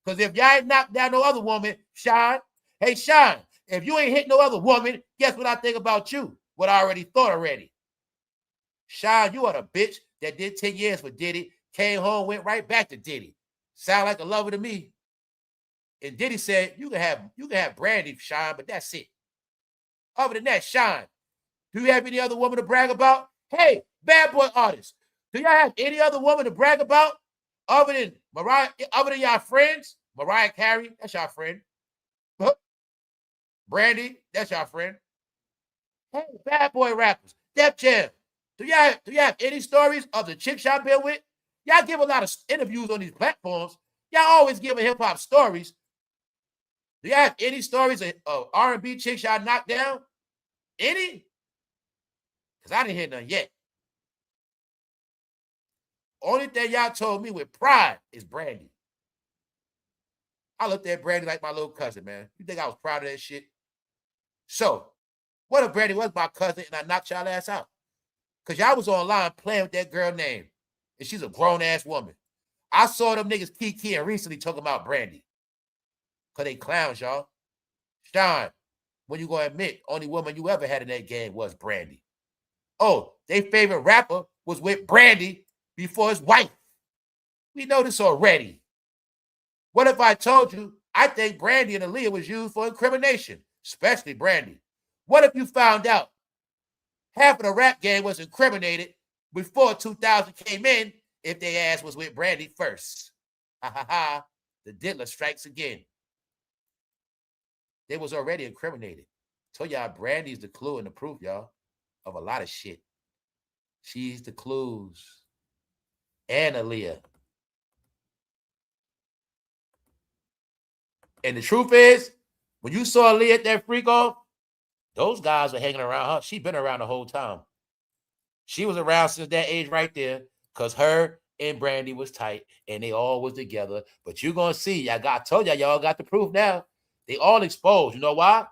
Because if y'all ain't knocked down no other woman, Shine, hey, Shine, if you ain't hit no other woman, guess what I think about you? What I already thought already. Shine, you are the bitch that did 10 years for Diddy, came home, went right back to Diddy. Sound like a lover to me. And Diddy said, you can have Brandy, Shine, but that's it. Other than that, Shine, do you have any other woman to brag about? Hey, Bad Boy artists, do y'all have any other woman to brag about other than y'all friends? Mariah Carey, that's y'all friend. Brandy, that's y'all friend. Hey, Bad Boy rappers, Def Jam, do y'all have any stories of the chicks y'all been with? Y'all give a lot of interviews on these platforms. Y'all always giving hip-hop stories. Do y'all have any stories of R&B chicks y'all knocked down? Any? Because I didn't hear none yet. Only thing y'all told me with pride is Brandy. I looked at Brandy like my little cousin, man. You think I was proud of that shit? So, what if Brandy was my cousin and I knocked y'all ass out? Because y'all was online playing with that girl name. And she's a grown-ass woman. I saw them niggas Kiki and recently talking about Brandy. Because they clowns, y'all. Sean, when you gonna admit only woman you ever had in that game was Brandy? Oh, their favorite rapper was with Brandy before his wife. We know this already. What if I told you I think Brandy and Aaliyah was used for incrimination, especially Brandy? What if you found out half of the rap game was incriminated before 2000 came in if their ass was with Brandy first? Ha ha ha. The diddler strikes again. They was already incriminated. Told y'all Brandy's the clue and the proof, y'all, of a lot of shit. She's the clues. And Aaliyah. And the truth is, when you saw Aaliyah at that freak off, those guys were hanging around her. She been around the whole time. She was around since that age right there, because her and Brandy was tight, and they all was together. But you're going to see, told y'all got the proof now. They all exposed. You know why?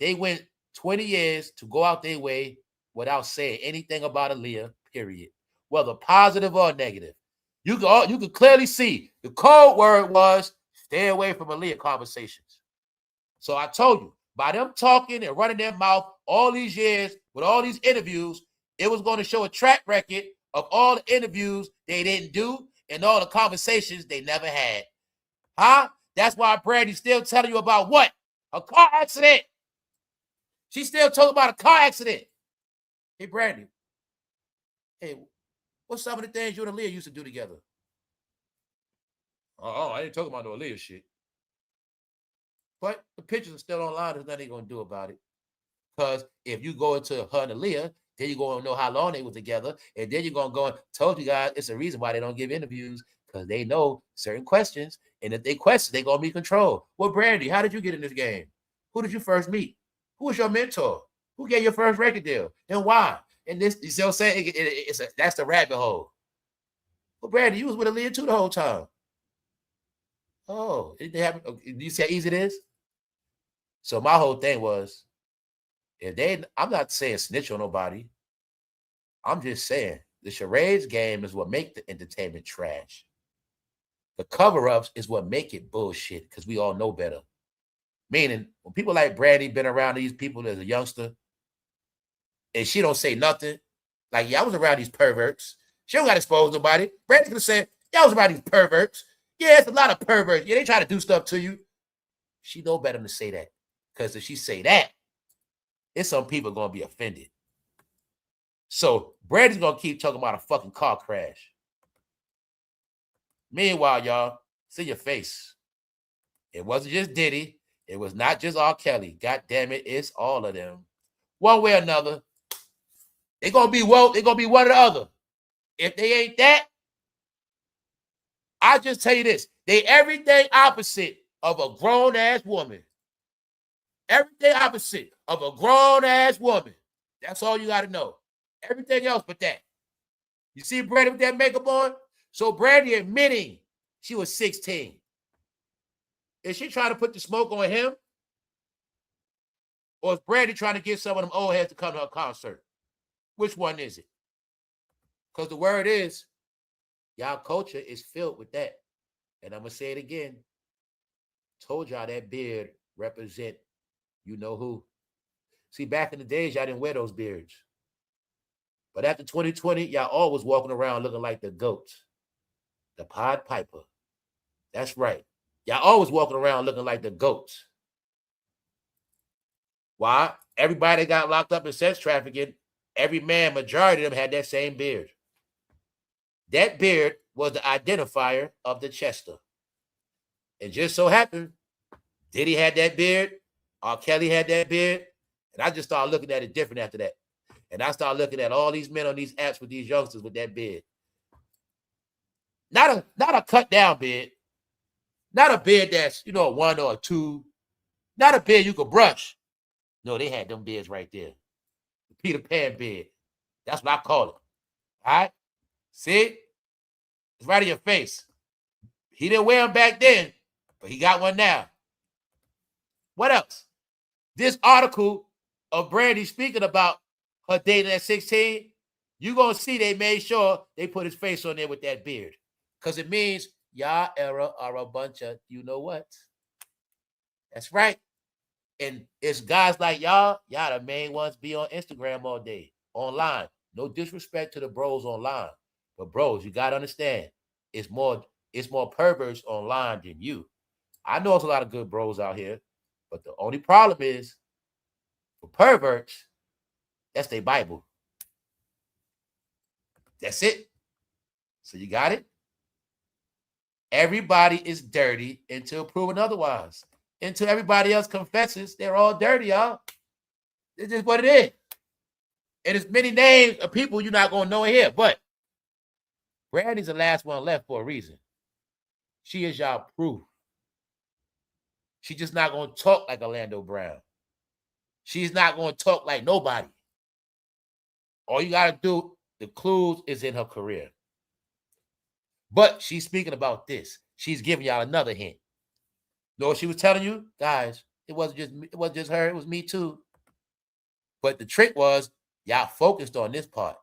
They went 20 years to go out their way without saying anything about Aaliyah, period. Whether positive or negative. You could clearly see the code word was stay away from Aaliyah conversations. So I told you, by them talking and running their mouth all these years with all these interviews, it was going to show a track record of all the interviews they didn't do and all the conversations they never had. Huh? That's why Brandy's still telling you about what? A car accident. She's still talking about a car accident. Hey, Brandy. Hey, what's some of the things you and Aaliyah used to do together? Oh, I ain't talking about no Aaliyah shit. But the pictures are still online. There's nothing going to do about it. Because if you go into her and Aaliyah, then you're going to know how long they were together. And then you're going to go and told you guys it's a reason why they don't give interviews. Because they know certain questions. And if they question, they're going to be controlled. Well, Brandy, how did you get in this game? Who did you first meet? Who was your mentor? Who gave your first record deal? And why? And this, you see what I'm saying? That's the rabbit hole. Well, Brandy, you was with Aaliyah too the whole time. Oh, it happened. You see how easy it is? So my whole thing was, I'm not saying snitch on nobody. I'm just saying the charades game is what make the entertainment trash. The cover-ups is what make it bullshit because we all know better. Meaning, when people like Brandy been around these people as a youngster, and she don't say nothing, like, yeah, I was around these perverts. She don't got to expose nobody. Brandy could have said, yeah, I was around these perverts. Yeah, it's a lot of perverts. Yeah, they try to do stuff to you. She know better than to say that. Because if she say that, it's some people going to be offended. So Brandy's going to keep talking about a fucking car crash. Meanwhile, y'all, see your face. It wasn't just Diddy. It was not just R. Kelly. God damn it, it's all of them. One way or another, they're going to be woke. They're going to be one or the other. If they ain't that, I just tell you this. They everything opposite of a grown-ass woman. Everything opposite of a grown-ass woman. That's all you got to know. Everything else but that. You see Brandy with that makeup on? So Brandy admitting she was 16. Is she trying to put the smoke on him? Or is Brandy trying to get some of them old heads to come to her concert? Which one is it? Because the word is, y'all culture is filled with that. And I'm going to say it again. Told y'all that beard represent you know who. See, back in the days, y'all didn't wear those beards. But after 2020, y'all always walking around looking like the goat. The Pied Piper. That's right. Y'all always walking around looking like the goats. Why? Everybody that got locked up in sex trafficking, every man, majority of them had that same beard. That beard was the identifier of the Chester. And just so happened, Diddy had that beard, R. Kelly had that beard, and I just started looking at it different after that. And I started looking at all these men on these apps with these youngsters with that beard. Not a cut down beard. Not a beard that's, a 1 or a 2. Not a beard you could brush. No, they had them beards right there. The Peter Pan beard. That's what I call it. All right? See? It's right in your face. He didn't wear them back then, but he got one now. What else? This article of Brandy speaking about her dating at 16, you're going to see they made sure they put his face on there with that beard. Because it means y'all era are a bunch of you know what. That's right. And it's guys like y'all the main ones be on Instagram all day, online. No disrespect to the bros online. But bros, you gotta understand, it's more perverts online than you. I know it's a lot of good bros out here, but the only problem is for perverts, that's their Bible. That's it. So you got it? Everybody is dirty until proven otherwise. Until everybody else confesses, they're all dirty, y'all. It's just what it is. And there's many names of people you're not going to know here, but Brandy's the last one left for a reason. She is y'all proof. She's just not going to talk like Orlando Brown. She's not going to talk like nobody. All you got to do, the clues is in her career. But she's speaking about this. She's giving y'all another hint. Know what she was telling you? Guys, it wasn't just her, it was me too. But the trick was, y'all focused on this part,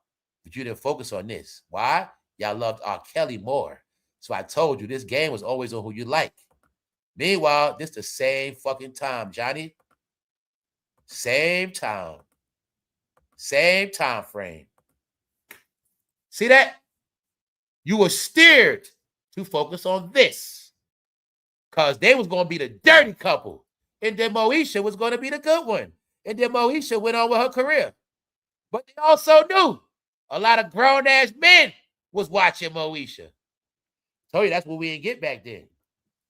but you didn't focus on this. Why? Y'all loved R. Kelly more. So I told you, this game was always on who you like. Meanwhile, this the same fucking time, Johnny. Same time. Same time frame. See that? You were steered to focus on this. Because they was going to be the dirty couple. And then Moesha was going to be the good one. And then Moesha went on with her career. But they also knew a lot of grown-ass men was watching Moesha. Told you that's what we didn't get back then.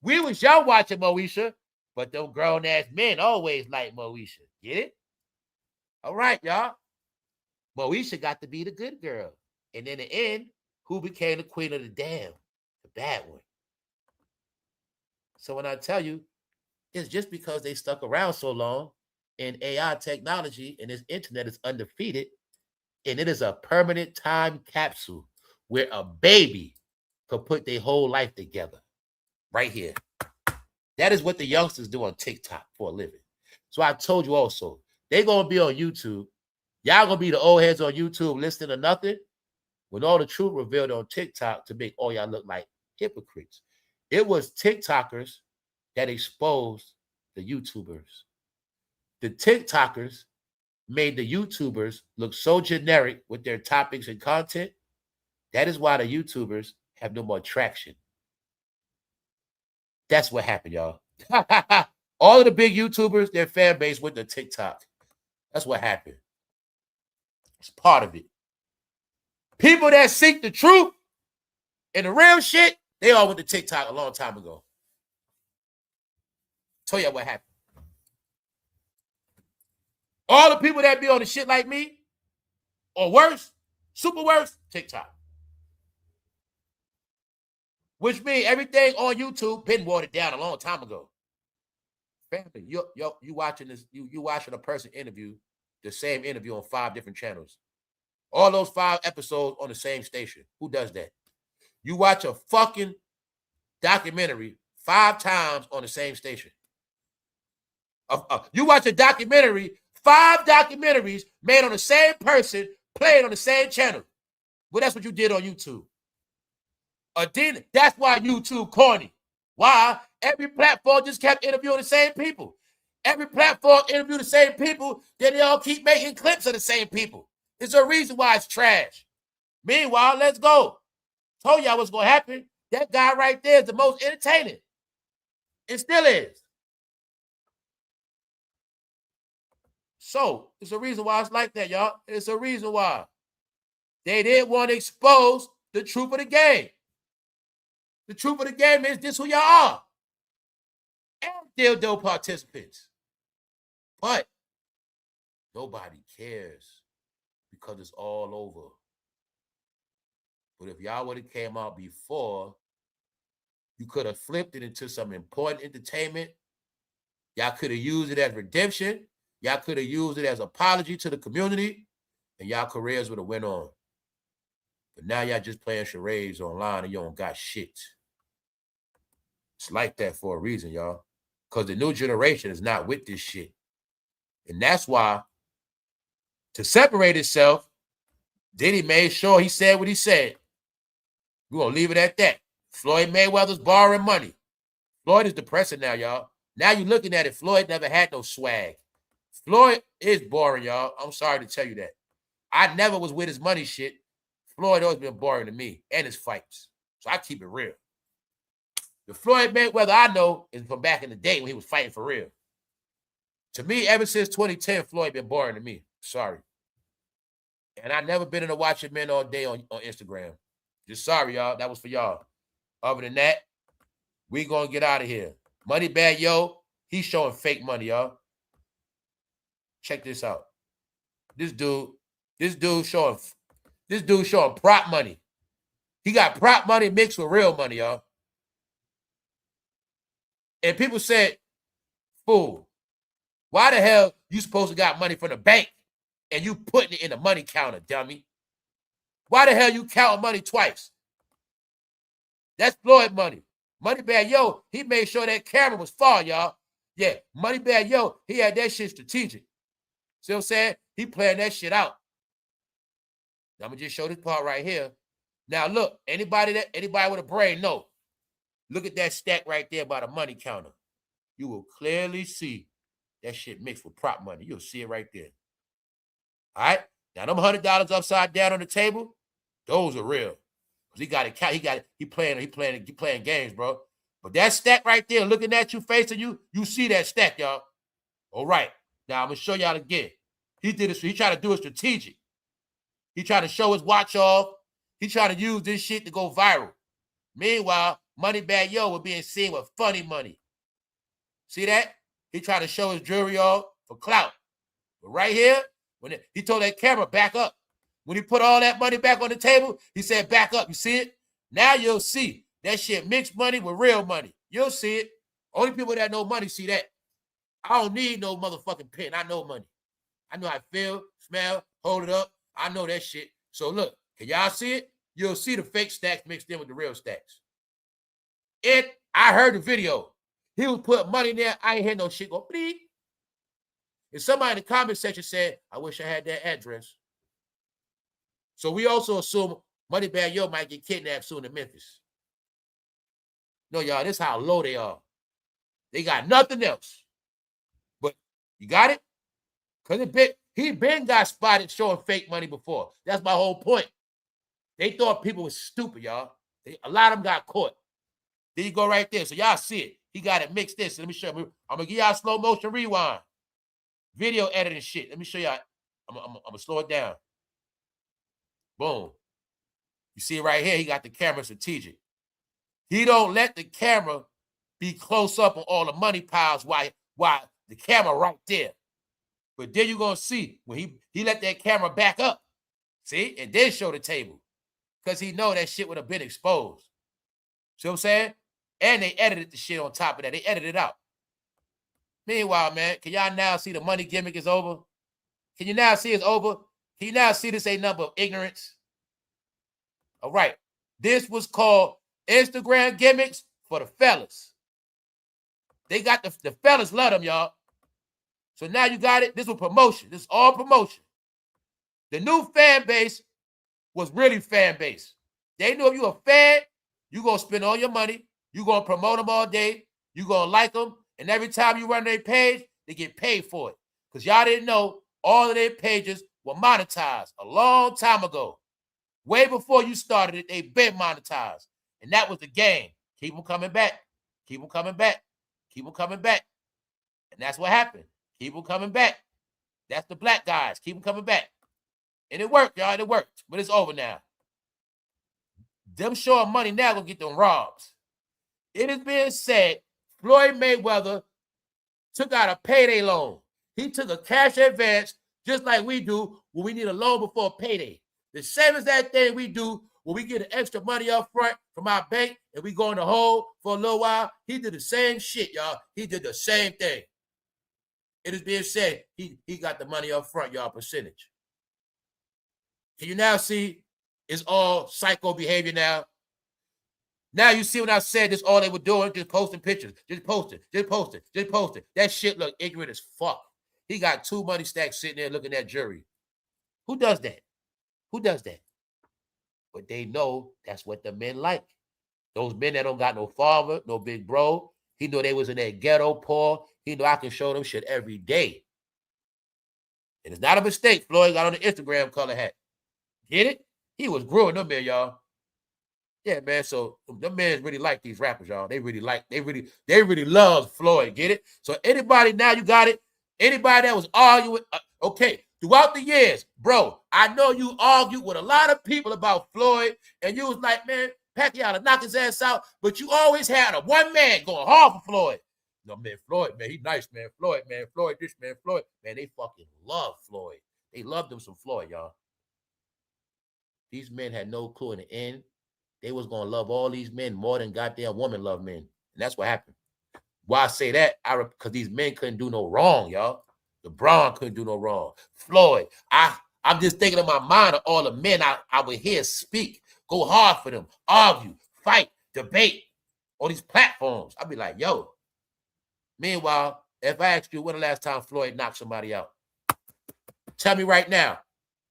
We was young watching Moesha, but them grown-ass men always liked Moesha. Get it? All right, y'all. Moesha got to be the good girl. And in the end, who became the queen of the damn? The bad one. So when I tell you, it's just because they stuck around so long and AI technology and this internet is undefeated, and it is a permanent time capsule where a baby could put their whole life together right here. That is what the youngsters do on TikTok for a living. So I told you also, they're going to be on YouTube. Y'all going to be the old heads on YouTube listening to nothing when all the truth revealed on TikTok to make all y'all look like hypocrites. It was TikTokers that exposed the YouTubers. The TikTokers made the YouTubers look so generic with their topics and content. That is why the YouTubers have no more traction. That's what happened, y'all. All of the big YouTubers, their fan base went to TikTok. That's what happened. It's part of it. People that seek the truth and the real shit, they all went to TikTok a long time ago. Tell you what happened. All the people that be on the shit like me, or worse, super worse, TikTok. Which means everything on YouTube been watered down a long time ago. Family, you watching this, you watching a person interview, the same interview on 5 different channels. All those 5 episodes on the same station. Who does that? You watch a fucking documentary 5 times on the same station. You watch a documentary, 5 documentaries made on the same person, played on the same channel. Well, that's what you did on YouTube. Then that's why YouTube corny. Why? Every platform just kept interviewing the same people. Every platform interview the same people, then they all keep making clips of the same people. There's a reason why it's trash. Meanwhile, let's go. Told y'all what's going to happen. That guy right there is the most entertaining. It still is. So, it's a reason why it's like that, y'all. It's a reason why. They didn't want to expose the truth of the game. The truth of the game is this who y'all are. And dildo participants. But nobody cares because it's all over. But if y'all would have came out before, you could have flipped it into some important entertainment. Y'all could have used it as redemption. Y'all could have used it as apology to the community. And y'all careers would have went on. But now y'all just playing charades online and you don't got shit. It's like that for a reason, y'all. Because the new generation is not with this shit. And that's why, to separate itself, Diddy made sure he said what he said. We're going to leave it at that. Floyd Mayweather's borrowing money. Floyd is depressing now, y'all. Now you're looking at it. Floyd never had no swag. Floyd is boring, y'all. I'm sorry to tell you that. I never was with his money shit. Floyd always been boring to me and his fights. So I keep it real. The Floyd Mayweather I know is from back in the day when he was fighting for real. To me, ever since 2010, Floyd been boring to me. Sorry. And I never been in a watching men all day on Instagram. Just sorry, y'all. That was for y'all. Other than that, we gonna get out of here. Money Bad Yo, he's showing fake money, y'all. Check this out. This dude showing prop money. He got prop money mixed with real money, y'all. And people said, fool, why the hell you supposed to got money from the bank and you putting it in the money counter, dummy? Why the hell you counting money twice? That's Floyd money. Money Bad Yo, he made sure that camera was far, y'all. Yeah, Money Bad Yo, he had that shit strategic. See what I'm saying? He playing that shit out. Now, I'm going to just show this part right here. Now, look, anybody with a brain, no. Look at that stack right there by the money counter. You will clearly see that shit mixed with prop money. You'll see it right there. All right? Now, them $100 upside down on the table, those are real. Because he got it. He playing games, bro. But that stack right there, looking at you, facing you, you see that stack, y'all. All right. Now, I'm going to show y'all again. He did it. He tried to do it strategic. He tried to show his watch off. He tried to use this shit to go viral. Meanwhile, Money Bad Yo was being seen with funny money. See that? He tried to show his jewelry off for clout. But right here, when he told that camera, back up. When he put all that money back on the table, he said, back up. You see it? Now you'll see that shit mixed money with real money. You'll see it. Only people that know money see that. I don't need no motherfucking pen. I know money. I know how I feel, smell, hold it up. I know that shit. So look, can y'all see it? You'll see the fake stacks mixed in with the real stacks. I heard the video. He was putting money in there. I ain't hear no shit go bleep. And somebody in the comment section said, I wish I had that address. So we also assume Money Bad Yo might get kidnapped soon in Memphis. No, y'all, this is how low they are. They got nothing else. But you got it? Because he been got spotted showing fake money before. That's my whole point. They thought people was stupid, y'all. A lot of them got caught. There you go right there. So y'all see it. He got it mixed in. So let me show you. I'm going to give y'all slow motion rewind. Video editing shit. Let me show y'all. I'm going to slow it down. Boom. You see it right here. He got the camera strategic. He don't let the camera be close up on all the money piles while the camera right there. But then you're going to see when he let that camera back up. See? And then show the table. Because he know that shit would have been exposed. See what I'm saying? And they edited the shit on top of that. They edited it out. Meanwhile, man, can y'all now see the money gimmick is over? Can you now see it's over? Can you now see this ain't nothing but ignorance? All right. This was called Instagram gimmicks for the fellas. They got the fellas love them, y'all. So now you got it. This was promotion. This is all promotion. The new fan base was really fan base. They knew if you a fan, you going to spend all your money. You going to promote them all day. You going to like them. And every time you run their page, they get paid for it. Because y'all didn't know all of their pages were monetized a long time ago. Way before you started it, they been monetized. And that was the game. Keep them coming back. Keep them coming back. Keep them coming back. And that's what happened. Keep them coming back. That's the black guys. Keep them coming back. And it worked, y'all. It worked. But it's over now. Them showing money now gonna get them robs. It is being said Floyd Mayweather took out a payday loan. He took a cash advance just like we do when we need a loan before payday. The same as that thing we do when we get an extra money up front from our bank and we go in the hole for a little while. He did the same shit, y'all. He did the same thing. It is being said he got the money up front, y'all, percentage. Can you now see it's all psycho behavior now? Now you see when I said this, all they were doing, just posting pictures, just posting. That shit look ignorant as fuck. He got 2 money stacks sitting there looking at jury. Who does that? Who does that? But they know that's what the men like. Those men that don't got no father, no big bro, He knew they was in that ghetto poor. He knew I can show them shit every day. And it's not a mistake. Floyd got on the Instagram color hat. Get it? He was growing them there, y'all. Yeah, man. So them men really like these rappers, y'all. They really love Floyd. Get it? So anybody now, you got it. Anybody that was arguing, okay, throughout the years, bro, I know you argued with a lot of people about Floyd, and you was like, man, Pacquiao to knock his ass out, but you always had a one man going hard for Floyd. No, man, Floyd, man, he nice, man. Floyd, this, man, Floyd. Man, they fucking love Floyd. They loved them some Floyd, y'all. These men had no clue in the end. They was going to love all these men more than goddamn women love men. And that's what happened. Why I say that? Because these men couldn't do no wrong, y'all. LeBron couldn't do no wrong. Floyd, I'm just thinking in my mind of all the men I would hear speak, go hard for them, argue, fight, debate on these platforms. I'd be like, yo. Meanwhile, if I ask you when the last time Floyd knocked somebody out, tell me right now,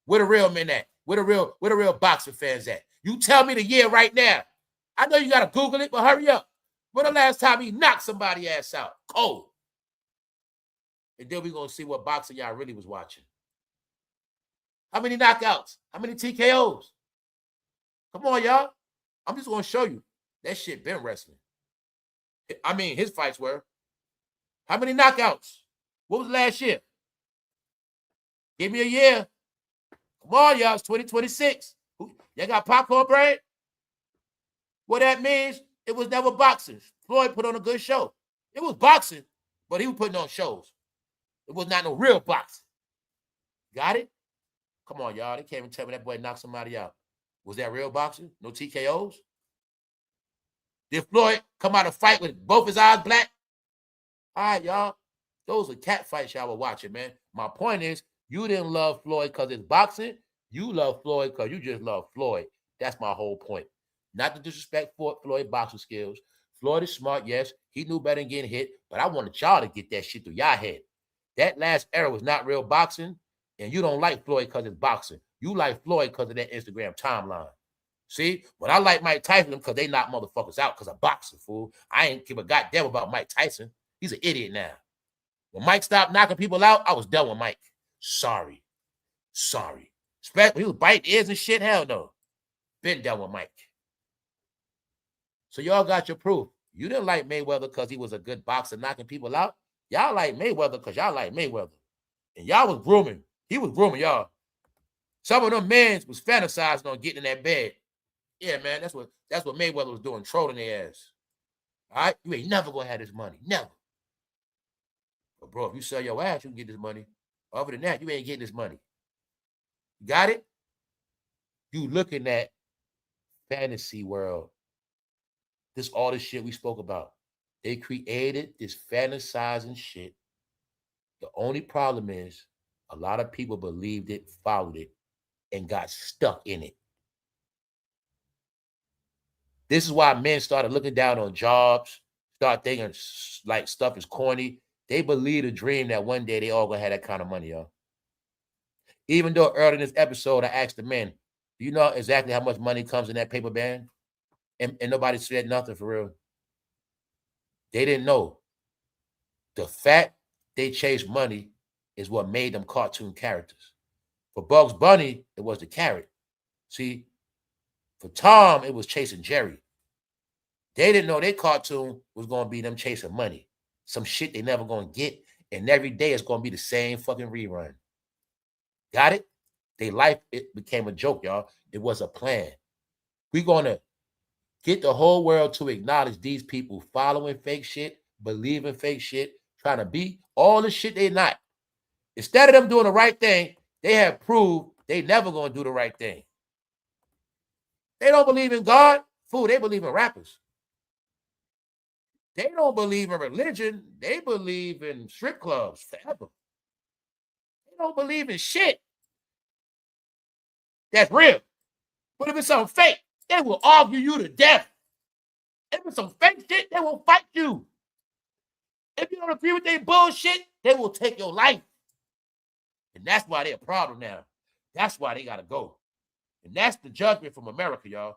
where the real men at? Where the real boxing fans at? You tell me the year right now. I know you got to Google it, but hurry up. When the last time he knocked somebody ass out? Cold. And then we're going to see what boxing y'all really was watching. How many knockouts? How many TKOs? Come on, y'all. I'm just going to show you. That shit been wrestling. I mean, his fights were. How many knockouts? What was last year? Give me a year. Come on, y'all. It's 2026. Y'all got popcorn bread? What that means, it was never boxing. Floyd put on a good show. It was boxing, but he was putting on shows. It was not no real boxing. Got it? Come on, y'all. They can't even tell me that boy knocked somebody out. Was that real boxing? No TKOs? Did Floyd come out of fight with both his eyes black? All right, y'all. Those are cat fights y'all were watching, man. My point is, you didn't love Floyd because it's boxing. You love Floyd because you just love Floyd. That's my whole point. Not to disrespect Floyd boxing skills. Floyd is smart, yes. He knew better than getting hit, but I wanted y'all to get that shit through y'all head. That last era was not real boxing, and you don't like Floyd because it's boxing. You like Floyd because of that Instagram timeline. See, when I like Mike Tyson, because they knock motherfuckers out because of boxing, fool. I ain't give a goddamn about Mike Tyson. He's an idiot now. When Mike stopped knocking people out, I was done with Mike. Sorry. Especially he was biting ears and shit. Hell no. Been done with Mike. So y'all got your proof. You didn't like Mayweather because he was a good boxer knocking people out. Y'all like Mayweather because y'all like Mayweather. And y'all was grooming. He was grooming y'all. Some of them men was fantasizing on getting in that bed. Yeah, man, that's what Mayweather was doing, trolling their ass. All right? You ain't never gonna have this money. Never. But bro, if you sell your ass, you can get this money. Other than that, you ain't getting this money. You got it? You looking at fantasy world. This all the shit we spoke about. They created this fantasizing shit. The only problem is a lot of people believed it, followed it, and got stuck in it. This is why men started looking down on jobs, start thinking like stuff is corny. They believe the dream that one day they all gonna have that kind of money, y'all. Even though earlier in this episode, I asked the men, do you know exactly how much money comes in that paper bag? And nobody said nothing for real. They didn't know. The fact they chased money is what made them cartoon characters. For Bugs Bunny, it was the carrot. See, for Tom, it was chasing Jerry. They didn't know their cartoon was going to be them chasing money. Some shit they never going to get. And every day it's going to be the same fucking rerun. Got it? Their life, it became a joke, y'all. It was a plan. We're going to get the whole world to acknowledge these people following fake shit, believing fake shit, trying to be all the shit they're not. Instead of them doing the right thing, they have proved they never going to do the right thing. They don't believe in God. Fool, they believe in rappers. They don't believe in religion. They believe in strip clubs forever. They don't believe in shit that's real. But if it's something fake, they will argue you to death. If it's some fake shit, they will fight you. If you don't agree with their bullshit, they will take your life. And that's why they're a problem now. That's why they got to go. And that's the judgment from America, y'all.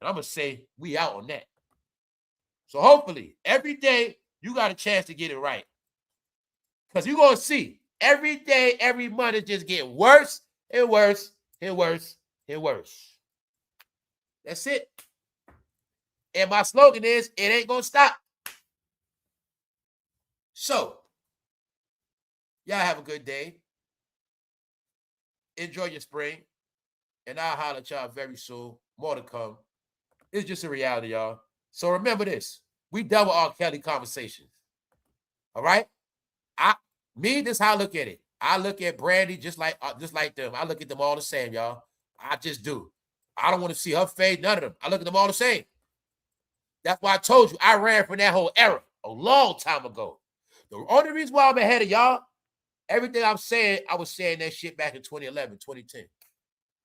And I'm going to say we out on that. So hopefully, every day, you got a chance to get it right. Because you're going to see, every day, every month, it's just getting worse and worse and worse and worse. That's it. And my slogan is, it ain't going to stop. So, y'all have a good day. Enjoy your spring. And I'll holler at y'all very soon. More to come. It's just a reality, y'all. So remember this. We done with R. Kelly conversations. All right? This is how I look at it. I look at Brandy just like them. I look at them all the same, y'all. I just do. I don't want to see her fade, none of them. I look at them all the same. That's why I told you I ran from that whole era a long time ago. The only reason why I'm ahead of y'all, everything I'm saying, I was saying that shit back in 2011, 2010,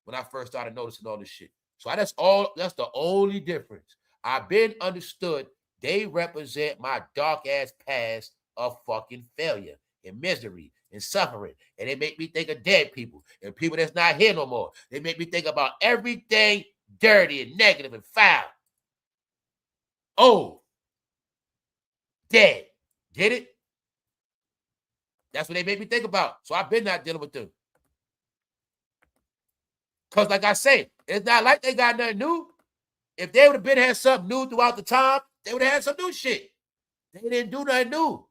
when I first started noticing all this shit. So that's the only difference. I've been understood. They represent my dark ass past of fucking failure and misery and suffering. And they make me think of dead people and people that's not here no more. They make me think about everything dirty and negative and foul. Oh, dead. Get it? That's what they make me think about. So I've been not dealing with them. Because like I say, it's not like they got nothing new. If they would have had something new throughout the time, they would have had some new shit. They didn't do nothing new.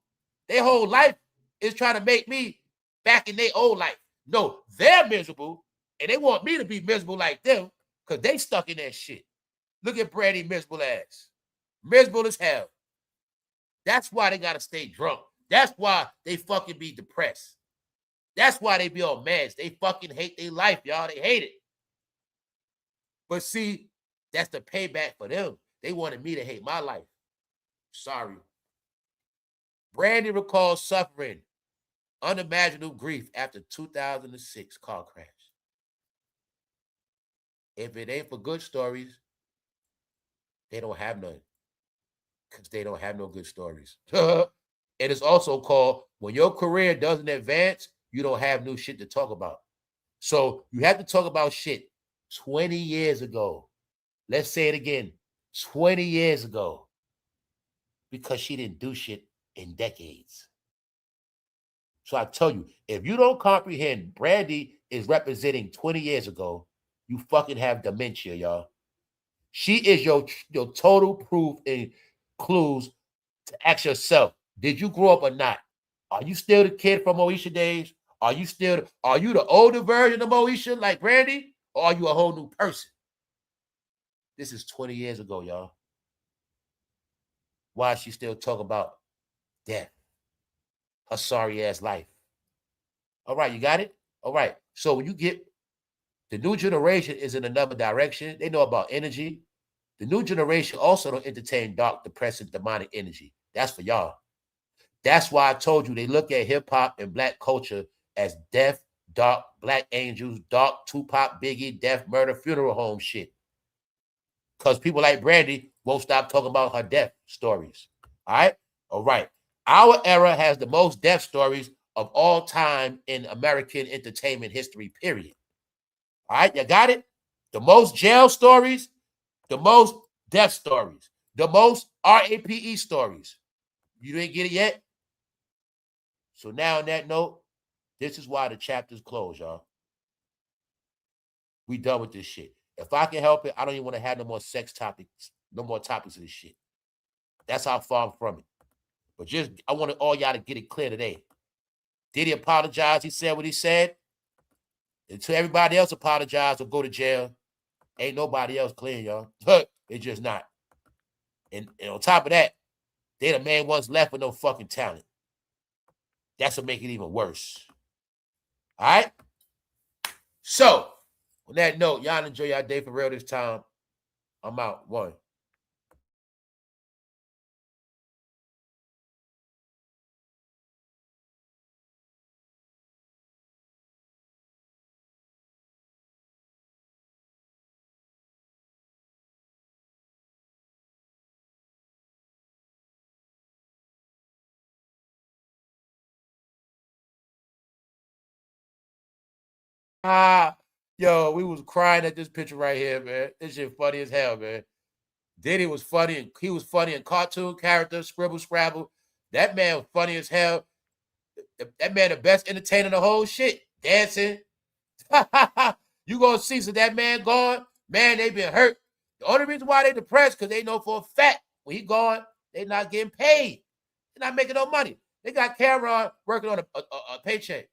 Their whole life is trying to make me back in their old life. No, they're miserable, and they want me to be miserable like them because they stuck in that shit. Look at Brandy miserable ass. Miserable as hell. That's why they got to stay drunk. That's why they fucking be depressed. That's why they be on meds. They fucking hate their life, y'all. They hate it. But see, that's the payback for them. They wanted me to hate my life. Sorry. Brandy recalls suffering unimaginable grief after 2006 car crash. If it ain't for good stories, they don't have none. Because they don't have no good stories. It is also called, when your career doesn't advance, you don't have new shit to talk about. So you have to talk about shit 20 years ago. Let's say it again. 20 years ago. Because she didn't do shit in decades. So I tell you, if you don't comprehend Brandy is representing 20 years ago, you fucking have dementia, y'all. She is your total proof and clues to ask yourself, did you grow up or not? Are you still the kid from Moesha days? Are you the older version of Moesha like Brandy? Or are you a whole new person? This is 20 years ago, y'all. Why is she still talking about death? Her sorry ass life. All right, you got it? All right. So when you get the new generation is in another direction. They know about energy. The new generation also don't entertain dark, depressive, demonic energy. That's for y'all. That's why I told you they look at hip-hop and black culture as death, dark, black angels, dark, Tupac, Biggie, death, murder, funeral home shit. Because people like Brandy won't stop talking about her death stories. All right? All right. Our era has the most death stories of all time in American entertainment history, period. All right? You got it? The most jail stories, the most death stories, the most RAPE stories. You didn't get it yet? So now on that note, this is why the chapter's closed, y'all. We done with this shit. If I can help it, I don't even want to have no more sex topics, no more topics of this shit. That's how far I'm from it. But just, I want all y'all to get it clear today. Diddy apologized. He said what he said. Until everybody else apologize or go to jail, ain't nobody else clean, y'all. It's just not. And on top of that, they the main ones left with no fucking talent. That's what make it even worse. All right? So, on that note, y'all enjoy your day for real this time. I'm out. One. Yo, we was crying at this picture right here, man. This shit funny as hell, man. Diddy was funny, and he was funny in cartoon characters, Scribble Scrabble. That man was funny as hell. That man the best entertainer in the whole shit. Dancing. You gonna see, so that man gone, man, they been hurt. The only reason why they depressed, because they know for a fact when he gone, they not getting paid. They're not making no money. They got Cameron working on a paycheck.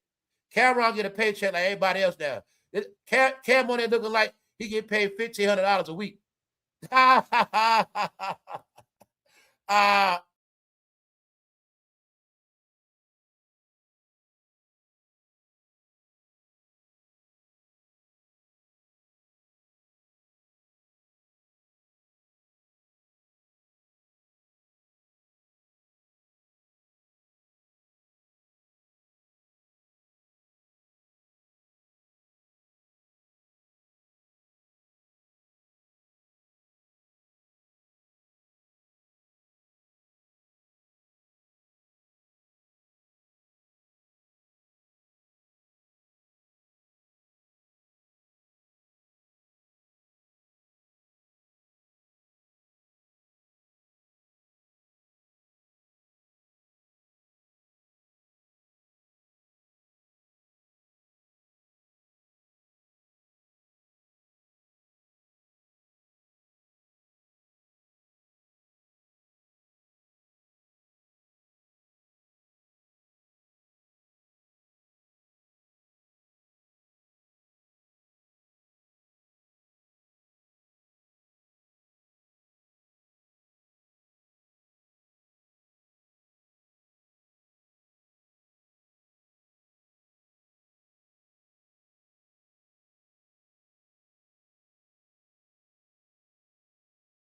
Cameron get a paycheck like everybody else now. Cam on there looking like he get paid $1,500 a week.